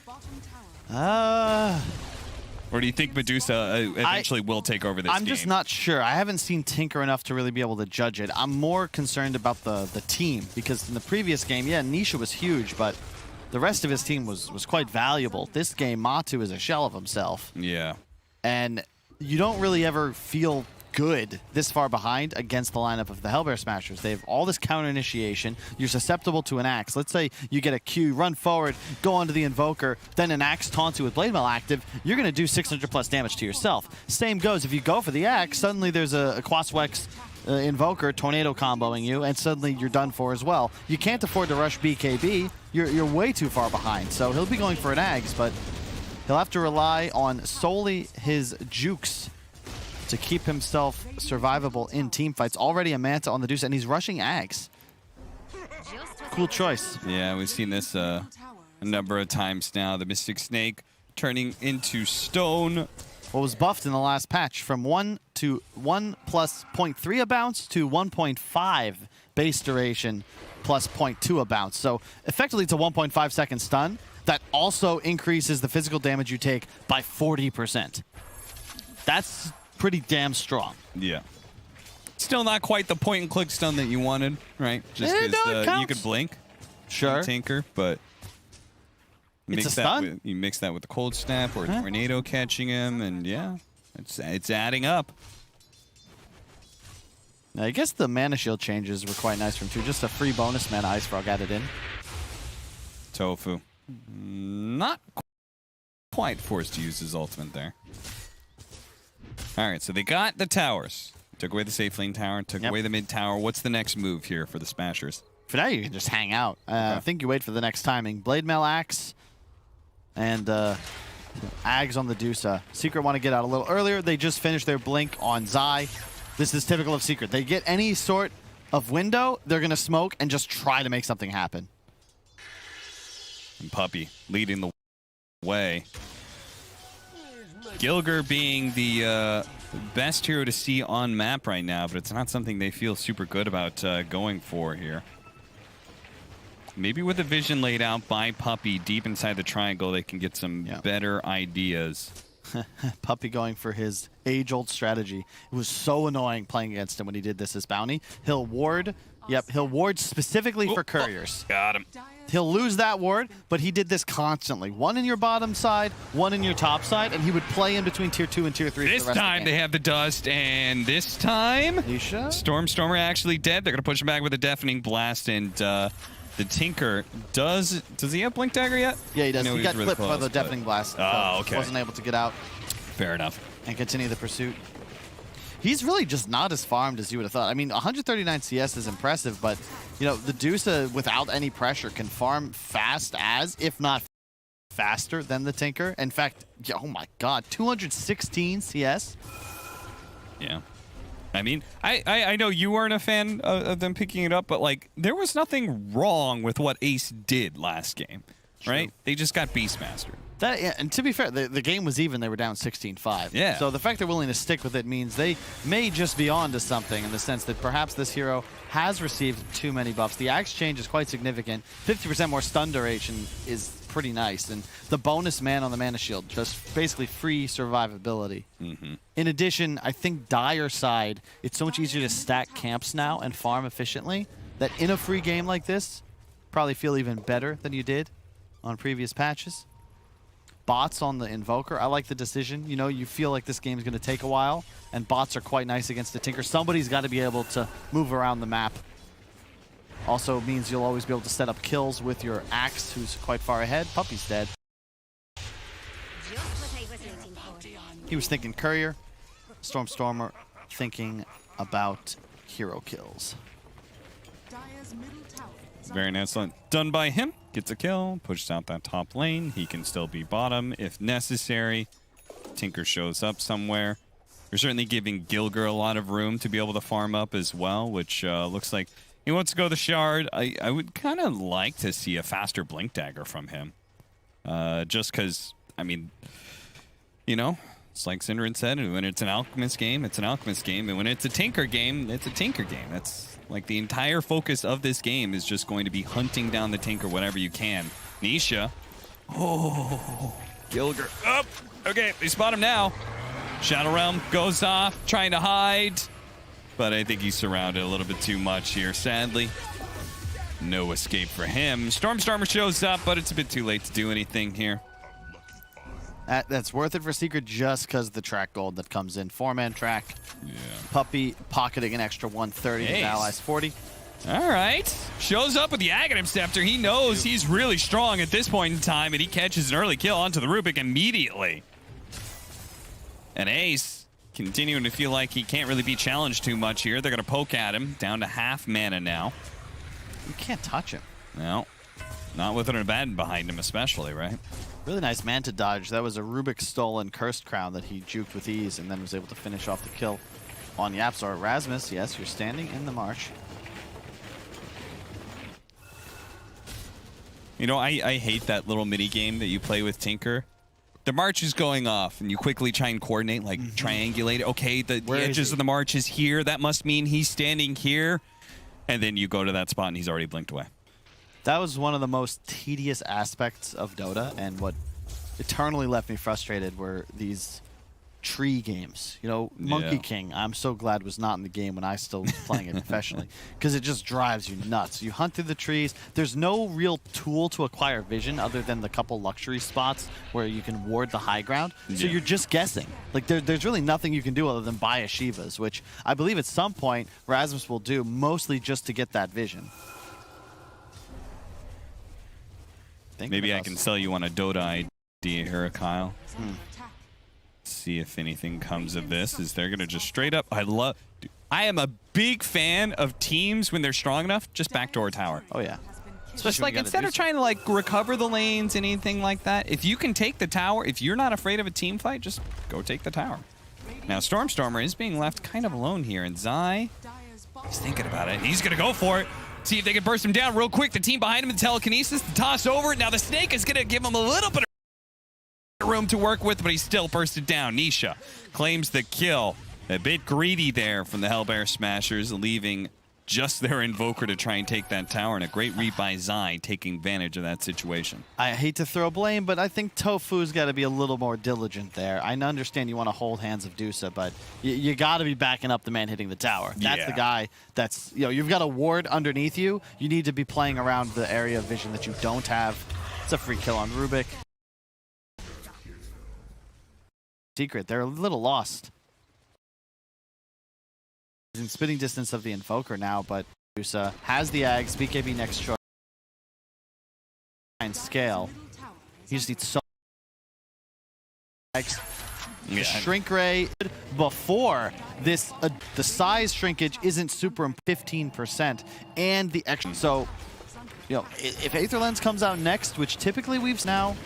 Or do you think Medusa eventually will take over this game? I'm just not sure. I haven't seen Tinker enough to really be able to judge it. I'm more concerned about the team, because in the previous game, yeah, Nisha was huge, but the rest of his team was quite valuable. This game, Matu is a shell of himself. Yeah. And you don't really ever feel good this far behind against the lineup of the Hellbear Smashers. They have all this counter initiation. You're susceptible to an axe. Let's say you get a Q, run forward, go onto the Invoker, then an axe taunts you with Blade Mail active. You're going to do 600 plus damage to yourself. Same goes if you go for the axe, suddenly there's a Quaswex Invoker tornado comboing you, and suddenly you're done for as well. You can't afford to rush BKB. You're way too far behind. So he'll be going for an axe, but he'll have to rely on solely his jukes to keep himself survivable in team fights. Already a Manta on the Deuce, and he's rushing Ags. Cool choice. Yeah, we've seen this a number of times now. The Mystic Snake turning into stone. What was buffed in the last patch from 1 to 1 plus 0.3 a bounce to 1.5 base duration plus 0.2 a bounce. So effectively it's a 1.5 second stun that also increases the physical damage you take by 40%. That's pretty damn strong. Yeah. Still not quite the point and click stun that you wanted, right? Just because you could blink. Sure. Tinker, but it's a stun. You mix that with the cold snap or a tornado catching him, and yeah, it's adding up. Now, I guess the mana shield changes were quite nice from too. Just a free bonus mana Ice Frog added in. Tofu. Not quite forced to use his ultimate there. All right, so they got the towers. Took away the safe lane tower, took away the mid tower. What's the next move here for the Smashers? For now, you can just hang out. I think you wait for the next timing. Blade Mail Axe and Ags on the Dusa. Secret want to get out a little earlier. They just finished their blink on Zai. This is typical of Secret. They get any sort of window, they're going to smoke and just try to make something happen. And Puppey leading the way. Gilger being the best hero to see on map right now, but it's not something they feel super good about going for here. Maybe with the vision laid out by Puppey deep inside the triangle, they can get some better ideas. Puppey going for his age-old strategy. It was so annoying playing against him when he did this as bounty. He'll ward. Yep, he'll ward specifically for couriers. Got him. He'll lose that ward, but he did this constantly. One in your bottom side, one in your top side, and he would play in between tier 2 and tier 3 This for the rest time of the they game. have the dust, and this time Stormstormer actually dead. They're going to push him back with a deafening blast, and the Tinker does he have Blink Dagger yet? Yeah, he does. He got really clipped by close, the deafening blast. Oh, so okay. Wasn't able to get out. Fair enough. And continue the pursuit. He's really just not as farmed as you would have thought. I mean, 139 CS is impressive, but you know, the Dusa without any pressure can farm fast as, if not faster than the Tinker. In fact, oh my god, 216 CS. Yeah. I mean, I know you weren't a fan of them picking it up, but like there was nothing wrong with what Ace did last game, right? They just got Beastmastered. Yeah, and to be fair, the game was even. They were down 16-5. Yeah. So the fact they're willing to stick with it means they may just be on to something in the sense that perhaps this hero has received too many buffs. The axe change is quite significant. 50% more stun duration is pretty nice. And the bonus man on the mana shield, just basically free survivability. In addition, I think Dire side, it's so much easier to stack camps now and farm efficiently that in a free game like this, probably feel even better than you did on previous patches. Bots on the Invoker. I like the decision. You know, you feel like this game is going to take a while, and bots are quite nice against the Tinker. Somebody's got to be able to move around the map. Also means you'll always be able to set up kills with your Axe, who's quite far ahead. Puppey's dead. He was thinking Courier. Stormstormer thinking about hero kills. Very nice. Done by him. Gets a kill, pushes out that top lane. He can still be bottom if necessary. Tinker shows up somewhere. You're certainly giving Gilger a lot of room to be able to farm up as well, which looks like he wants to go the Shard. I would kind of like to see a faster Blink Dagger from him. Just because, I mean, you know, it's like Synderen said, when it's an Alchemist game, it's an Alchemist game. And when it's a Tinker game, it's a Tinker game. That's like the entire focus of this game is just going to be hunting down the Tinker whenever you can. Nisha. Oh, Gilger up. Okay, they spot him now. Shadow Realm goes off, trying to hide. But I think he's surrounded a little bit too much here, sadly. No escape for him. Stormstormer shows up, but it's a bit too late to do anything here. That's worth it for Secret just because of the track gold that comes in. 4-man track. Yeah. Puppey pocketing an extra 130 with allies 40. All right. Shows up with the Aghanim Scepter. He knows he's really strong at this point in time, and he catches an early kill onto the Rubik immediately. And Ace continuing to feel like he can't really be challenged too much here. They're going to poke at him. Down to half mana now. You can't touch him. No. Not with an Abaddon behind him especially, right? Really nice Manta dodge. That was a Rubik stolen Cursed Crown that he juked with ease and then was able to finish off the kill on Yapzor. Rasmus, yes, you're standing in the marsh. You know, I hate that little mini game that you play with Tinker. The march is going off, and you quickly try and coordinate, like triangulate. Okay, the edges of the march is here. That must mean he's standing here. and then you go to that spot and he's already blinked away. That was one of the most tedious aspects of Dota, and what eternally left me frustrated were these tree games. You know, Monkey King, I'm so glad was not in the game when I still was playing it professionally, because it just drives you nuts. You hunt through the trees. There's no real tool to acquire vision other than the couple luxury spots where you can ward the high ground. So you're just guessing. Like there's really nothing you can do other than buy a Shivas, which I believe at some point Rasmus will do, mostly just to get that vision. Maybe I can sell you on a Dota idea here, Kyle. See if anything comes of this. Is they're gonna just straight up? I am a big fan of teams when they're strong enough, just backdoor tower. Oh yeah. Just like instead of trying to like recover the lanes, anything like that, if you can take the tower, if you're not afraid of a team fight, just go take the tower. Now Stormstormer is being left kind of alone here, and Zai is thinking about it. He's gonna go for it. See if they can burst him down real quick. The team behind him in telekinesis, the toss over. Now the snake is gonna give him a little bit of room to work with, but he's still bursted down. Nisha claims the kill. A bit greedy there from the Hellbear Smashers, leaving just their Invoker to try and take that tower, and a great read by Zai taking advantage of that situation. I hate to throw blame, but I think Tofu's got to be a little more diligent there. I understand you want to hold hands of Dusa, but you got to be backing up the man hitting the tower. That's the guy that's, you know, you've got a ward underneath you. You need to be playing around the area of vision that you don't have. It's a free kill on Rubik. Secret, they're a little lost. He's in spitting distance of the Invoker now, but Dusa has the Ags, BKB next choice. And scale. He just needs so Shrink Ray before this, the size shrinkage isn't super 15%, and the extra. So, you know, if Aether Lens comes out next, which typically we've now,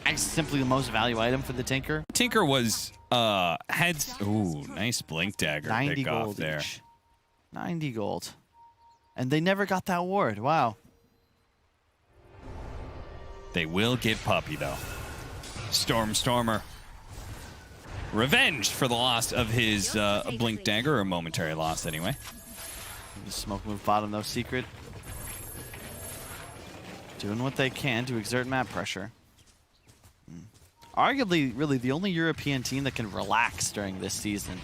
it's simply the most value item for the Tinker. Tinker was ooh, nice blink dagger 90 pick off gold there. Each. 90 gold. And they never got that ward. Wow. They will get Puppy though. Stormer. Revenge for the loss of his blink dagger, or momentary loss anyway. The smoke move bottom though, Secret. Doing what they can to exert map pressure. Arguably, really, the only European team that can relax during this season.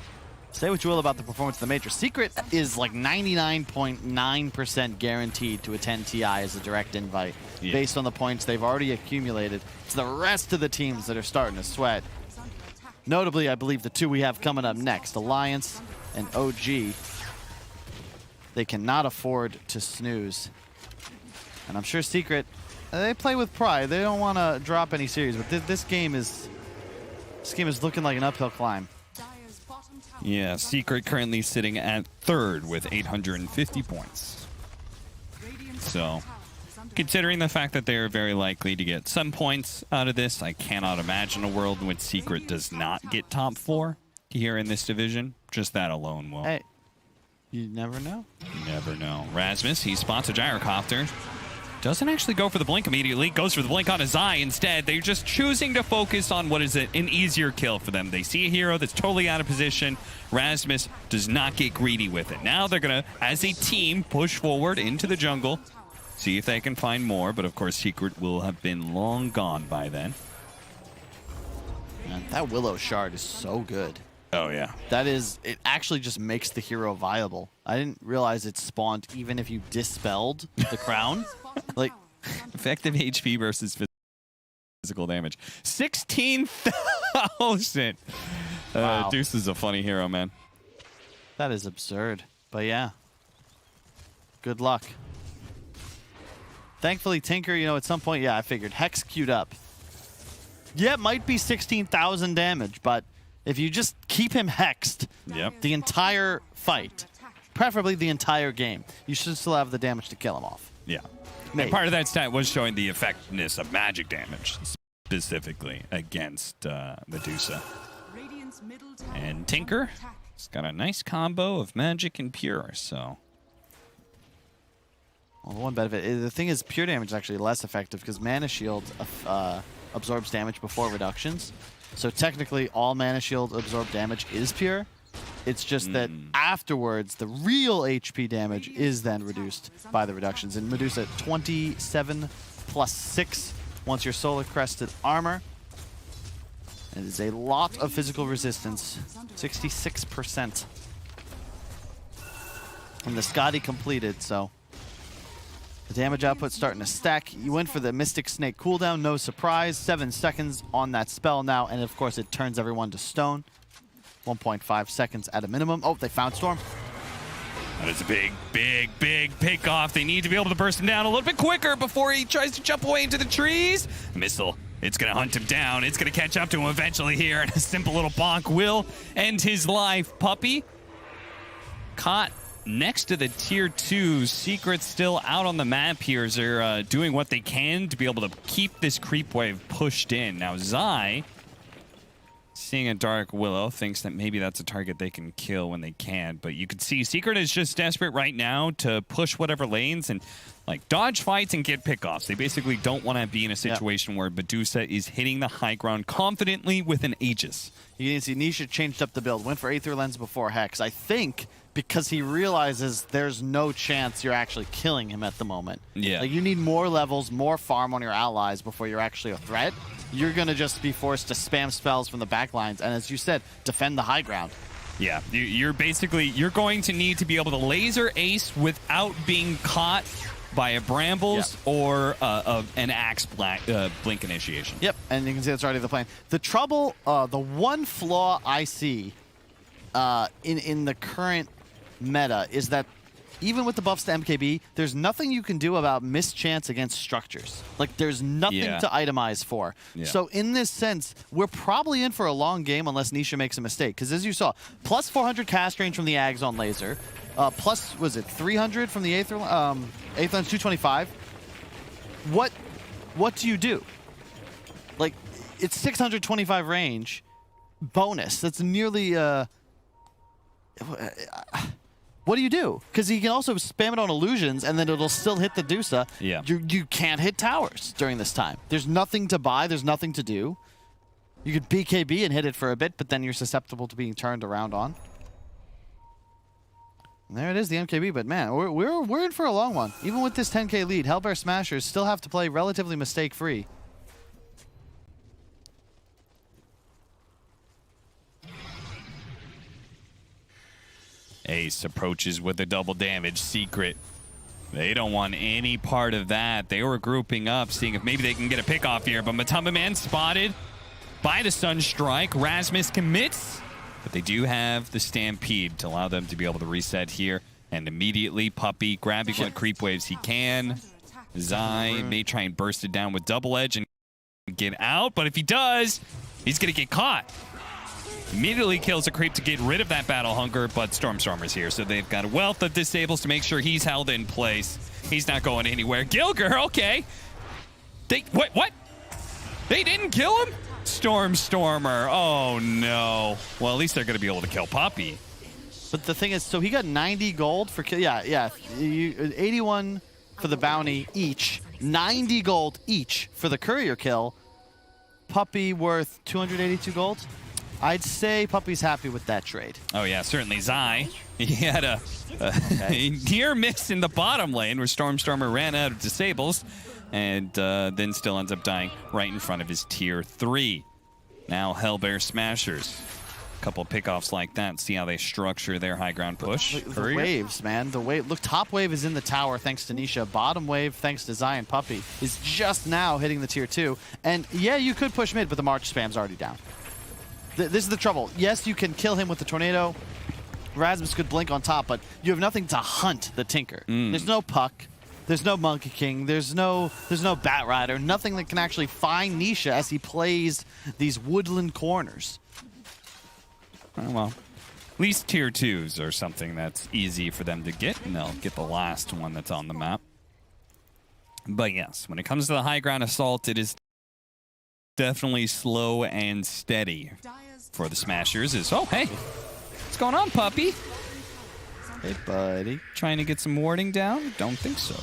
Say what you will about the performance of the Major. Secret is like 99.9% guaranteed to attend TI as a direct invite based on the points they've already accumulated. It's the rest of the teams that are starting to sweat. Notably, I believe the two we have coming up next, Alliance and OG. They cannot afford to snooze. And I'm sure Secret, they play with pride. They don't want to drop any series, but this game is looking like an uphill climb. Yeah, Secret currently sitting at third with 850 points. So, considering the fact that they are very likely to get some points out of this, I cannot imagine a world in which Secret does not get top 4 here in this division. Just that alone will. Hey, you never know. You never know. Rasmus, he spots a gyrocopter. Doesn't actually go for the blink immediately. Goes for the blink on a Zai instead. They're just choosing to focus on what is an easier kill for them. They see a hero that's totally out of position. Rasmus does not get greedy with it. Now they're going to, as a team, push forward into the jungle. See if they can find more. But of course, Secret will have been long gone by then. Man, that Willow Shard is so good. Oh, yeah. That is, it actually just makes the hero viable. I didn't realize it spawned even if you dispelled the crown. Like, effective HP versus physical damage. 16,000. Wow. Deuce is a funny hero, man. That is absurd. But yeah. Good luck. Thankfully, Tinker, you know, at some point, I figured Hex queued up. Yeah, it might be 16,000 damage, but if you just keep him hexed the entire fight, preferably the entire game, you should still have the damage to kill him off. Yeah. And part of that stat was showing the effectiveness of magic damage, specifically against Medusa. And Tinker has got a nice combo of magic and pure, so. Well, the one benefit, the thing is, pure damage is actually less effective because Mana Shield absorbs damage before reductions. So technically, all Mana Shield absorbed damage is pure. It's just that afterwards, the real HP damage is then reduced by the reductions. And Medusa 27 plus 6 once your solar crested armor. It is a lot of physical resistance, 66%. And the Scotty completed, so the damage output starting to stack. You went for the Mystic Snake cooldown, no surprise. 7 seconds on that spell now, and of course it turns everyone to stone. 1.5 seconds at a minimum. Oh, they found Storm. That is a big pick off. They need to be able to burst him down a little bit quicker before he tries to jump away into the trees. Missile. It's going to hunt him down. It's going to catch up to him eventually here, and a simple little bonk will end his life. Puppy caught next to the tier 2. Secret still out on the map here as they're doing what they can to be able to keep this creep wave pushed in. Now, Zai, seeing a Dark Willow, thinks that maybe that's a target they can kill when they can. But you can see Secret is just desperate right now to push whatever lanes and like dodge fights and get pickoffs. They basically don't want to be in a situation where Medusa is hitting the high ground confidently with an Aegis. You can see Nisha changed up the build, went for Aether Lens before Hex. I think because he realizes there's no chance you're actually killing him at the moment. Yeah. Like you need more levels, more farm on your allies before you're actually a threat. You're going to just be forced to spam spells from the backlines, and as you said, defend the high ground. Yeah, you're going to need to be able to laser ace without being caught by a Brambles or an Axe blink initiation. Yep, and you can see that's already the plan. The trouble, the one flaw I see in the current meta is that even with the buffs to MKB, there's nothing you can do about mischance against structures. Like, there's nothing to itemize for. Yeah. So in this sense, we're probably in for a long game unless Nisha makes a mistake. Because as you saw, plus 400 cast range from the Ags on laser. Plus, was it 300 from the Aether Lens 225? What do you do? Like, it's 625 range bonus. That's nearly... what do you do? Because he can also spam it on illusions, and then it'll still hit the Dusa. Yeah. You can't hit towers during this time. There's nothing to buy. There's nothing to do. You could BKB and hit it for a bit, but then you're susceptible to being turned around on. And there it is, the MKB. But man, we're in for a long one. Even with this 10K lead, Hellbear Smashers still have to play relatively mistake-free. Ace approaches with the double damage. Secret, they don't want any part of that. They were grouping up, seeing if maybe they can get a pick off here, but Matamba Man spotted by the Sunstrike. Rasmus commits, but they do have the Stampede to allow them to be able to reset here. And immediately, Puppy grabbing what creep waves he can. Zai may try and burst it down with double edge and get out, but if he does, he's going to get caught. Immediately kills a creep to get rid of that battle hunger, but Stormstormer's here, so they've got a wealth of disables to make sure he's held in place. He's not going anywhere. Gilger, okay. What? They didn't kill him? Stormstormer, oh no. Well, at least they're going to be able to kill Puppy. But the thing is, so he got 90 gold for kill. Yeah. 81 for the bounty each. 90 gold each for the courier kill. Puppy worth 282 gold. I'd say Puppy's happy with that trade. Oh yeah, certainly. Zai, he had a near miss in the bottom lane where Stormstormer ran out of disables and then still ends up dying right in front of his tier 3. Now Hellbear Smashers. A couple of pickoffs like that. See how they structure their high ground push. The waves, man. The wave. Look, top wave is in the tower thanks to Nisha. Bottom wave, thanks to Zai and Puppy, is just now hitting the tier 2. And yeah, you could push mid, but the March spam's already down. This is the trouble. Yes, you can kill him with the tornado. Rasmus could blink on top, but you have nothing to hunt the Tinker. There's no Puck. There's no Monkey King. There's no Bat Rider. Nothing that can actually find Nisha as he plays these woodland corners. Oh, well, at least tier 2s are something that's easy for them to get, and they'll get the last one that's on the map. But yes, when it comes to the high ground assault, it is definitely slow and steady for the Smashers. Oh, hey, what's going on, Puppy? Hey, buddy. Trying to get some warding down? Don't think so.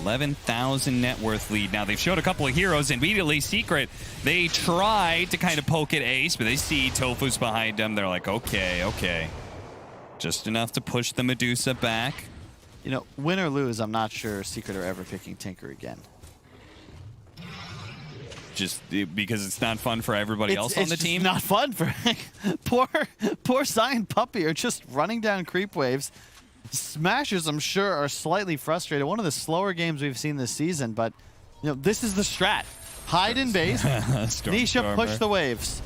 11,000 net worth lead. Now, they've showed a couple of heroes. Immediately, Secret, they try to kind of poke at Ace, but they see Tofu's behind them. They're like, okay, okay. Just enough to push the Medusa back. You know, win or lose, I'm not sure Secret are ever picking Tinker again. Just because it's not fun for everybody else on the team? It's not fun for poor Sai and Puppey are just running down creep waves. Smashers, I'm sure, are slightly frustrated. One of the slower games we've seen this season, but you know, this is the strat. Hide in base. Nisha push the waves.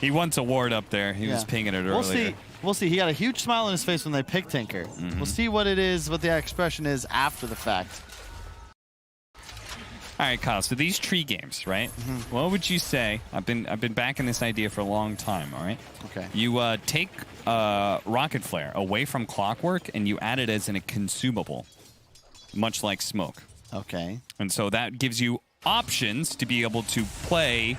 He wants a ward up there. He was pinging it earlier. We'll see. He got a huge smile on his face when they picked Tinker. We'll see what it is, what the expression is after the fact. All right, Kyle. So these tree games, right? What would you say? I've been backing this idea for a long time. All right. Okay. You take Rocket Flare away from Clockwork and you add it as a consumable, much like Smoke. Okay. And so that gives you options to be able to play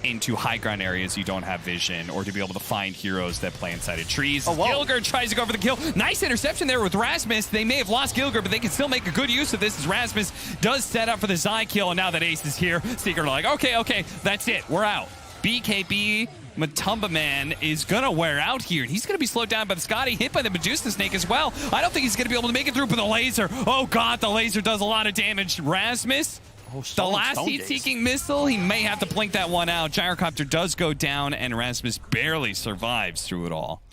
into high ground areas you don't have vision, or to be able to find heroes that play inside of trees. Gilgir tries to go for the kill. Nice interception there with Rasmus. They may have lost Gilgir, but they can still make a good use of this as Rasmus does set up for the Zai kill. And now that Ace is here, Secret are like, okay, that's it. We're out. BKB Matumba Man is going to wear out here. And he's going to be slowed down by the Scotty, hit by the Medusa Snake as well. I don't think he's going to be able to make it through with the laser. Oh, God, the laser does a lot of damage. Rasmus, the last heat-seeking missile, he may have to blink that one out. Gyrocopter does go down, and Rasmus barely survives through it all.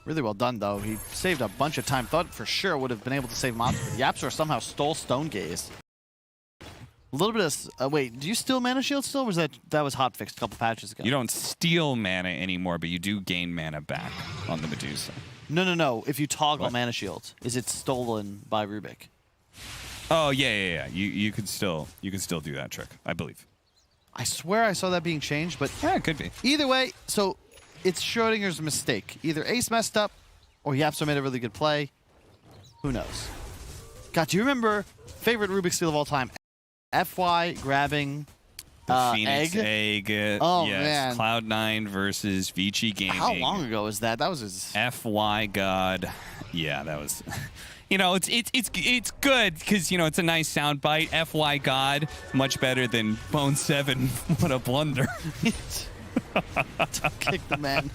Really well done, though. He saved a bunch of time. Thought for sure would have been able to save him off, but Yapsor somehow stole Stone Gaze. A little bit of... wait, do you steal Mana Shield still, or was that was hotfixed a couple patches ago? You don't steal mana anymore, but you do gain mana back on the Medusa. No. If you toggle Mana Shield, is it stolen by Rubik? Oh, yeah. You could still do that trick, I believe. I swear I saw that being changed, but... yeah, it could be. Either way, so it's Schrodinger's mistake. Either Ace messed up, or Yapsor made a really good play. Who knows? God, do you remember favorite Rubik's Steal of all time? FY grabbing the Phoenix Egg. Oh, yes, man. Cloud9 versus Vici Gaming. How long ago was that? That was his... FY God. Yeah, that was... You know, it's good because, you know, it's a nice sound bite. FY God, much better than Bone 7. What a blunder. Kick the man.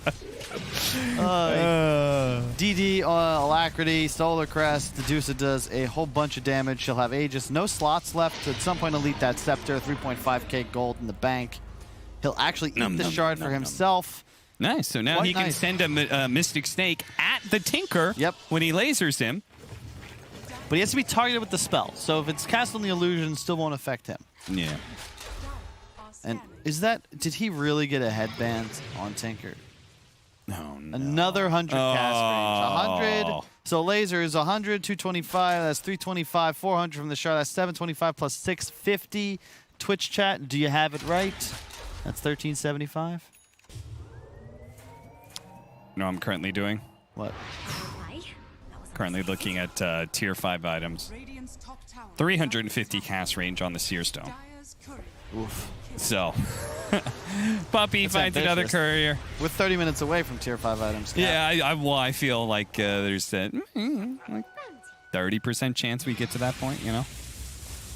DD, Alacrity, Solar Crest. Medusa does a whole bunch of damage. She'll have Aegis. No slots left. At some point, elite that Scepter. 3.5k gold in the bank. He'll actually eat the shard for himself. Nice. So now he can send a Mystic Snake at the Tinker when he lasers him. But he has to be targeted with the spell. So if it's cast on the illusion, it still won't affect him. Yeah. And is that... did he really get a headband on Tinker? No. Another 100 cast range. 100. So laser is 100, 225. That's 325. 400 from the shard. That's 725 plus 650. Twitch chat, do you have it right? That's 1375. No, I'm currently doing. What? Currently looking at tier 5 items. 350 cast range on the Seer Stone. Oof. So, Puppey finds another courier. We're 30 minutes away from tier 5 items. Yeah, I feel like there's that like 30% chance we get to that point, you know?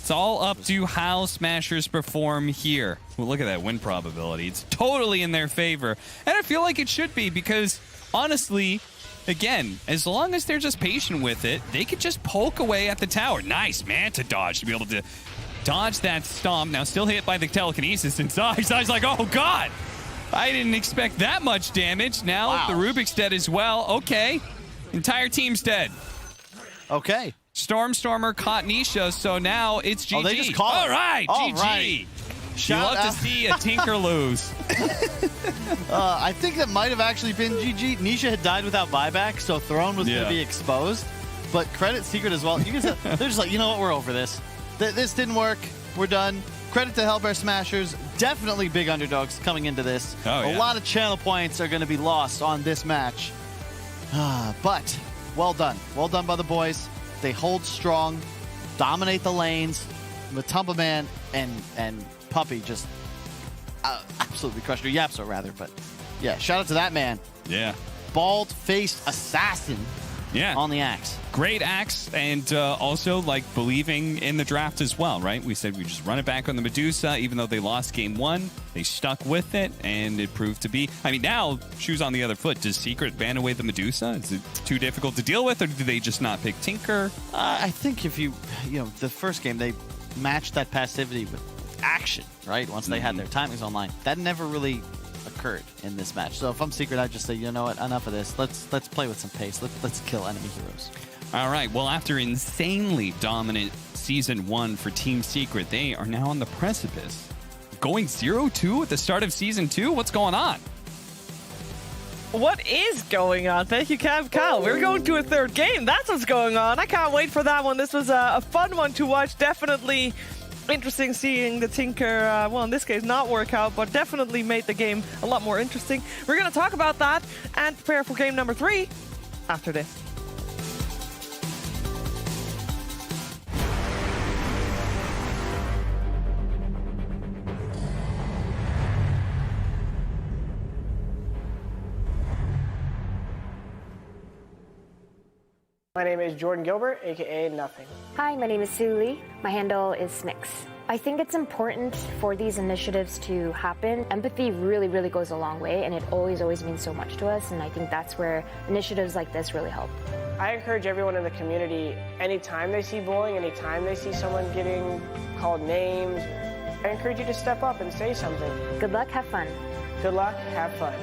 It's all up to how Smashers perform here. Well, look at that win probability. It's totally in their favor. And I feel like it should be because, honestly... again, as long as they're just patient with it, they could just poke away at the tower. Nice Manta dodge to be able to dodge that stomp. Now still hit by the telekinesis inside. Zai's like, oh God, I didn't expect that much damage. Now the Rubik's dead as well. Okay, entire team's dead. Okay. Stormer caught Nisha, so now it's GG. Oh, they just called. All right, All GG. right. You love to see a Tinker lose. I think that might have actually been GG. Nisha had died without buyback, so Throne was going to be exposed. But credit Secret as well. You can say, they're just like, you know what, we're over this. This didn't work. We're done. Credit to Hellbear Smashers. Definitely big underdogs coming into this. A lot of channel points are going to be lost on this match. But well done. Well done by the boys. They hold strong, dominate the lanes. Matumba Man and Puppey just absolutely crushed her. Yapsor rather, but yeah, shout out to that man. Yeah. Bald-faced assassin Yeah. on the axe. Great axe, and also like believing in the draft as well, right? We said we just run it back on the Medusa, even though they lost game 1. They stuck with it, and it proved to be. I mean, now shoes on the other foot. Does Secret ban away the Medusa? Is it too difficult to deal with, or do they just not pick Tinker? I think if you know, the first game they matched that passivity with action, right? Once they had their timings online, that never really occurred in this match. So if I'm Secret, I'd just say, you know what, enough of this. Let's play with some pace. Let's kill enemy heroes. All right. Well, after insanely dominant Season 1 for Team Secret, they are now on the precipice. Going 0-2 at the start of Season 2? What's going on? What is going on? Thank you, Cav Kyle. We're going to a third game. That's what's going on. I can't wait for that one. This was a fun one to watch. Definitely interesting seeing the Tinker, well, in this case, not work out, but definitely made the game a lot more interesting. We're going to talk about that and prepare for game number 3 after this. My name is Jordan Gilbert, aka Nothing. Hi, my name is Sue Lee. My handle is Snix. I think it's important for these initiatives to happen. Empathy really, really goes a long way, and it always means so much to us, and I think that's where initiatives like this really help. I encourage everyone in the community, anytime they see bullying, anytime they see someone getting called names, I encourage you to step up and say something. Good luck, have fun. Good luck, have fun.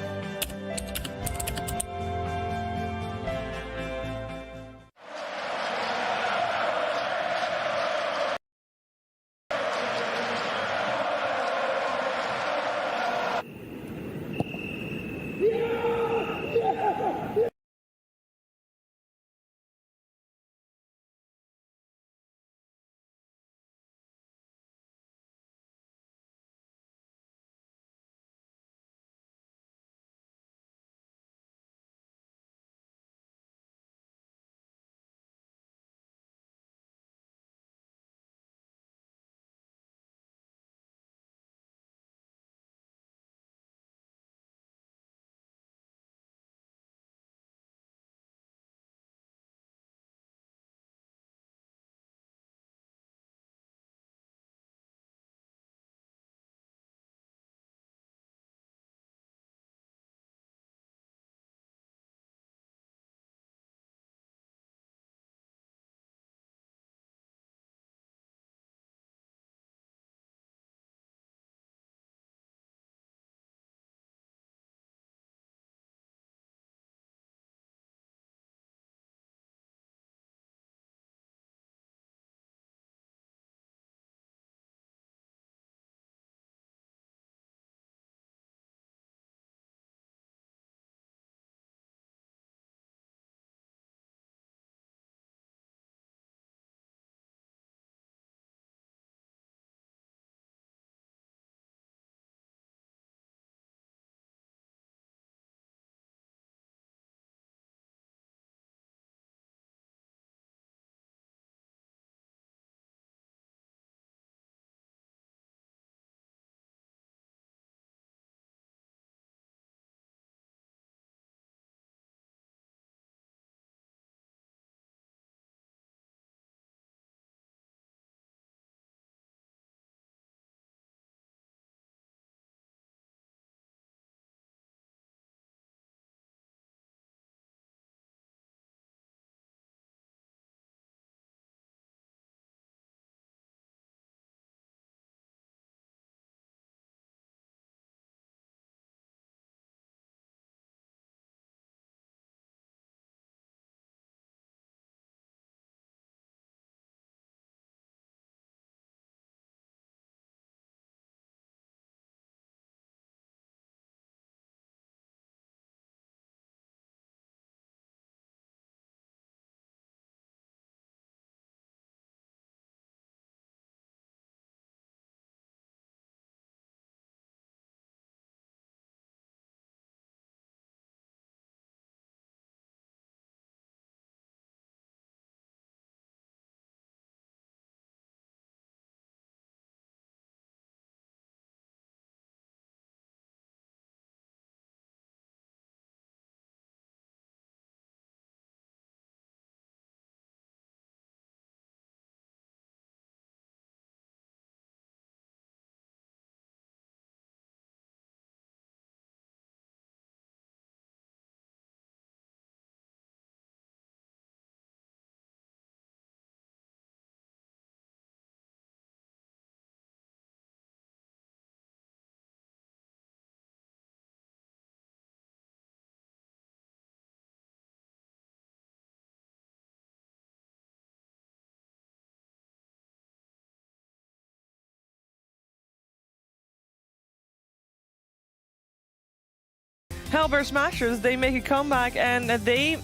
Hellbear Smashers, they make a comeback, and they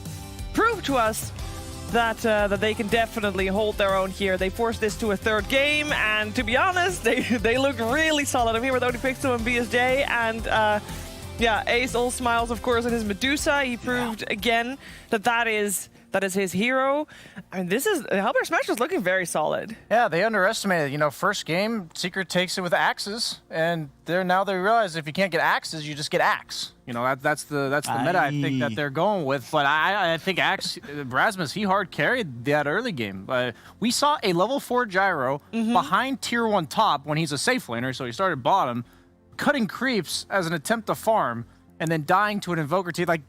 prove to us that they can definitely hold their own here. They forced this to a third game, and to be honest, they look really solid. I'm here with ODPixel and BSJ, and yeah, Ace all smiles, of course, on his Medusa. He proved again that is his hero. I mean, Hellbear Smasher's looking very solid. Yeah, they underestimated. You know, first game, Secret takes it with axes, and now they realize if you can't get axes, you just get axe. You know, that's the meta I think that they're going with. But I think Rasmus, he hard carried that early game. We saw a level 4 gyro behind tier 1 top when he's a safe laner, so he started bottom, cutting creeps as an attempt to farm, and then dying to an Invoker team. Like,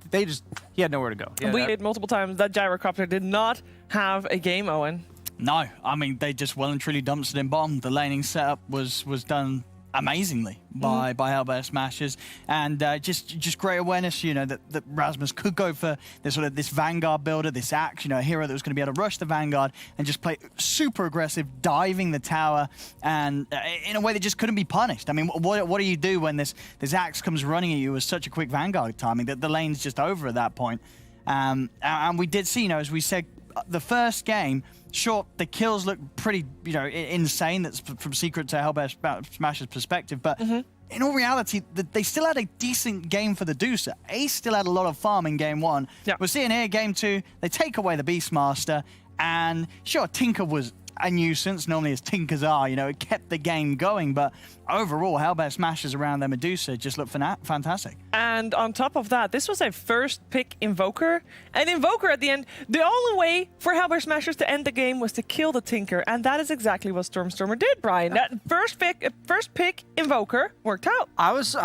he had nowhere to go. We did multiple times. That Gyrocopter did not have a game, Owen. No, I mean, they just well and truly dumped it in bottom. The laning setup was done amazingly by Hellbear Smashers, and just great awareness, you know, that Rasmus could go for this Vanguard builder, this axe, you know, a hero that was going to be able to rush the Vanguard and just play super aggressive, diving the tower, and in a way that just couldn't be punished. I mean, what do you do when this axe comes running at you with such a quick Vanguard timing that the lane's just over at that point? And we did see, you know, as we said, the first game, sure, the kills look pretty, you know, insane. That's from Secret to Hellbear Smasher's perspective. But in all reality, they still had a decent game for the Deucer. Ace still had a lot of farm in game 1. Yeah. We're seeing here, game 2, they take away the Beastmaster. And sure, Tinker was a nuisance, normally as Tinkers are, you know, it kept the game going, but overall, Hellbear Smashers around their Medusa just looked fantastic. And on top of that, this was a first pick Invoker, and Invoker at the end, the only way for Hellbear Smashers to end the game was to kill the Tinker, and that is exactly what Stormstormer did, Brian. That first pick Invoker worked out. I was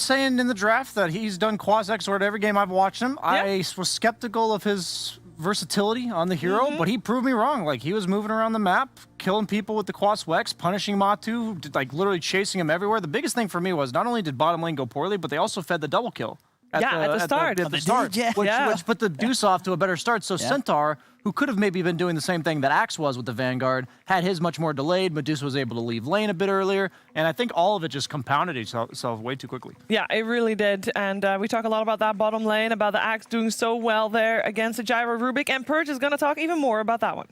saying in the draft that he's done Quas Exort every game I've watched him. Yeah. I was skeptical of his versatility on the hero, but he proved me wrong. Like, he was moving around the map, killing people with the Quas Wex, punishing Matu, like literally chasing him everywhere. The biggest thing for me was not only did bottom lane go poorly, but they also fed the double kill. At the start. Which put the Deuce off to a better start. So Centaur, who could have maybe been doing the same thing that Axe was with the Vanguard, had his much more delayed. Medusa was able to leave lane a bit earlier, and I think all of it just compounded itself way too quickly. Yeah, it really did, and we talk a lot about that bottom lane, about the Axe doing so well there against the Gyro Rubik, and Purge is going to talk even more about that one.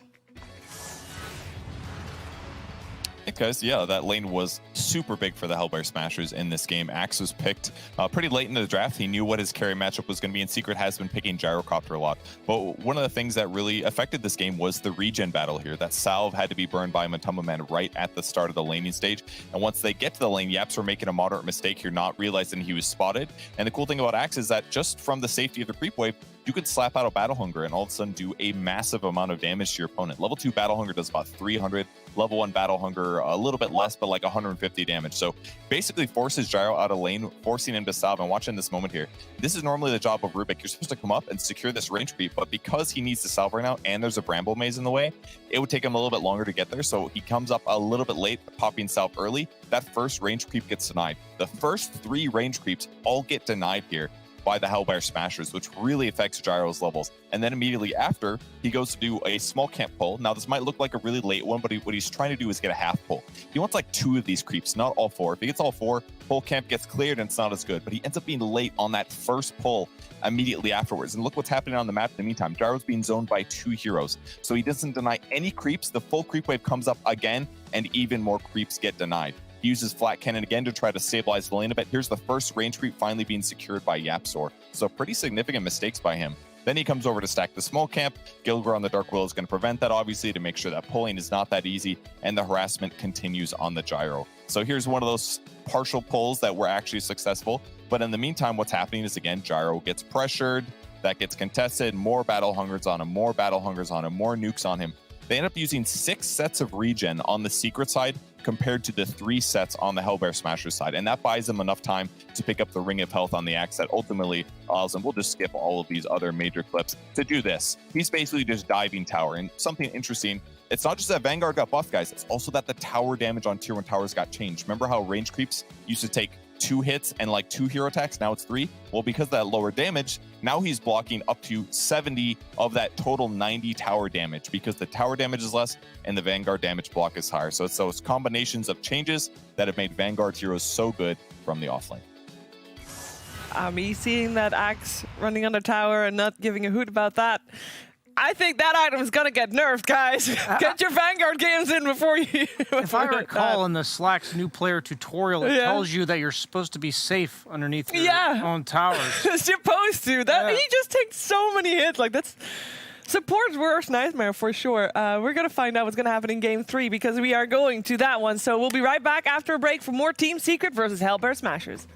Because, yeah, that lane was super big for the Hellbear Smashers in this game. Axe was picked pretty late into the draft. He knew what his carry matchup was going to be, and Secret has been picking Gyrocopter a lot. But one of the things that really affected this game was the regen battle here. That Salve had to be burned by Matuma Man right at the start of the laning stage. And once they get to the lane, Yaps were making a moderate mistake here, not realizing he was spotted. And the cool thing about Axe is that just from the safety of the creep wave, you could slap out a Battle Hunger and all of a sudden do a massive amount of damage to your opponent. Level 2 Battle Hunger does about 300. Level 1 Battle Hunger a little bit less, but like 150 damage. So basically forces Gyro out of lane, forcing him to salve. And watching this moment here, this is normally the job of Rubik. You're supposed to come up and secure this range creep, but because he needs to salve right now and there's a Bramble Maze in the way, it would take him a little bit longer to get there. So he comes up a little bit late, popping salve early. That first range creep gets denied. The first 3 range creeps all get denied here by the Hellbear Smashers, which really affects Gyro's levels. And then immediately after, he goes to do a small camp pull. Now, this might look like a really late one, but what he's trying to do is get a half pull. He wants like 2 of these creeps, not all 4. If he gets all 4, whole camp gets cleared and it's not as good. But he ends up being late on that first pull immediately afterwards. And look what's happening on the map in the meantime. Gyro's being zoned by 2 heroes. So he doesn't deny any creeps. The full creep wave comes up again, and even more creeps get denied. He uses Flat Cannon again to try to stabilize the lane a bit. Here's the first range creep finally being secured by Yapsor. So pretty significant mistakes by him. Then he comes over to stack the small camp. Gilgore on the Dark Will is going to prevent that, obviously, to make sure that pulling is not that easy, and the harassment continues on the Gyro. So here's one of those partial pulls that were actually successful. But in the meantime, what's happening is, again, Gyro gets pressured, that gets contested, more Battle Hungers on him, more Battle Hungers on him, more nukes on him. They end up using 6 sets of regen on the Secret side compared to the 3 sets on the Hellbear Smasher side. And that buys them enough time to pick up the Ring of Health on the Axe that ultimately allows them, we'll just skip all of these other major clips, to do this. He's basically just diving tower. And something interesting, it's not just that Vanguard got buffed, guys, it's also that the tower damage on tier 1 towers got changed. Remember how range creeps used to take 2 hits and like 2 hero attacks? Now it's 3. Well, because of that lower damage, now he's blocking up to 70 of that total 90 tower damage because the tower damage is less and the Vanguard damage block is higher. So it's those combinations of changes that have made Vanguard heroes so good from the offlane. me seeing that Axe running on the tower and not giving a hoot about that. I think that item is gonna get nerfed, guys. Get your Vanguard games in before you. If I recall, in the Slack's new player tutorial, it tells you that you're supposed to be safe underneath your own towers. Supposed to. He just takes so many hits. Like that's support's worst nightmare for sure. We're gonna find out what's gonna happen in Game 3 because we are going to that one. So we'll be right back after a break for more Team Secret versus Hellbear Smashers.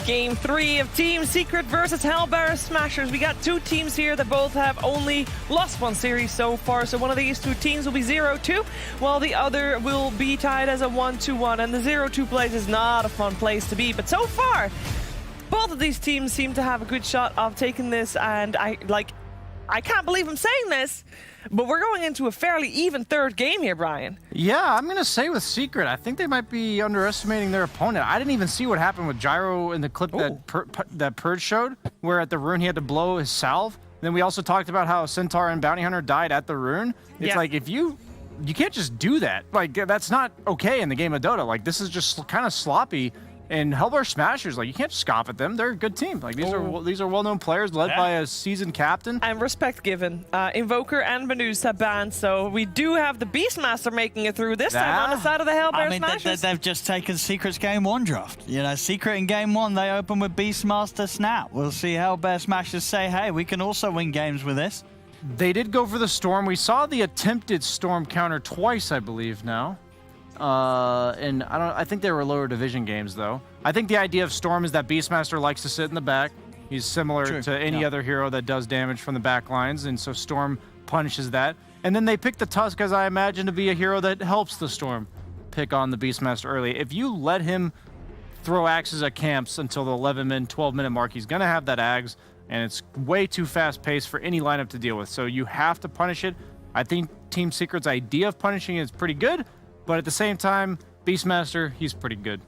Game 3 of Team Secret versus Hellbear Smashers. We got two teams here that both have only lost one series so far. So one of these two teams will be 0-2, while the other will be tied as a 1-1. And the 0-2 place is not a fun place to be. But so far, both of these teams seem to have a good shot of taking this. And I can't believe I'm saying this, but we're going into a fairly even third game here, Brian. Yeah, I'm going to say with Secret, I think they might be underestimating their opponent. I didn't even see what happened with Gyro in the clip that Purge showed, where at the rune he had to blow his salve. Then we also talked about how Centaur and Bounty Hunter died at the rune. It's like, if you can't just do that. Like, that's not okay in the game of Dota. Like, this is just kind of sloppy. And Hellbear Smashers, like, you can't scoff at them. They're a good team. Like, these are well-known players led by a seasoned captain. And respect given. Invoker and Manus have banned, so we do have the Beastmaster making it through this time on the side of the Hellbear Smashers. They've just taken Secret's Game 1 draft. You know, Secret in Game 1, they open with Beastmaster Snap. We'll see Hellbear Smashers say, hey, we can also win games with this. They did go for the Storm. We saw the attempted Storm counter twice, I believe, now. And I think they were lower division games, though. I think the idea of Storm is that Beastmaster likes to sit in the back. He's similar to any other hero that does damage from the back lines, and so Storm punishes that. And then they picked the Tusk, as I imagine, to be a hero that helps the Storm pick on the Beastmaster early. If you let him throw axes at camps until the 11-minute, 12-minute mark, he's going to have that Ags, and it's way too fast-paced for any lineup to deal with. So you have to punish it. I think Team Secret's idea of punishing it is pretty good, but at the same time, Beastmaster, he's pretty good.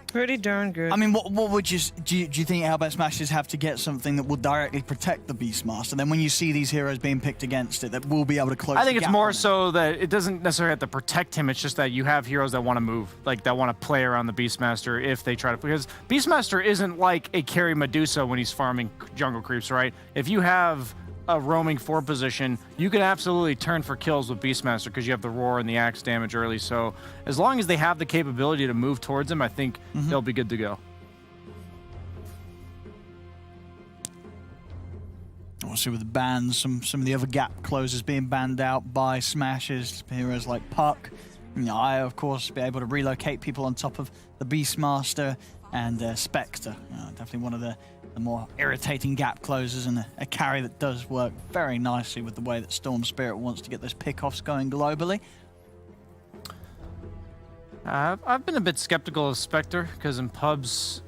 Pretty darn good. I mean, what would you do? You think Hellbear Smashers have to get something that will directly protect the Beastmaster? Then when you see these heroes being picked against it, that will be able to close. I think the it's gap more so that it doesn't necessarily have to protect him. It's just that you have heroes that want to move, like that want to play around the Beastmaster if they try to. Because Beastmaster isn't like a carry Medusa when he's farming jungle creeps, right? If you have a roaming 4 position, you can absolutely turn for kills with Beastmaster because you have the roar and the axe damage early. So as long as they have the capability to move towards him, I think they'll be good to go. Also with the bans, some of the other gap closers being banned out by Smashers, heroes like Puck. You know, I, of course, be able to relocate people on top of the Beastmaster and Spectre. Definitely one of the more irritating gap closers and a carry that does work very nicely with the way that Storm Spirit wants to get those pickoffs going globally. I've been a bit skeptical of Spectre because in pubs,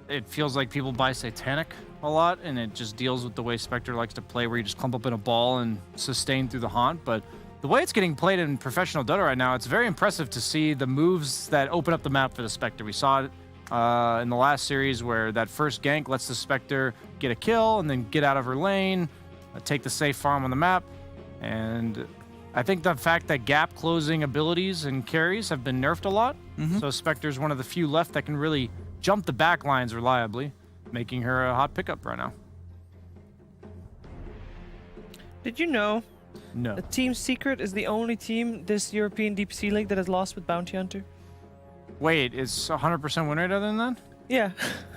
it feels like people buy Satanic a lot, and it just deals with the way Spectre likes to play, where you just clump up in a ball and sustain through the haunt. But the way it's getting played in professional Dota right now, it's very impressive to see the moves that open up the map for the Spectre. We saw it in the last series where that first gank lets the Spectre get a kill and then get out of her lane, take the safe farm on the map. And I think the fact that gap closing abilities and carries have been nerfed a lot. So Spectre's one of the few left that can really jump the back lines reliably, making her a hot pickup right now. Did you know No. that Team Secret is the only team this European DPC League that has lost with Bounty Hunter? Wait, it's 100% win rate other than that? Yeah.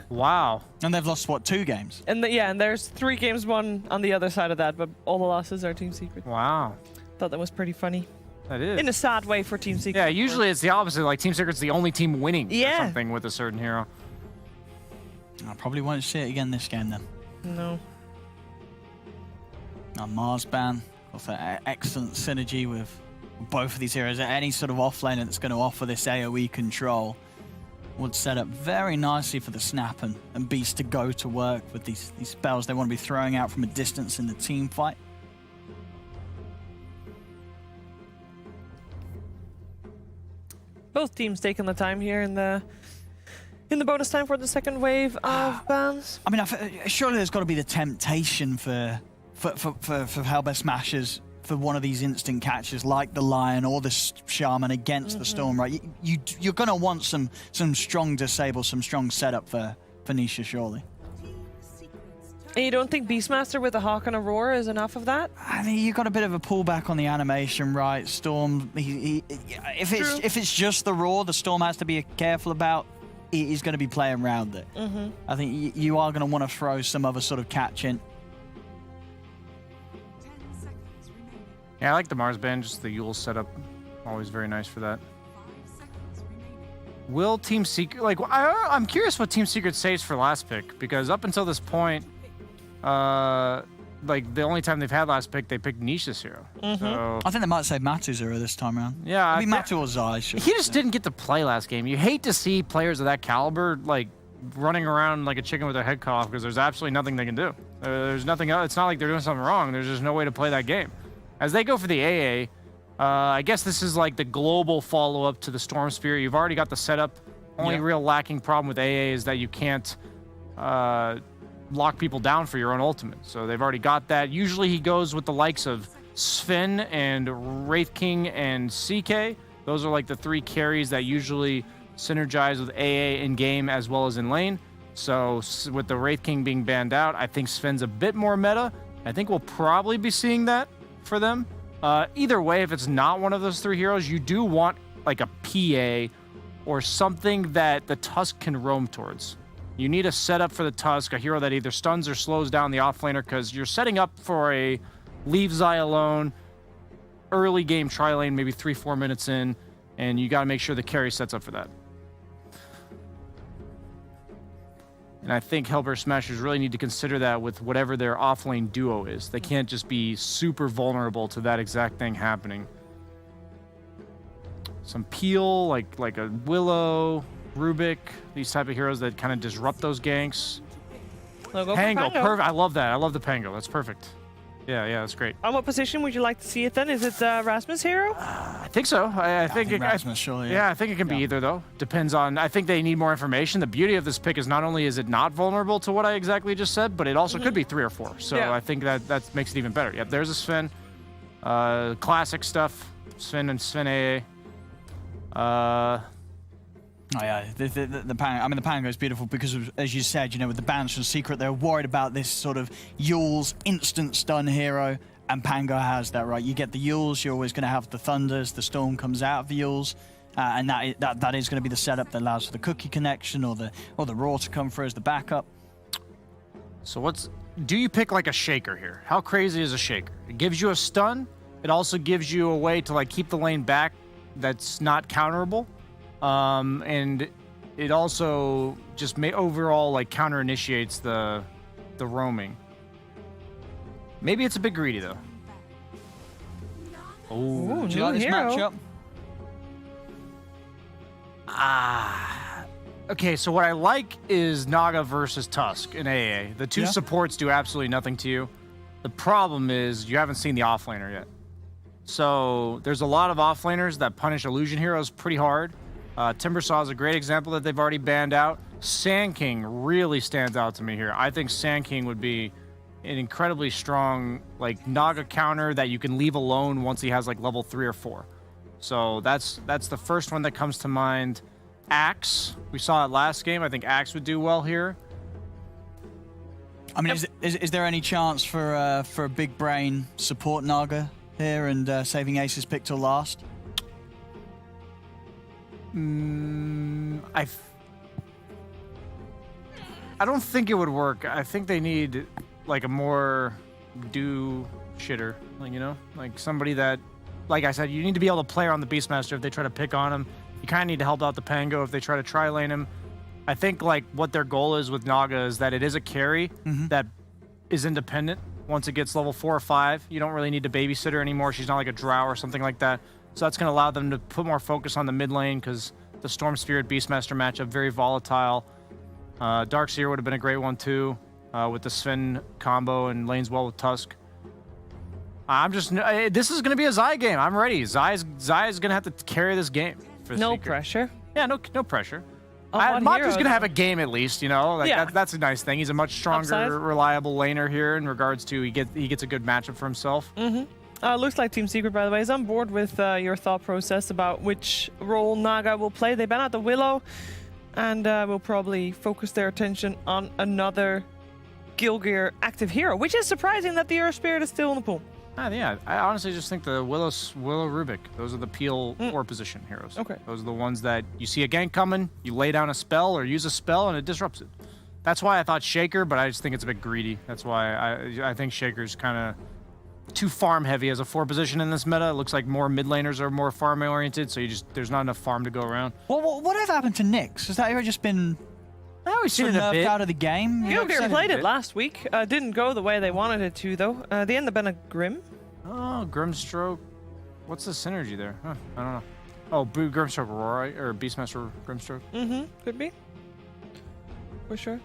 Wow. And they've lost, what, 2 games? And and there's 3 games won on the other side of that, but all the losses are Team Secret. Wow. Thought that was pretty funny. That is. In a sad way for Team Secret. Yeah, usually it's the opposite. Like, Team Secret's the only team winning or something with a certain hero. I probably won't see it again this game, then. No. Now, Mars ban, with that excellent synergy with both of these heroes. Any sort of offlaner that's going to offer this AoE control would set up very nicely for the Snap and Beast to go to work with these spells they want to be throwing out from a distance in the team fight. Both teams taking the time here in the bonus time for the second wave of bans. I mean, surely there's got to be the temptation for Hellbear Smashers for one of these instant catches like the Lion or the Shaman against the Storm, right? You're going to want some strong disable, some strong setup for Nisha, surely. And you don't think Beastmaster with a Hawk and a Roar is enough of that? I mean, you got a bit of a pullback on the animation, right? Storm, if it's just the Roar, the Storm has to be careful about. He's going to be playing around it. I think you are going to want to throw some other sort of catch in. Yeah, I like the Mars band, just the Yule setup. Always very nice for that. Will Team Secret... Like, I'm curious what Team Secret saves for last pick, because up until this point, like, the only time they've had last pick, they picked Nisha's hero. So, I think they might say Matu's hero this time around. yeah. I mean, Matu or Zai. He just didn't get to play last game. You hate to see players of that caliber, like, running around like a chicken with their head cut off, because there's absolutely nothing they can do. There's nothing else. It's not like they're doing something wrong. There's just no way to play that game. As they go for the AA, I guess this is like the global follow-up to the Storm Spirit. You've already got the setup. Only real lacking problem with AA is that you can't lock people down for your own ultimate. So they've already got that. Usually he goes with the likes of Sven and Wraith King and CK. Those are like the 3 carries that usually synergize with AA in game as well as in lane. So with the Wraith King being banned out, I think Sven's a bit more meta. I think we'll probably be seeing that for them. Either way, if it's not one of those 3 heroes, you do want like a PA or something that the Tusk can roam towards. You need a setup for the Tusk, a hero that either stuns or slows down the offlaner, because you're setting up for a leave Zai alone, early game tri-lane, maybe 3-4 minutes in, and you got to make sure the carry sets up for that. And I think Hellbear Smashers really need to consider that with whatever their offlane duo is. They can't just be super vulnerable to that exact thing happening. Some Peel, like a Willow, Rubik, these type of heroes that kind of disrupt those ganks. Pango, perfect. I love that. I love the Pango. That's perfect. Yeah, that's great. On what position would you like to see it then? Is it Rasmus hero? I think so. I think Rasmus, surely. Yeah, I think it can be either though. Depends on. I think they need more information. The beauty of this pick is not only is it not vulnerable to what I exactly just said, but it also could be 3 or 4. So I think that makes it even better. Yep, there's a Sven. Classic stuff. Sven and Sven AA. Oh yeah, the Pango. I mean, the Pango is beautiful because, as you said, you know, with the bans from Secret, they're worried about this sort of Yule's instant stun hero, and Pango has that, right? You get the Yules, you're always going to have the Thunders, the Storm comes out of the Yules, and that is going to be the setup that allows for the cookie connection or the Raw to come through as the backup. So do you pick like a Shaker here? How crazy is a Shaker? It gives you a stun. It also gives you a way to like keep the lane back that's not counterable. And it also just overall like counter initiates the roaming. Maybe it's a bit greedy though. Oh, do you like this matchup? Okay, so what I like is Naga versus Tusk in AA. The two supports do absolutely nothing to you. The problem is you haven't seen the offlaner yet. So there's a lot of offlaners that punish illusion heroes pretty hard. Timbersaw is a great example that they've already banned out. Sand King really stands out to me here. I think Sand King would be an incredibly strong like Naga counter that you can leave alone once he has like level 3 or 4. So that's the first one that comes to mind. Axe, we saw it last game. I think Axe would do well here. I mean, is there any chance for a big brain support Naga here and saving Ace's pick till last? I don't think it would work. I think they need like a more shitter, like, you know, like somebody that, like I said, you need to be able to play around the Beastmaster if they try to pick on him. You kind of need to help out the Pango if they try to tri-lane him. I think like what their goal is with Naga is that it is a carry that is independent. Once it gets level 4 or 5, you don't really need to babysit her anymore. She's not like a drow or something like that. So that's going to allow them to put more focus on the mid lane because the Storm Spirit Beastmaster matchup, very volatile. Darkseer would have been a great one too with the Sven combo and lanes well with Tusk. This is going to be a Zai game. I'm ready. Zai's going to have to carry this game. No pressure. Yeah, no pressure. Matu's going to have a game at least, you know? Like that's a nice thing. He's a much stronger, reliable laner here in regards to he gets a good matchup for himself. Looks like Team Secret, by the way, is on board with your thought process about which role Naga will play. They ban out the Willow and will probably focus their attention on another Gilgear active hero, which is surprising that the Earth Spirit is still in the pool. Yeah, I honestly just think the Willow Rubik, those are the Peel 4 position heroes. Okay. Those are the ones that you see a gank coming, you lay down a spell or use a spell and it disrupts it. That's why I thought Shaker, but I just think it's a bit greedy. That's why I think Shaker's kind of too farm heavy as a 4 position in this meta. It looks like more mid laners are more farm oriented, so there's not enough farm to go around. Well, whatever happened to Nyx? Has that hero just been we've seen it a bit out of the game? Hellbear played it last week. Didn't go the way they wanted it to though. They ended up in a Grim. Oh, Grimstroke. What's the synergy there? Huh, I don't know. Oh, Grimstroke Aurora or Beastmaster Grimstroke. Could be. For sure.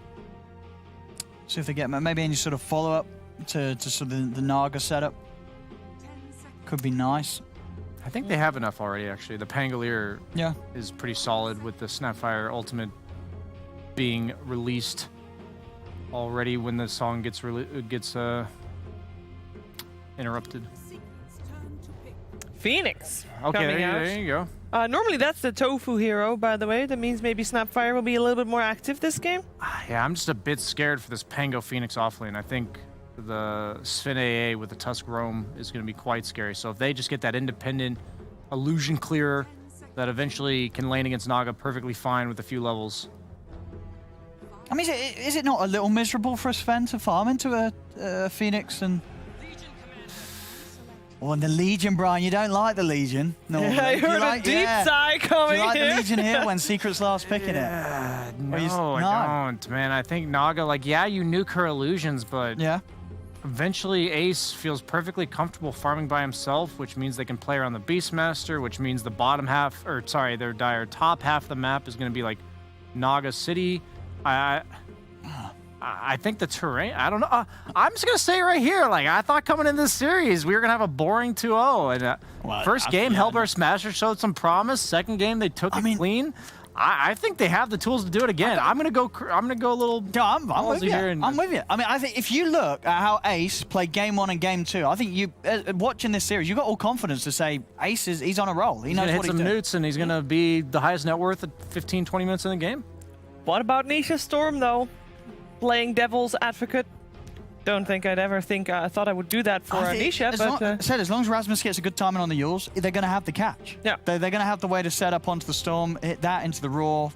See if they get maybe any sort of follow up to sort of the Naga setup. Could be nice. I think they have enough already, actually. The Pangolier is pretty solid with the Snapfire Ultimate being released already when the song gets interrupted. Phoenix. Okay, there you go. Normally that's the Tofu hero, by the way. That means maybe Snapfire will be a little bit more active this game. Yeah, I'm just a bit scared for this Pango Phoenix offlane. I think the Sven AA with the Tusk Roam is going to be quite scary. So if they just get that independent illusion clearer that eventually can lane against Naga perfectly fine with a few levels. I mean, is it not a little miserable for a Sven to farm into a Phoenix and... Oh, and the Legion, Brian. You don't like the Legion. No, yeah, I heard a deep sigh coming. Do you like here? the Legion here when Secret's last picking it? No, I don't, man. I think Naga, like, yeah, you nuke her illusions, but eventually Ace feels perfectly comfortable farming by himself, which means they can play around the Beastmaster, which means the bottom half, or sorry, their top half of the map is going to be like Naga City. I think the terrain, I don't know. I'm just going to say right here, like, I thought coming in this series, we were going to have a boring 2-0. And first game, Hellbear Smasher showed some promise. Second game, they took it clean. I think they have the tools to do it again. I'm gonna go a little. Yeah, I'm with you. I'm with you. I mean, I think if you look at how Ace played game 1 and game 2, I think you watching this series, you got all confidence to say Ace he's on a roll. He knows what he's doing. He's gonna hit some newts and he's gonna be the highest net worth at 15, 20 minutes in the game. What about Nisha Storm though? Playing devil's advocate. Don't think I'd ever thought I would do that for Nisha, but... as long as Rasmus gets a good timing on the Yules, they're going to have the catch. Yeah. They're going to have the way to set up onto the Storm, hit that into the Raw.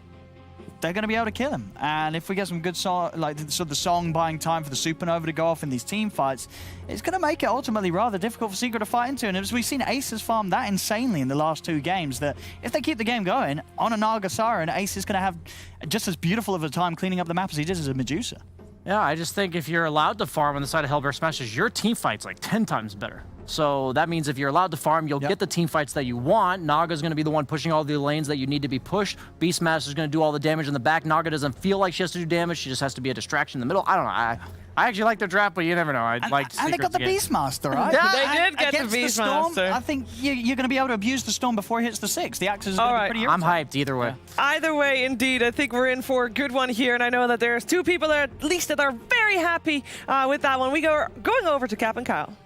They're going to be able to kill him. And if we get some good song, like sort of the song buying time for the Supernova to go off in these team fights, it's going to make it ultimately rather difficult for Secret to fight into. And as we've seen, Ace has farmed that insanely in the last 2 games, that if they keep the game going on a Naga Siren, Ace is going to have just as beautiful of a time cleaning up the map as he did as a Medusa. Yeah, I just think if you're allowed to farm on the side of Hellbear Smashers, your team fight's like 10 times better. So that means if you're allowed to farm, you'll get the team fights that you want. Naga's going to be the one pushing all the lanes that you need to be pushed. Beastmaster's going to do all the damage in the back. Naga doesn't feel like she has to do damage. She just has to be a distraction in the middle. I don't know. I actually like their draft, but you never know. I'd like to see. And they got the Beastmaster, right? Yeah, they did get the Beastmaster. I think you're going to be able to abuse the Storm before he hits the 6. The Axes is going to be pretty irritating. I'm hyped either way. Either way, indeed. I think we're in for a good one here, and I know that there's 2 people there, at least, that are very happy with that one. We go going over to Cap and Kyle.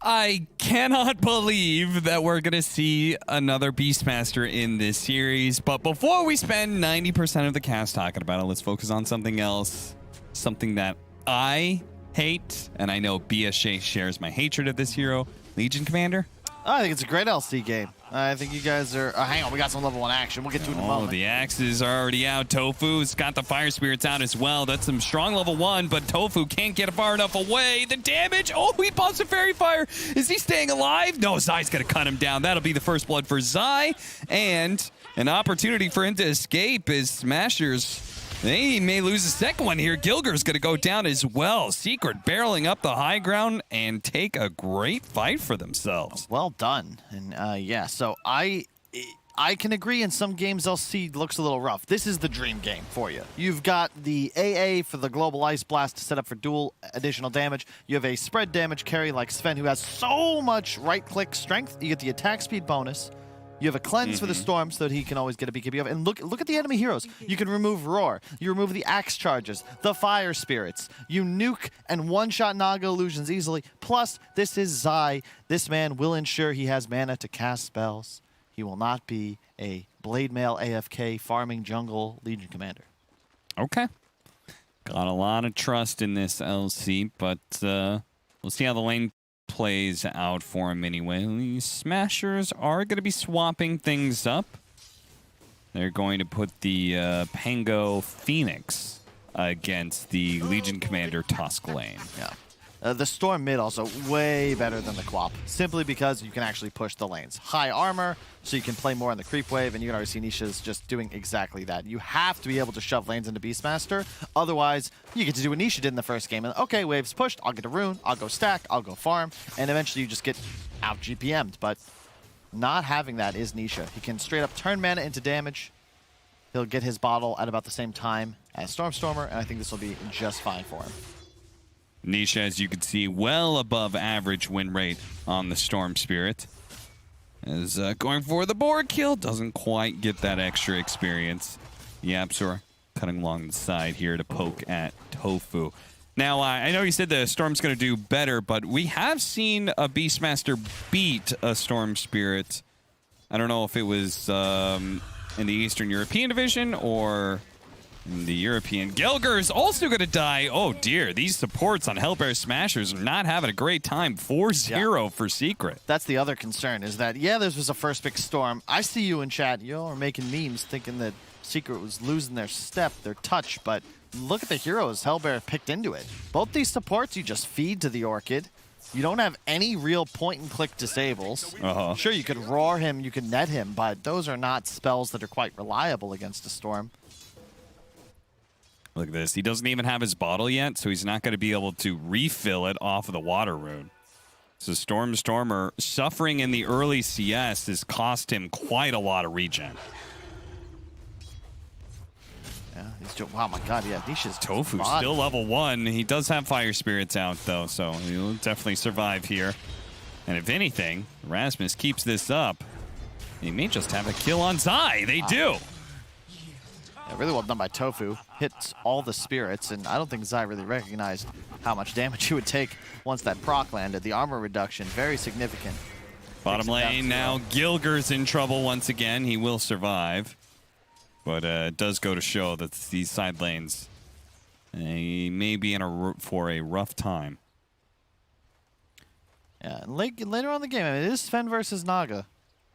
I cannot believe that we're going to see another Beastmaster in this series. But before we spend 90% of the cast talking about it, let's focus on something else. Something that I hate, and I know BSJ shares my hatred of this hero. Legion Commander? I think it's a great LC game. I think you guys are... hang on, we got some level 1 action. We'll get to it in a moment. The axes are already out. Tofu's got the fire spirits out as well. That's some strong level 1, but Tofu can't get far enough away. The damage... Oh, he pops a fairy fire. Is he staying alive? No, Zai's going to cut him down. That'll be the first blood for Zai. And an opportunity for him to escape as Smashers... They may lose the second one here. Gilger's going to go down as well. Secret barreling up the high ground and take a great fight for themselves. Well done. And yeah, so I can agree in some games LC looks a little rough. This is the dream game for you. You've got the AA for the Global Ice Blast to set up for dual additional damage. You have a spread damage carry like Sven who has so much right-click strength. You get the attack speed bonus. You have a cleanse for the Storm so that he can always get a BKB off. And look at the enemy heroes. You can remove Roar. You remove the Axe Charges, the Fire Spirits. You nuke and one-shot Naga illusions easily. Plus, this is Zai. This man will ensure he has mana to cast spells. He will not be a Blade Mail AFK farming jungle Legion Commander. Okay. Got a lot of trust in this LC, but we'll see how the lane plays out for him anyway. These Smashers are going to be swapping things up. They're going to put the Pango Phoenix against the Legion Commander Tusk lane. Yeah. The Storm mid also way better than the Quap, simply because you can actually push the lanes. High armor, so you can play more on the creep wave, and you can already see Nisha's just doing exactly that. You have to be able to shove lanes into Beastmaster, otherwise you get to do what Nisha did in the first game. And okay, wave's pushed, I'll get a rune, I'll go stack, I'll go farm, and eventually you just get out GPM'd. But not having that is Nisha. He can straight up turn mana into damage. He'll get his bottle at about the same time as Stormer, and I think this will be just fine for him. Nisha, as you can see, well above average win rate on the Storm Spirit. Is going for the board kill. Doesn't quite get that extra experience. Yapsor cutting along the side here to poke at Tofu. Now, I know you said the Storm's going to do better, but we have seen a Beastmaster beat a Storm Spirit I don't know if it was in the Eastern European division or in the European. Gelger's also going to die. Oh, dear. These supports on Hellbear Smashers are not having a great time. 4-0 for Secret. That's the other concern is that, yeah, this was a first pick Storm. I see you in chat. You all are making memes thinking that Secret was losing their step, their touch, but look at the heroes Hellbear picked into it. Both these supports you just feed to the Orchid. You don't have any real point-and-click disables. Sure, you could roar him, you could net him, but those are not spells that are quite reliable against a Storm. Look at this. He doesn't even have his bottle yet, so he's not going to be able to refill it off of the water rune. So Stormer suffering in the early CS has cost him quite a lot of regen. Yeah, wow, my God, yeah, Nisha's Tofu still level 1. He does have Fire Spirits out, though, so he'll definitely survive here. And if anything, Rasmus keeps this up. He may just have a kill on Zai. They do. Yeah, really well done by Tofu. Hits all the spirits, and I don't think Zai really recognized how much damage he would take once that proc landed. The armor reduction, very significant. Bottom lane now, Gilger's in trouble once again. He will survive. But it does go to show that these side lanes may be in for a rough time. Yeah, and later on in the game, I mean, it is Sven versus Naga.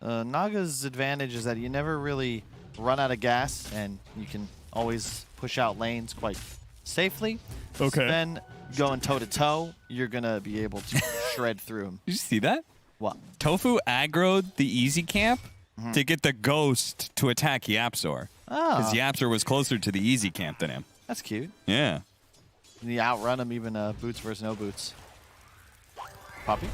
Naga's advantage is that you never really run out of gas, and you can always push out lanes quite safely. Okay. Sven going toe-to-toe, you're going to be able to shred through him. Did you see that? What? Tofu aggroed the easy camp to get the ghost to attack Yapzor. Because Yapzor was closer to the easy camp than him. That's cute. Yeah. And you outrun him even boots versus no boots. Puppy?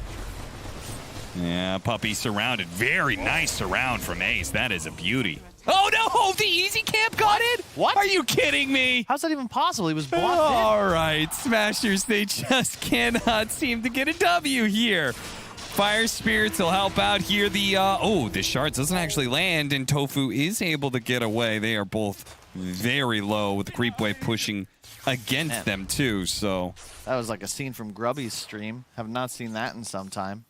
Yeah, Puppy surrounded. Very nice surround from Ace. That is a beauty. Oh, no! The easy camp got it? What? Are you kidding me? How's that even possible? He was blocked in. All right, Smashers, they just cannot seem to get a W here. Fire Spirits will help out here. The shard doesn't actually land, and Tofu is able to get away. They are both very low with the creep wave pushing against them too. So that was like a scene from Grubby's stream. Have not seen that in some time.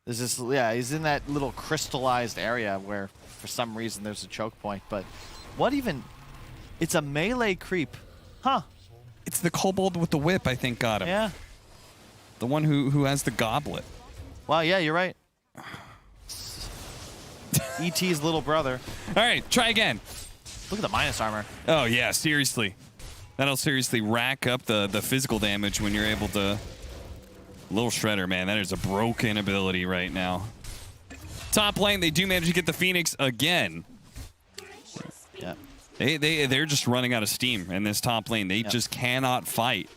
There's this, yeah, he's in that little crystallized area where for some reason there's a choke point. But what even? It's a melee creep, huh? It's the kobold with the whip, I think, got him. Yeah. The one who has the goblet. Wow, yeah, you're right. E.T.'s little brother. All right, try again. Look at the minus armor. Oh, yeah, seriously. That'll seriously rack up the physical damage when you're able to... Little Shredder, man, that is a broken ability right now. Top lane, they do manage to get the Phoenix again. Yeah. They're just running out of steam in this top lane. They just cannot fight.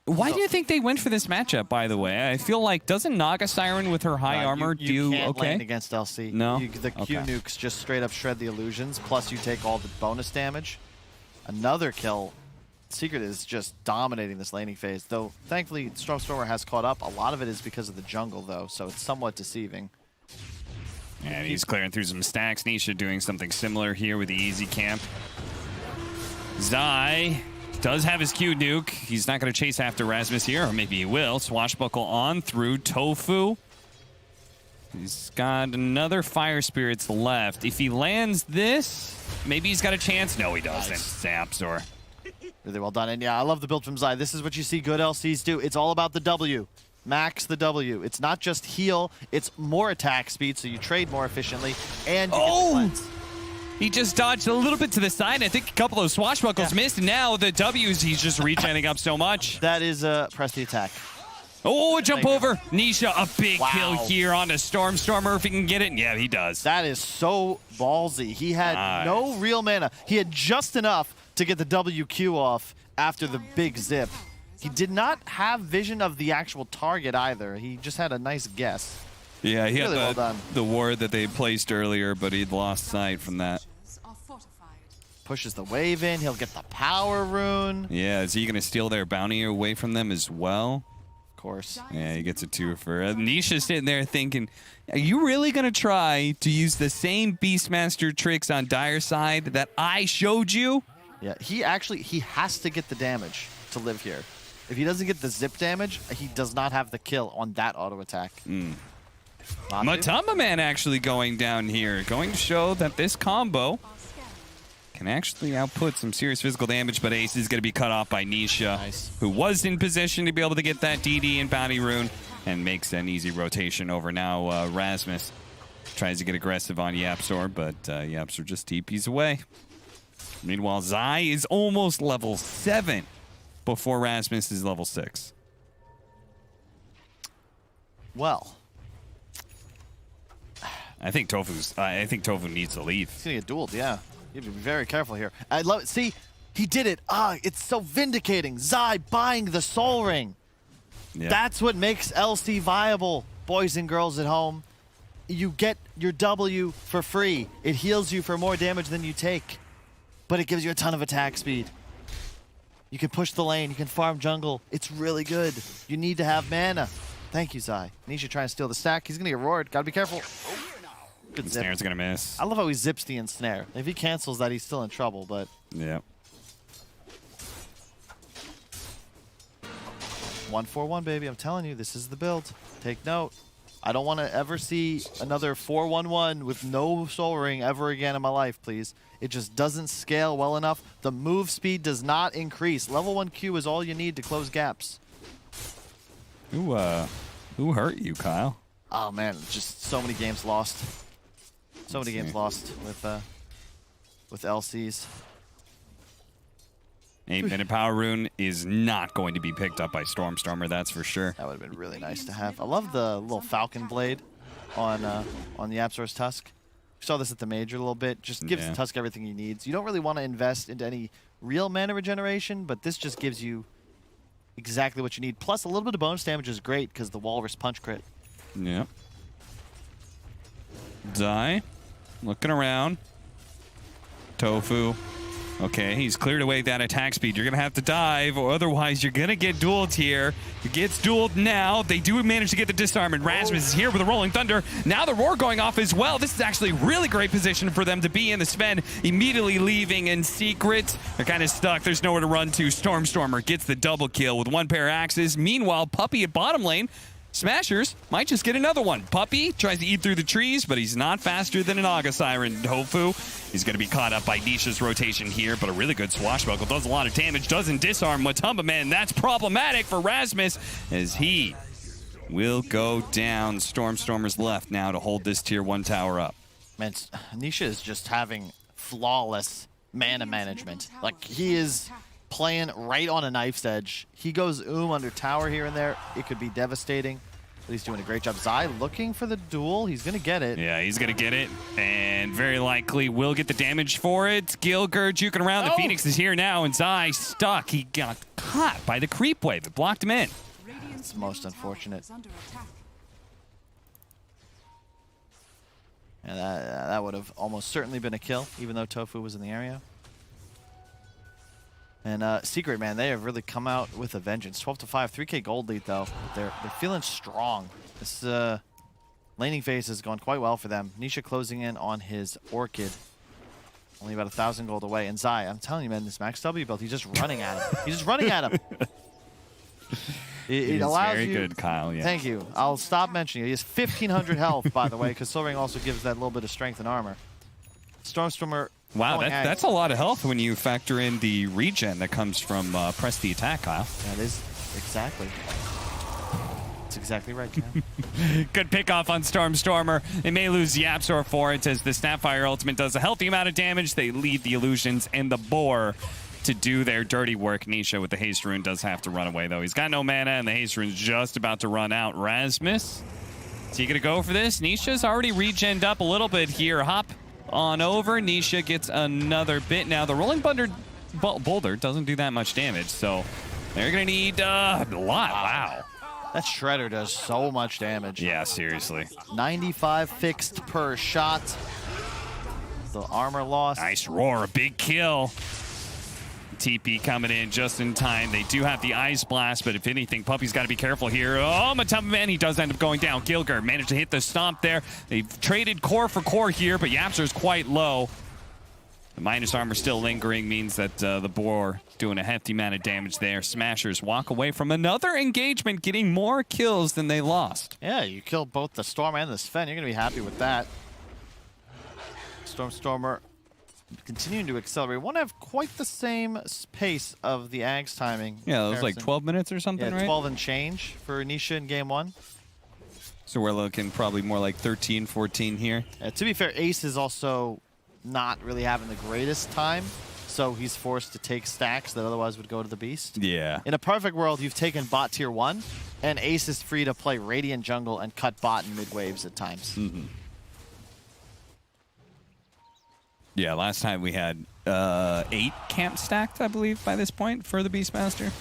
Why do you think they went for this matchup, by the way? I feel like, doesn't Naga Siren with her high armor you can't okay? lane against LC. No? The Q nukes just straight up shred the illusions, plus you take all the bonus damage. Another kill. Secret is just dominating this laning phase, though thankfully Stormer has caught up. A lot of it is because of the jungle, though, so it's somewhat deceiving. And he's clearing through some stacks. Nisha doing something similar here with the easy camp. Zai does have his Q nuke. He's not going to chase after Rasmus here, or maybe he will. Swashbuckle on through Tofu. He's got another Fire Spirits left. If he lands this, maybe he's got a chance. No, he doesn't. Zapzor. Really well done. And yeah, I love the build from Zai. This is what you see good LCs do. It's all about the W. Max the W. It's not just heal, it's more attack speed, so you trade more efficiently, and you get the cleanse. He just dodged a little bit to the side. I think a couple of swashbuckles missed, and now the W's, he's just regenerating up so much. That is press the attack. Oh, a jump over. Nisha, a big kill here on a Stormer if he can get it. Yeah, he does. That is so ballsy. He had no real mana. He had just enough to get the WQ off after the big zip. He did not have vision of the actual target either. He just had a nice guess. Yeah, he really had the ward that they placed earlier, but he'd lost sight from that. Pushes the wave in. He'll get the power rune. Yeah, is he going to steal their bounty away from them as well? Of course. Yeah, he gets a 2 for Nisha sitting there thinking, are you really going to try to use the same Beastmaster tricks on Dire Side that I showed you? Yeah, he has to get the damage to live here. If he doesn't get the zip damage, he does not have the kill on that auto attack. Matamba Man actually going down here, going to show that this combo can actually output some serious physical damage, but Ace is going to be cut off by Nisha, who was in position to be able to get that DD and Bounty Rune, and makes an easy rotation over. Now Rasmus tries to get aggressive on Yapzor, but Yapzor just TPs away. Meanwhile, Zai is almost level 7 before Rasmus is level 6. Well, I think Tofu needs to leave. He's gonna get dueled, yeah. You have to be very careful here. I love it. See, he did it. It's so vindicating. Zai buying the Soul Ring. Yeah. That's what makes LC viable, boys and girls at home. You get your W for free. It heals you for more damage than you take, but it gives you a ton of attack speed. You can push the lane. You can farm jungle. It's really good. You need to have mana. Thank you, Zai. Nisha trying to steal the stack. He's going to get roared. Got to be careful. Good zip. Snare's going to miss. I love how he zips the ensnare. If he cancels that, he's still in trouble, but... Yeah. 1-4-1, baby. I'm telling you, this is the build. Take note. I don't want to ever see another 4-1-1 with no Soul Ring ever again in my life, please. It just doesn't scale well enough. The move speed does not increase. Level 1 Q is all you need to close gaps. Who hurt you, Kyle? Oh, man. Just so many games lost. So many games lost with LCs. 8-minute Power Rune is not going to be picked up by Stormstormer, that's for sure. That would have been really nice to have. I love the little Falcon Blade on the Yapzor's Tusk. We saw this at the Major a little bit. Just gives the Tusk everything he needs. You don't really want to invest into any real mana regeneration, but this just gives you exactly what you need. Plus, a little bit of bonus damage is great because the Walrus Punch crit. Yep. Zai, looking around. Tofu. Okay, he's cleared away that attack speed. You're going to have to dive, or otherwise you're going to get dueled here. He gets dueled now. They do manage to get the disarm, and Rasmus is here with a Rolling Thunder. Now the Roar going off as well. This is actually really great position for them to be in. The Sven immediately leaving in secret. They're kind of stuck. There's nowhere to run to. Stormstormer gets the double kill with one pair of axes. Meanwhile, Puppey at bottom lane. Smashers might just get another one. Puppey tries to eat through the trees, but he's not faster than an Aga Siren. Tofu, he's going to be caught up by Nisha's rotation here, but a really good swashbuckle. Does a lot of damage, doesn't disarm Matamba Man. That's problematic for Rasmus as he will go down. Stormstormer's left now to hold this tier 1 tower up. Man, Nisha is just having flawless mana management. Like, he is playing right on a knife's edge. He goes under tower here and there. It could be devastating, but he's doing a great job. Zai looking for the duel. He's going to get it. Yeah, he's going to get it, and very likely will get the damage for it. Gilger juking around. The Phoenix is here now, and Zai stuck. He got caught by the creep wave. It blocked him in. It's most unfortunate. And that would have almost certainly been a kill, even though Tofu was in the area. And Secret, man, they have really come out with a vengeance. 12-5, 3K gold lead, though. They're feeling strong. This laning phase has gone quite well for them. Nisha closing in on his Orchid. Only about 1,000 gold away. And Zai, I'm telling you, man, this max W build, he's just running at him. He's just running at him. It allows very you... good, Kyle, yeah. Thank you. I'll stop mentioning it. He has 1,500 health, by the way, because Soul Ring also gives that little bit of strength and armor. Stormstormer... Wow, that's a lot of health when you factor in the regen that comes from press the attack, Kyle. That is exactly. That's exactly right, Cam. Good pick-off on Stormstormer. They may lose Yapzor for it as the Snapfire ultimate does a healthy amount of damage. They leave the illusions and the boar to do their dirty work. Nisha with the haste rune does have to run away, though. He's got no mana, and the haste rune's just about to run out. Rasmus, is he going to go for this? Nisha's already regened up a little bit here. Hop on over. Nisha gets another bit. Now, the Rolling Boulder doesn't do that much damage, so they're going to need a lot. Wow. That Shredder does so much damage. Yeah, seriously. 95 fixed per shot. The armor loss. Nice Roar, a big kill. TP coming in just in time. They do have the Ice Blast, but if anything, Puppey's got to be careful here. Oh, Matamba Man, he does end up going down. Gilger managed to hit the stomp there. They've traded core for core here, but Yapzor's quite low. The minus armor still lingering means that the Boar doing a hefty amount of damage there. Smashers walk away from another engagement, getting more kills than they lost. Yeah, you killed both the Storm and the Sven. You're going to be happy with that. Stormer continuing to accelerate. Won't have quite the same pace of the Ags timing. Yeah, it was like 12 minutes or something, yeah, right? 12 and change for Nisha in game 1. So we're looking probably more like 13, 14 here. To be fair, Ace is also not really having the greatest time, so he's forced to take stacks that otherwise would go to the Beast. Yeah. In a perfect world, you've taken bot tier 1, and Ace is free to play Radiant jungle and cut bot in mid waves at times. Mm-hmm. Yeah, last time we had 8 camps stacked, I believe, by this point for the Beastmaster.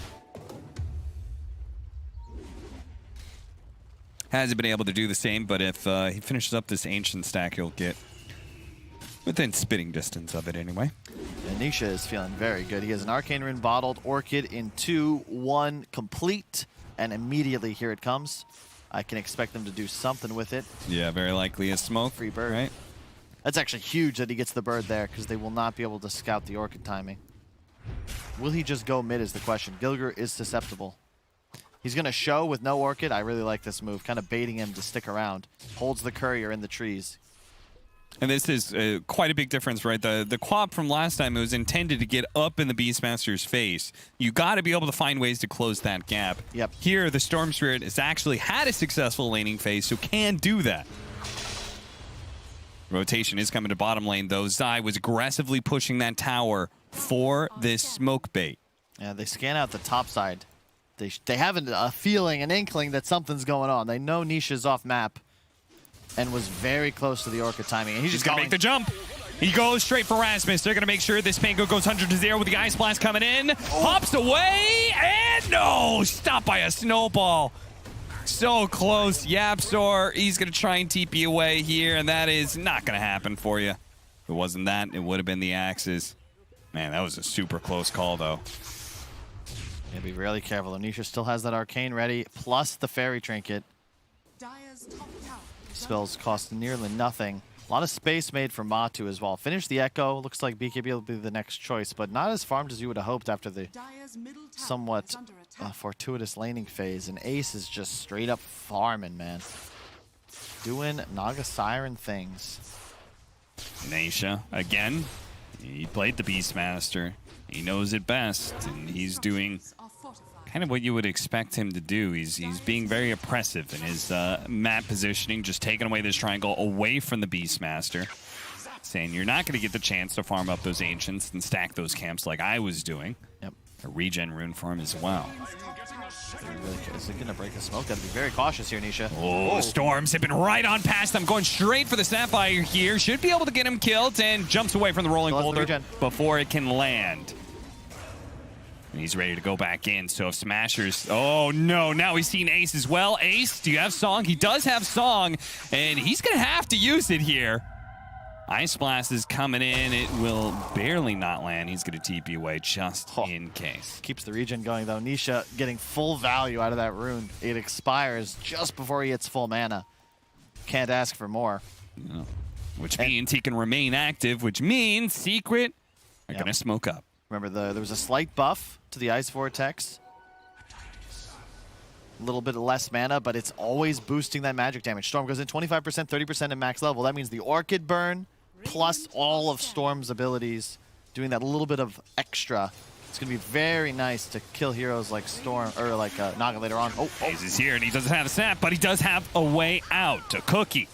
Hasn't been able to do the same, but if he finishes up this Ancient stack, he'll get within spitting distance of it anyway. And Nisha is feeling very good. He has an Arcane Rune bottled, Orchid in 2, 1 complete, and immediately here it comes. I can expect them to do something with it. Yeah, very likely a smoke. Free bird. Right? That's actually huge that he gets the bird there, because they will not be able to scout the Orchid timing. Will he just go mid is the question. Gilgir is susceptible. He's going to show with no Orchid. I really like this move, kind of baiting him to stick around. Holds the courier in the trees. And this is quite a big difference, right? The quap from last time, it was intended to get up in the Beastmaster's face. You got to be able to find ways to close that gap. Yep. Here, the Storm Spirit has actually had a successful laning phase, so can do that. Rotation is coming to bottom lane, though. Zai was aggressively pushing that tower for this smoke bait. Yeah, they scan out the top side. They have a feeling, an inkling that something's going on. They know Nisha's off map and was very close to the Orchid timing. And he's just going to make the jump. He goes straight for Rasmus. They're going to make sure this Pango goes 100-0 with the Ice Blast coming in. Hops away, and no! Stopped by a snowball. So close. Yapzor, he's going to try and TP away here, and that is not going to happen for you. If it wasn't that, it would have been the Axes. Man, that was a super close call, though. Yeah, be really careful. Anisha still has that Arcane ready, plus the Fairy Trinket. Spells cost nearly nothing. A lot of space made for Matu as well. Finish the Echo. Looks like BKB will be the next choice, but not as farmed as you would have hoped after the somewhat fortuitous laning phase. And Ace is just straight up farming, man. Doing Naga Siren things. Naisha, again, he played the Beastmaster. He knows it best, and he's doing kind of what you would expect him to do. He's being very oppressive in his map positioning, just taking away this triangle away from the Beastmaster, saying you're not going to get the chance to farm up those Ancients and stack those camps like I was doing. Yep. A regen rune for him as well. Is it going to break the smoke? Got to be very cautious here, Nisha. Oh, Storm zipping right on past them, going straight for the Sapphire here. Should be able to get him killed, and jumps away from the rolling boulder before it can land. And he's ready to go back in, so if Smashers... Oh, no, now he's seen Ace as well. Ace, do you have Song? He does have Song, and he's going to have to use it here. Ice Blast is coming in. It will barely not land. He's going to TP away just in case. Keeps the regen going, though. Nisha getting full value out of that rune. It expires just before he hits full mana. Can't ask for more. No. Which means he can remain active, which means Secret are going to smoke up. Remember, there was a slight buff to the Ice Vortex. A little bit less mana, but it's always boosting that magic damage. Storm goes in 25%, 30% in max level. That means the Orchid burn plus all of Storm's abilities, doing that little bit of extra. It's going to be very nice to kill heroes like Storm, or like Naga later on. He's here, and he doesn't have a snap, but he does have a way out. A cookie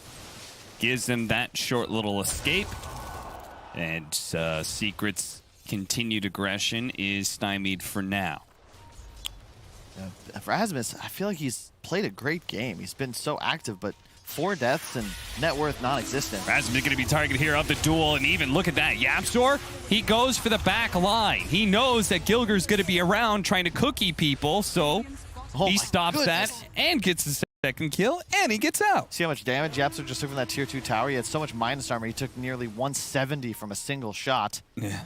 gives him that short little escape. And Secret's continued aggression is stymied for now. For Rasmus, I feel like he's played a great game. He's been so active, but 4 deaths and net worth non-existent. Rasmus is going to be targeted here of the duel, and even look at that. Yapzor, he goes for the back line. He knows that Gilgir's going to be around trying to cookie people, so he stops that and gets the second kill, and he gets out. See how much damage Yapzor just took from that tier 2 tower? He had so much minus armor, he took nearly 170 from a single shot. Yeah.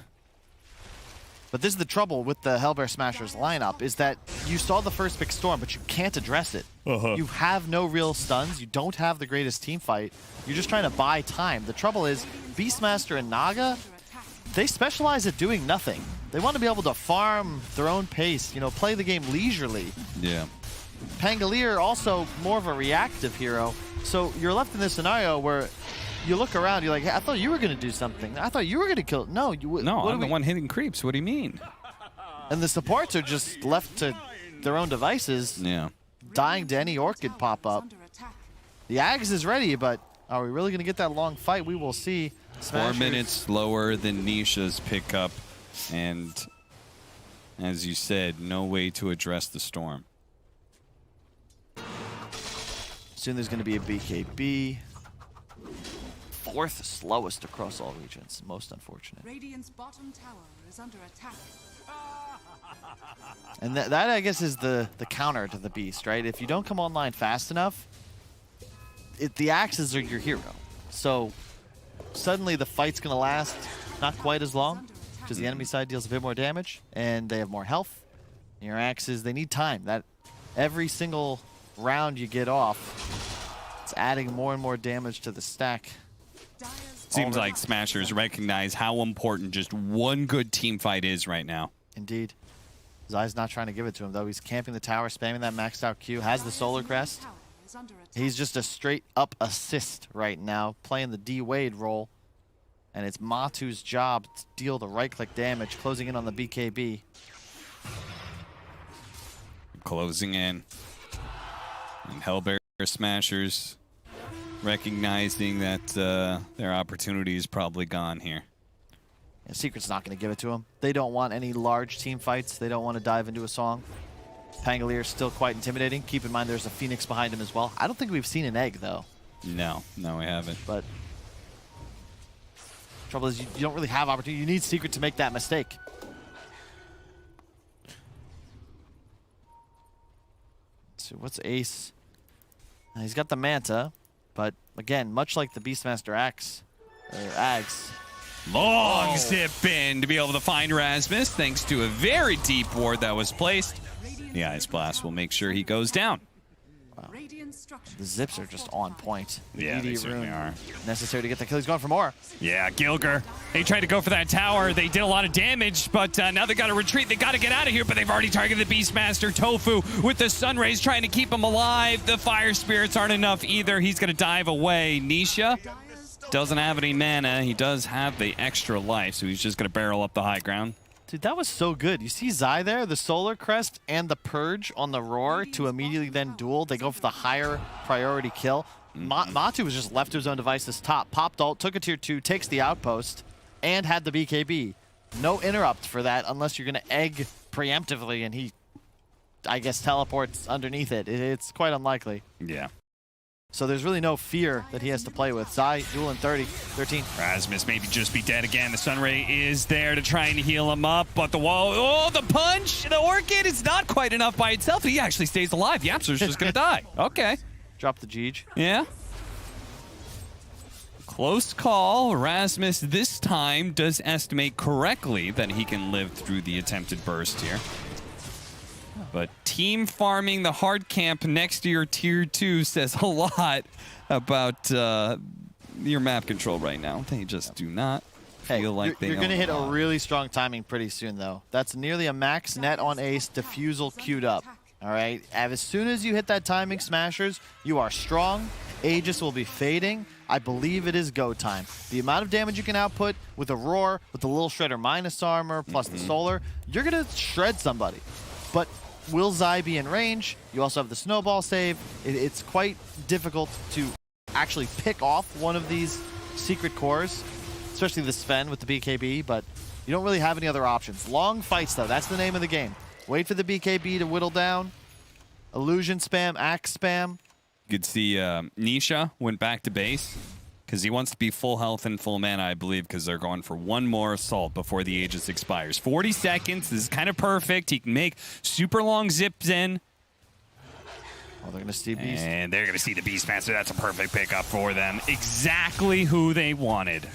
But this is the trouble with the Hellbear Smashers lineup, is that you saw the first pick Storm, but you can't address it. You have no real stuns. You don't have the greatest team fight. You're just trying to buy time. The trouble is, Beastmaster and Naga, they specialize at doing nothing. They want to be able to farm their own pace, you know, play the game leisurely. Yeah. Pangolier also more of a reactive hero. So you're left in this scenario where you look around, you're like, hey, I thought you were going to do something. I thought you were going to kill. No, I'm the one hitting creeps. What do you mean? And the supports are just left to their own devices. Yeah. Dying to any Orchid pop-up. The Ags is ready, but are we really going to get that long fight? We will see. 4 minutes lower than Nisha's pickup. And as you said, no way to address the storm. Soon there's going to be a BKB. 4th slowest across all regions. Most unfortunate. Radiant's bottom tower is under attack. And that I guess is the counter to the beast, right? If you don't come online fast enough, the axes are your hero. So suddenly the fight's going to last not quite as long because the enemy side deals a bit more damage and they have more health. Your axes, they need time. That every single round you get off, it's adding more and more damage to the stack. Seems like Smashers recognize how important just one good team fight is right now. Indeed. Zai's not trying to give it to him, though. He's camping the tower, spamming that maxed out Q, has the Solar Crest. He's just a straight-up assist right now, playing the D-Wade role. And it's Matu's job to deal the right-click damage, closing in on the BKB. Closing in. And Hellbear Smashers recognizing that their opportunity is probably gone here. Yeah, Secret's not going to give it to him. They don't want any large team fights. They don't want to dive into a song. Pangolier is still quite intimidating. Keep in mind there's a Phoenix behind him as well. I don't think we've seen an egg, though. No, we haven't. But trouble is you don't really have opportunity. You need Secret to make that mistake. So what's Ace? He's got the Manta, but again, much like the Beastmaster Axe, Ags. Long zip in to be able to find Rasmus, thanks to a very deep ward that was placed. The Ice Blast will make sure he goes down. Wow. The zips are just on point. The yeah, they ED certainly rune are. Necessary to get the kill. He's going for more. Yeah, Gilger. They tried to go for that tower. They did a lot of damage, but now they got to retreat. They got to get out of here, but they've already targeted the Beastmaster. Tofu with the Sun Rays trying to keep him alive. The Fire Spirits aren't enough either. He's going to dive away. Nisha doesn't have any mana. He does have the extra life, so he's just going to barrel up the high ground. Dude, that was so good. You see Zai there, the Solar Crest and the Purge on the Roar to immediately then duel. They go for the higher priority kill. Matu was just left to his own devices top. Popped ult, took a tier 2, takes the outpost, and had the BKB. No interrupt for that unless you're going to egg preemptively and he, I guess, teleports underneath it. It's quite unlikely. Yeah. So there's really no fear that he has to play with. Zai, dueling 13. Rasmus maybe just be dead again. The Sunray is there to try and heal him up, but the wall, oh, the punch! The Orchid is not quite enough by itself. He actually stays alive. Yapster's just gonna die. Okay. Drop the Jeej. Yeah. Close call. Rasmus this time does estimate correctly that he can live through the attempted burst here. But team farming the hard camp next to your tier 2 says a lot about your map control right now. They just do not feel like you're going to hit a really strong timing pretty soon, though. That's nearly a max net on Ace, Diffusal queued up. All right, as soon as you hit that timing, Smashers, you are strong. Aegis will be fading. I believe it is go time. The amount of damage you can output with a Roar, with the Little Shredder minus armor, plus the Solar, you're going to shred somebody. But will Zai be in range? You also have the snowball save. It's quite difficult to actually pick off one of these secret cores, especially the Sven with the BKB, but you don't really have any other options. Long fights, though. That's the name of the game. Wait for the BKB to whittle down. Illusion spam, axe spam. You could see Nisha went back to base because he wants to be full health and full mana, I believe, because they're going for one more assault before the Aegis expires. 40 seconds. This is kind of perfect. He can make super long zips in. Oh, they're going to see Beast. And they're going to see the Beastmaster. That's a perfect pickup for them. Exactly who they wanted.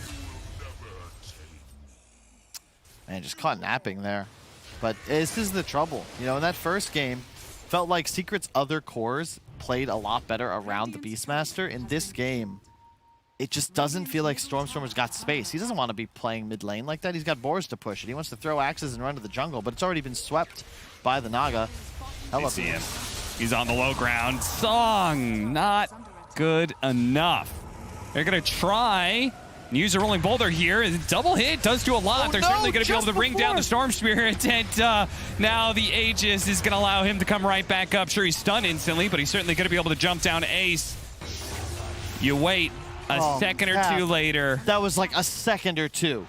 Man, just caught napping there. But this is the trouble. You know, in that first game, felt like Secret's other cores played a lot better around the Beastmaster. In this game, it just doesn't feel like Stormstormer's got space. He doesn't want to be playing mid lane like that. He's got boars to push it. He wants to throw axes and run to the jungle, but it's already been swept by the Naga. I see him. He's on the low ground. Song, not good enough. They're going to try and use a rolling boulder here. Double hit does do a lot. They're certainly going to be able to bring down the Storm Spirit, and now the Aegis is going to allow him to come right back up. Sure, he's stunned instantly, but he's certainly going to be able to jump down Ace. You wait a second or two later. That was like a second or two.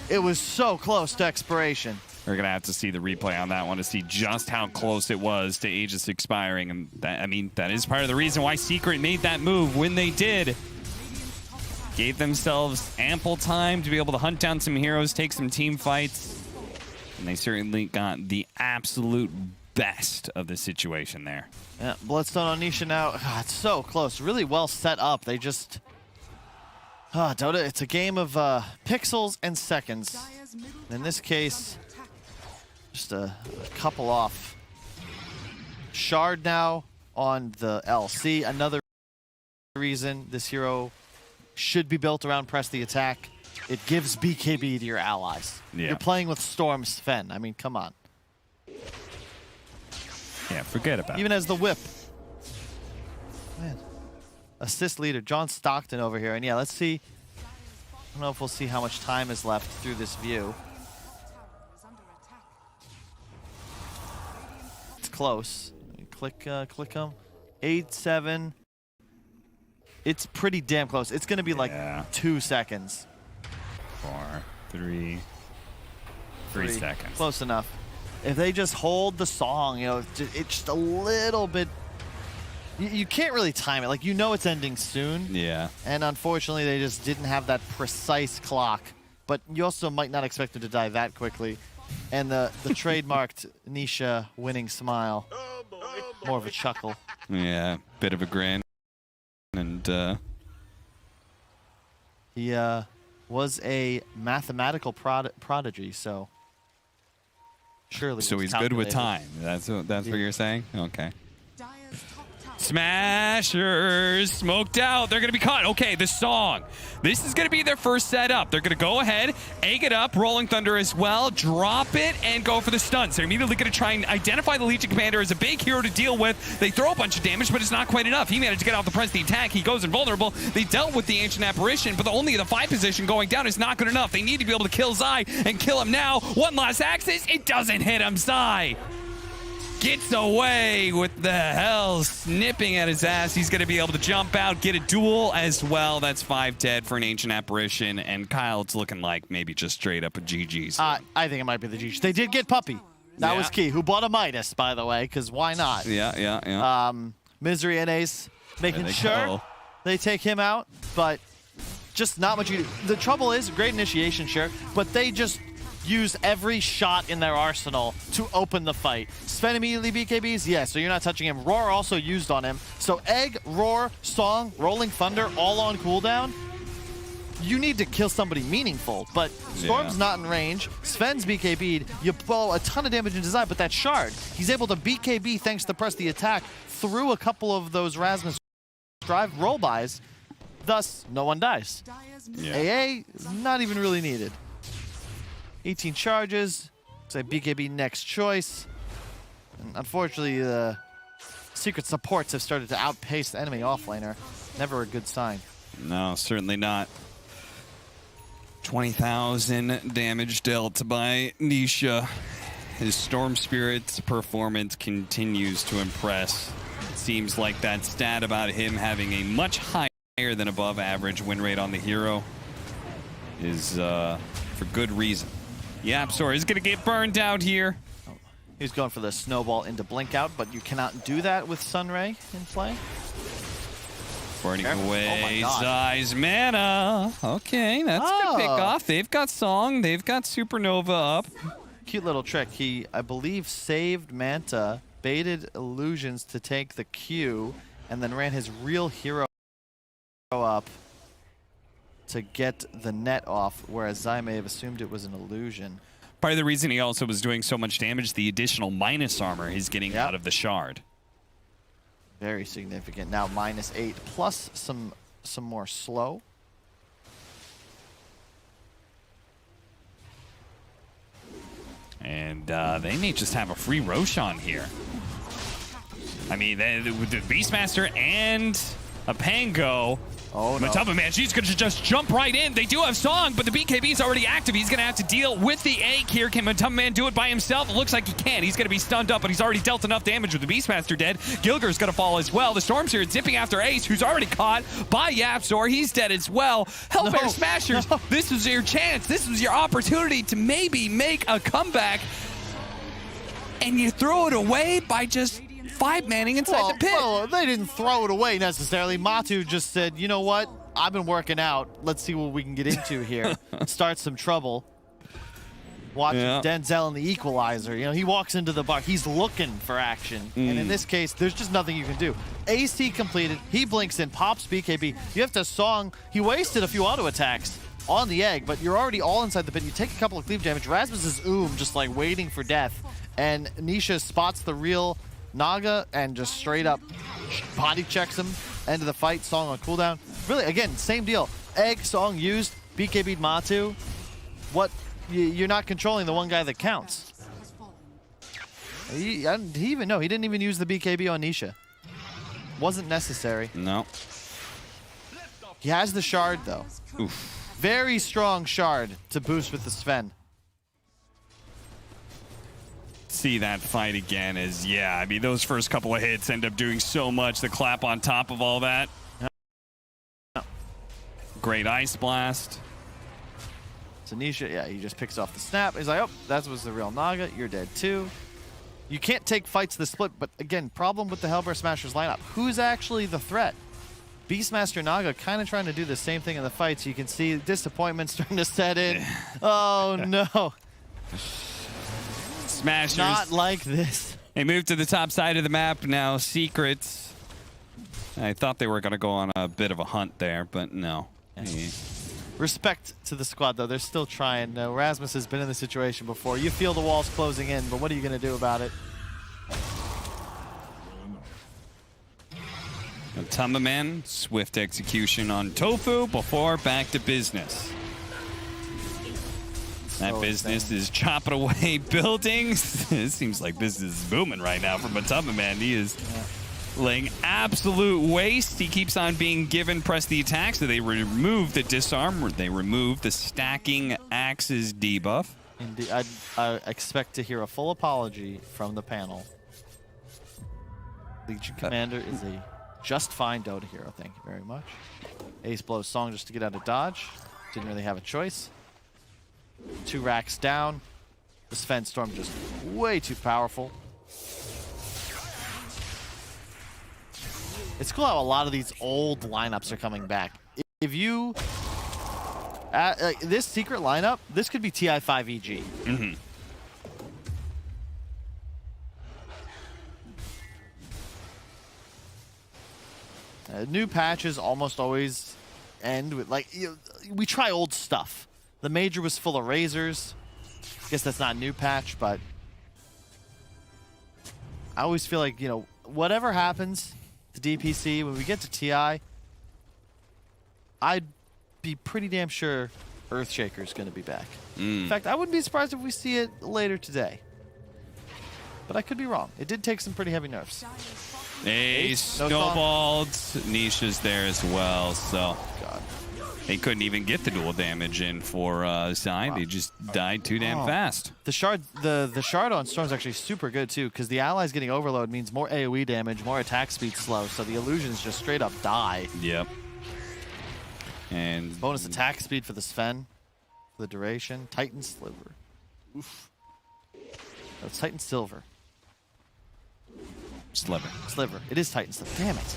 It was so close to expiration. We're going to have to see the replay on that one to see just how close it was to Aegis expiring. And that, I mean, that is part of the reason why Secret made that move when they did. Gave themselves ample time to be able to hunt down some heroes, take some team fights. And they certainly got the absolute best of the situation there. Yeah, Bloodstone on Nisha now. God, it's so close. Really well set up. They just... Dota, it's a game of pixels and seconds. In this case, just a couple off. Shard now on the LC. Another reason this hero should be built around press the attack. It gives BKB to your allies. Yeah. You're playing with Storm Sven. I mean, come on. Yeah, forget about it. Even as the whip. Man. Assist leader, John Stockton over here. And yeah, let's see. I don't know if we'll see how much time is left through this view. It's close. Click them. 8-7. It's pretty damn close. It's going to be like 2 seconds. 4, 3 seconds. Close enough. If they just hold the song, you know, it's just a little bit. You can't really time it. Like, you know it's ending soon. Yeah. And unfortunately, they just didn't have that precise clock. But you also might not expect them to die that quickly. And the trademarked Nisha winning smile. More of a chuckle. Yeah, bit of a grin. And he was a mathematical prodigy, so surely. So he's good with time. That's what you're saying? Okay. Smashers smoked out. They're going to be caught. Okay, the song. This is going to be their first setup. They're going to go ahead, egg it up, Rolling Thunder as well, drop it, and go for the stuns. They're immediately going to try and identify the Legion Commander as a big hero to deal with. They throw a bunch of damage, but it's not quite enough. He managed to get off the press the attack. He goes invulnerable. They dealt with the Ancient Apparition, but only the 5 position going down is not good enough. They need to be able to kill Zai and kill him now. One last axis. It doesn't hit him. Zai gets away with the hell snipping at his ass. He's going to be able to jump out, get a duel as well. That's 5 dead for an Ancient Apparition. And Kyle, it's looking like maybe just straight up a GG's. I think it might be the GG's. They did get Puppy. That was key. Who bought a Midas, by the way, because why not? Yeah. Misery and Ace making sure they take him out, but just not much you do. The trouble is, great initiation, sure, but they just use every shot in their arsenal to open the fight. Sven immediately BKBs? Yeah, so you're not touching him. Roar also used on him. So Egg, Roar, Song, Rolling Thunder, all on cooldown. You need to kill somebody meaningful, but Storm's not in range. Sven's BKB'd. You blow a ton of damage into Zai, but that Shard, he's able to BKB thanks to press the attack through a couple of those Rasmus drive roll-bys. Thus, no one dies. AA, not even really needed. 18 charges. Looks like BKB next choice. And unfortunately, the Secret supports have started to outpace the enemy offlaner. Never a good sign. No, certainly not. 20,000 damage dealt by Nisha. His Storm Spirit's performance continues to impress. It seems like that stat about him having a much higher than above average win rate on the hero is for good reason. YapzOr is going to get burned out here. He's going for the snowball into blink out, but you cannot do that with Sunray in play. Burning away Zai's mana. Okay, that's a good pick off. They've got Song. They've got Supernova up. Cute little trick. He, I believe, saved Manta, baited illusions to take the Q, and then ran his real hero up to get the net off, whereas Zai may have assumed it was an illusion. Part of the reason he also was doing so much damage, the additional minus armor he's getting out of the Shard. Very significant. Now -8 plus some more slow. And they may just have a free Roshan here. I mean, with the Beastmaster and a Pango. Oh, no. Matamba Man, she's going to just jump right in. They do have Song, but the BKB is already active. He's going to have to deal with the egg here. Can Matamba Man do it by himself? It looks like he can. He's going to be stunned up, but he's already dealt enough damage with the Beastmaster dead. Gilger's going to fall as well. The Storm's here zipping after Ace, who's already caught by Yapzor. He's dead as well. Hellbear Smashers, this was your chance. This was your opportunity to maybe make a comeback. And you throw it away by just 5-manning inside the pit. Well, they didn't throw it away necessarily. Matu just said, you know what? I've been working out. Let's see what we can get into here. Start some trouble. Watch Denzel and the Equalizer. You know, he walks into the bar. He's looking for action. And in this case, there's just nothing you can do. AC completed. He blinks in, pops BKB. You have to Song. He wasted a few auto attacks on the egg, but you're already all inside the pit. You take a couple of cleave damage. Rasmus is just like waiting for death. And Nisha spots the real Naga and just straight up body checks him. End of the fight. Song on cooldown. Really, again, same deal. Egg, Song used, BKB'd Matu. What? You're not controlling the one guy that counts. He didn't even use the BKB on Nisha. Wasn't necessary. No. He has the shard though. Oof. Very strong shard to boost with the Sven. See that fight again is, I mean, those first couple of hits end up doing so much. The clap on top of all that. Great Ice Blast. Tanisha, he just picks off the snap. He's like, oh, that was the real Naga. You're dead too. You can't take fights this split, but again, problem with the Hellbear Smashers lineup. Who's actually the threat? Beastmaster Naga kind of trying to do the same thing in the fights. You can see disappointment starting to set in. Oh, no. Smashers. Not like this. They move to the top side of the map now. Secrets. I thought they were going to go on a bit of a hunt there, but no. Respect to the squad, though. They're still trying. Rasmus has been in the situation before. You feel the walls closing in, but what are you going to do about it? Matamba Man, swift execution on Tofu before back to business. That business is chopping away buildings. It seems like business is booming right now for Matamba Man. He is laying absolute waste. He keeps on being given press the attack, so they remove the disarm. They remove the stacking axes debuff. Indeed, I expect to hear a full apology from the panel. Legion Commander is a just fine Dota hero. Thank you very much. Ace blows Song just to get out of dodge. Didn't really have a choice. 2 racks down. The Sven Storm just way too powerful. It's cool how a lot of these old lineups are coming back. If you... this secret lineup, this could be TI5 EG. Mm-hmm. New patches almost always end with, like, we try old stuff. The major was full of razors. I guess that's not a new patch, but I always feel like, whatever happens to DPC, when we get to TI, I'd be pretty damn sure Earthshaker's going to be back. In fact, I wouldn't be surprised if we see it later today. But I could be wrong. It did take some pretty heavy nerfs. Ace snowballed. Nisha's there as well, so they couldn't even get the dual damage in for Zai. They just died too damn fast. The shard, the shard on Storm's actually super good too, because the allies getting overload means more AoE damage, more attack speed slow, so the illusions just straight up die. Yep. And bonus attack speed for the Sven, for the duration. Titan Sliver. Oof. No, it's Titan Silver. Sliver. It is Titan Sliver. Damn it.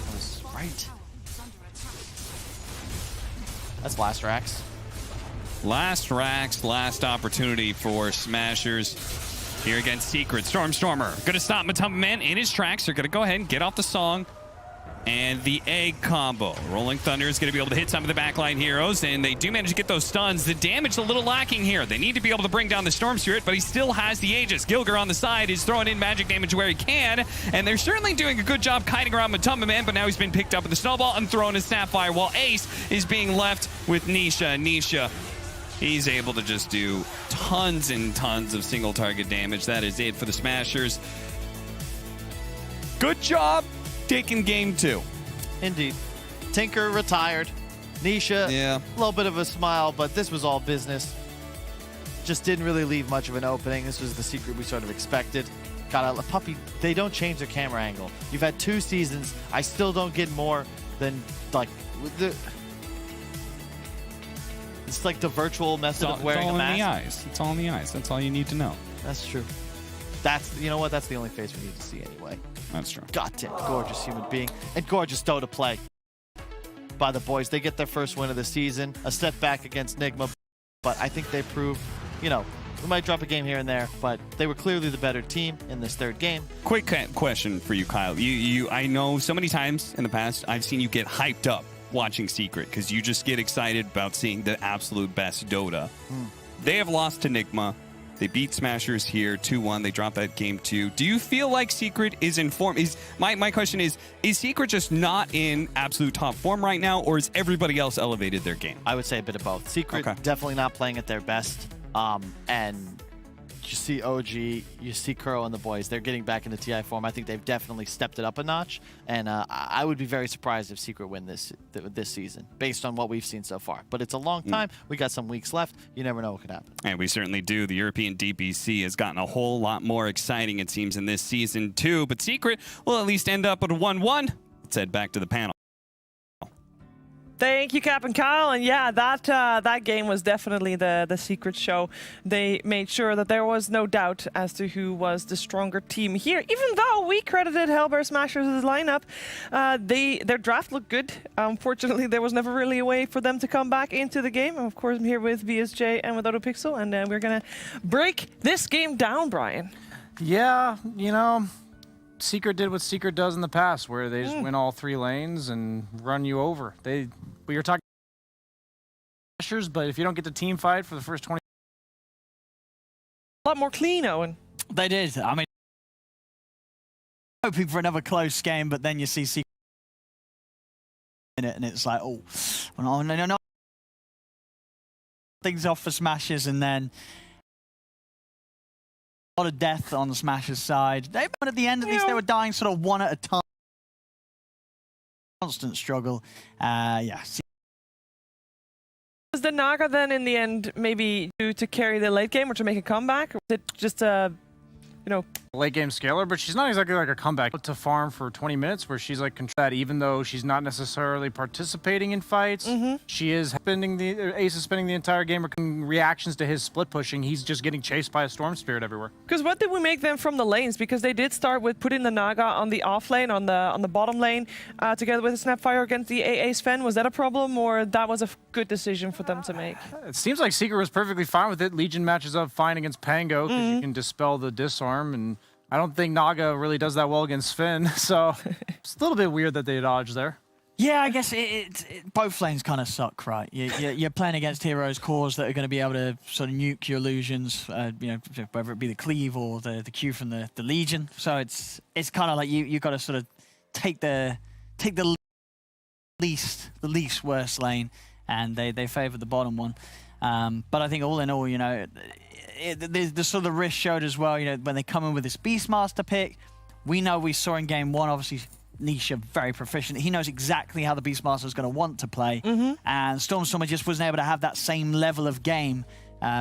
I was right. That's last racks. Last racks, last opportunity for Smashers here against Secret. Stormer gonna stop Matamba Man in his tracks. They're gonna go ahead and get off the Song and the egg combo. Rolling Thunder is gonna be able to hit some of the backline heroes, and they do manage to get those stuns. The damage a little lacking here. They need to be able to bring down the Storm Spirit, but he still has the Aegis. Gilger on the side is throwing in magic damage where he can, and they're certainly doing a good job kiting around Matamba Man, but now he's been picked up with the snowball and thrown his Sapphire, while Ace is being left with Nisha. Nisha He's able to just do tons and tons of single target damage. That is it for the Smashers. Good job taking game 2. Indeed. Tinker retired. Nisha, a little bit of a smile, but this was all business. Just didn't really leave much of an opening. This was the secret we sort of expected. Got out. Puppey, they don't change their camera angle. You've had 2 seasons. I still don't get more than, like, it's like the virtual method of wearing a mask. It's all in the eyes. That's all you need to know. That's true. You know what? That's the only face we need to see anyway. That's true. Goddamn gorgeous human being and gorgeous Dota play by the boys. They get their first win of the season. A step back against Nigma, but I think they proved, we might drop a game here and there, but they were clearly the better team in this 3rd game. Quick question for you, Kyle. I know so many times in the past I've seen you get hyped up watching Secret because you just get excited about seeing the absolute best Dota. They have lost to Nigma. They beat Smashers here 2-1. They dropped that game 2. Do you feel like Secret is in form? My question is Secret just not in absolute top form right now, or is everybody else elevated their game? I would say a bit of both. Secret definitely not playing at their best. And you see OG, you see Kuro and the boys. They're getting back into TI form. I think they've definitely stepped it up a notch. And I would be very surprised if Secret win this season, based on what we've seen so far. But it's a long time. We got some weeks left. You never know what could happen. And we certainly do. The European DPC has gotten a whole lot more exciting, it seems, in this season too. But Secret will at least end up at a 1-1. Let's head back to the panel. Thank you, Cap and Kyle. And yeah, that game was definitely the secret show. They made sure that there was no doubt as to who was the stronger team here. Even though we credited Hellbear Smashers' lineup, their draft looked good. Unfortunately, there was never really a way for them to come back into the game. Of course, I'm here with BSJ and with Autopixel, and we're gonna break this game down, Brian. Yeah, Secret did what Secret does in the past, where they just win all 3 lanes and run you over. We were talking Smashers, but if you don't get the team fight for the first 20, a lot more clean, Owen. They did. I mean, hoping for another close game, but then you see Secret in it, and it's like, oh no. Things off for Smashers, and then a lot of death on the Smashers side. But at the end, at least they were dying sort of one at a time. Constant struggle. Was the Naga then in the end maybe to carry the late game or to make a comeback? Or was it just late game scaler, but she's not exactly like a comeback to farm for 20 minutes where she's like that, even though she's not necessarily participating in fights. She is spending Ace is spending the entire game reactions to his split pushing. He's just getting chased by a Storm Spirit everywhere. Because what did we make them from the lanes? Because they did start with putting the Naga on the off lane, on the bottom lane, together with the Snapfire against the AA Sven. Was that a problem, or that was a good decision for them to make? It seems like Secret was perfectly fine with it. Legion matches up fine against Pango because you can dispel the disarm, and I don't think Naga really does that well against Sven, so it's a little bit weird that they dodged there. Yeah, I guess both lanes kind of suck, right? You're playing against heroes' cores that are going to be able to sort of nuke your illusions, whether it be the cleave or the Q from the Legion. So it's kind of like you got to sort of take the least worst lane, and they favor the bottom one. But I think all in all, the sort of the risk showed as well. When they come in with this Beastmaster pick, we saw in game 1, obviously Nisha very proficient. He knows exactly how the Beastmaster is going to want to play, and Stormstormer just wasn't able to have that same level of game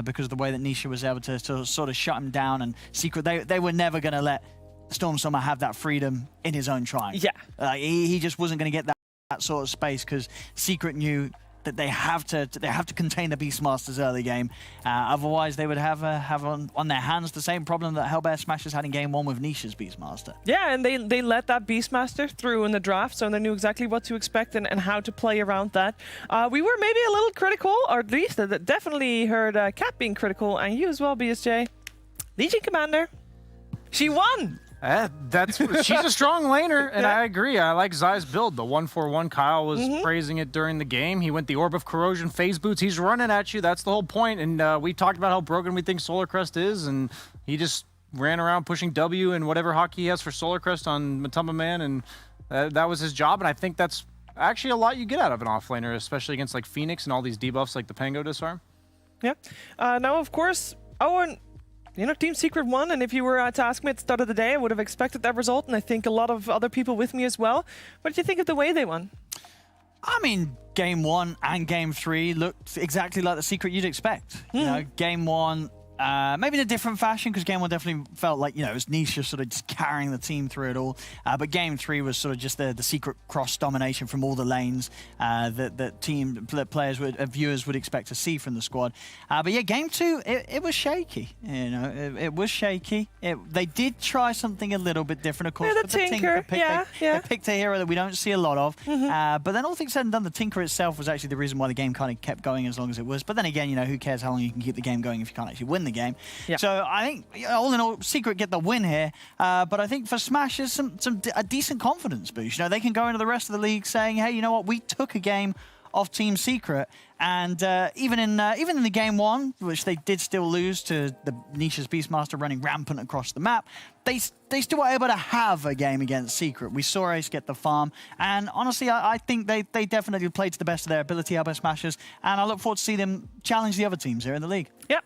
because of the way that Nisha was able to sort of shut him down. And Secret, they were never going to let Stormstormer have that freedom in his own tribe. Yeah, he just wasn't going to get that sort of space because Secret knew that they have to contain the Beastmasters early game. Otherwise, they would have on their hands the same problem that Hellbear Smashers had in game 1 with Nisha's Beastmaster. Yeah, and they let that Beastmaster through in the draft, so they knew exactly what to expect and how to play around that. We were maybe a little critical, or at least definitely heard Kat being critical, and you as well, BSJ. Legion Commander, she won! She's a strong laner, and I agree. I like Zai's build. The 1-4-1, Kyle was praising it during the game. He went the Orb of Corrosion, phase boots. He's running at you. That's the whole point. And we talked about how broken we think Solar Crest is, and he just ran around pushing W and whatever hockey he has for Solar Crest on Matumba Man, and that was his job. And I think that's actually a lot you get out of an offlaner, especially against like Phoenix and all these debuffs like the Pango Disarm. Yeah. Now, of course, Owen, you know, Team Secret won, and if you were to ask me at the start of the day, I would have expected that result, and I think a lot of other people with me as well. What did you think of the way they won? I mean, Game 1 and Game 3 looked exactly like the Secret you'd expect. You know, Game 1, maybe in a different fashion, because Game 1 definitely felt like, you know, it was Nisha sort of just carrying the team through it all. But Game 3 was sort of just the Secret cross-domination from all the lanes that players viewers would expect to see from the squad. But yeah, Game 2, it was shaky. You know, it was shaky. They did try something a little bit different, of course. Yeah, the Tinker. They picked a hero that we don't see a lot of. But then all things said and done, the Tinker itself was actually the reason why the game kind of kept going as long as it was. But then again, you know, who cares how long you can keep the game going if you can't actually win the game. So I think, all in all, Secret get the win here. But I think for Smash, there's a decent confidence boost. You know, they can go into the rest of the league saying, hey, you know what, we took a game off Team Secret. And even in the Game 1, which they did still lose to the Nisha's Beastmaster running rampant across the map, they still were able to have a game against Secret. We saw Ace get the farm, and honestly, I think they definitely played to the best of their ability, Hellbear Smashers, and I look forward to see them challenge the other teams here in the league. Yeah,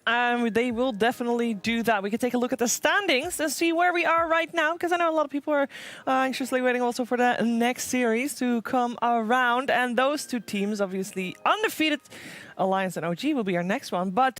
they will definitely do that. We can take a look at the standings and see where we are right now, because I know a lot of people are anxiously waiting also for the next series to come around, and those two teams, obviously undefeated Alliance and OG, will be our next one, but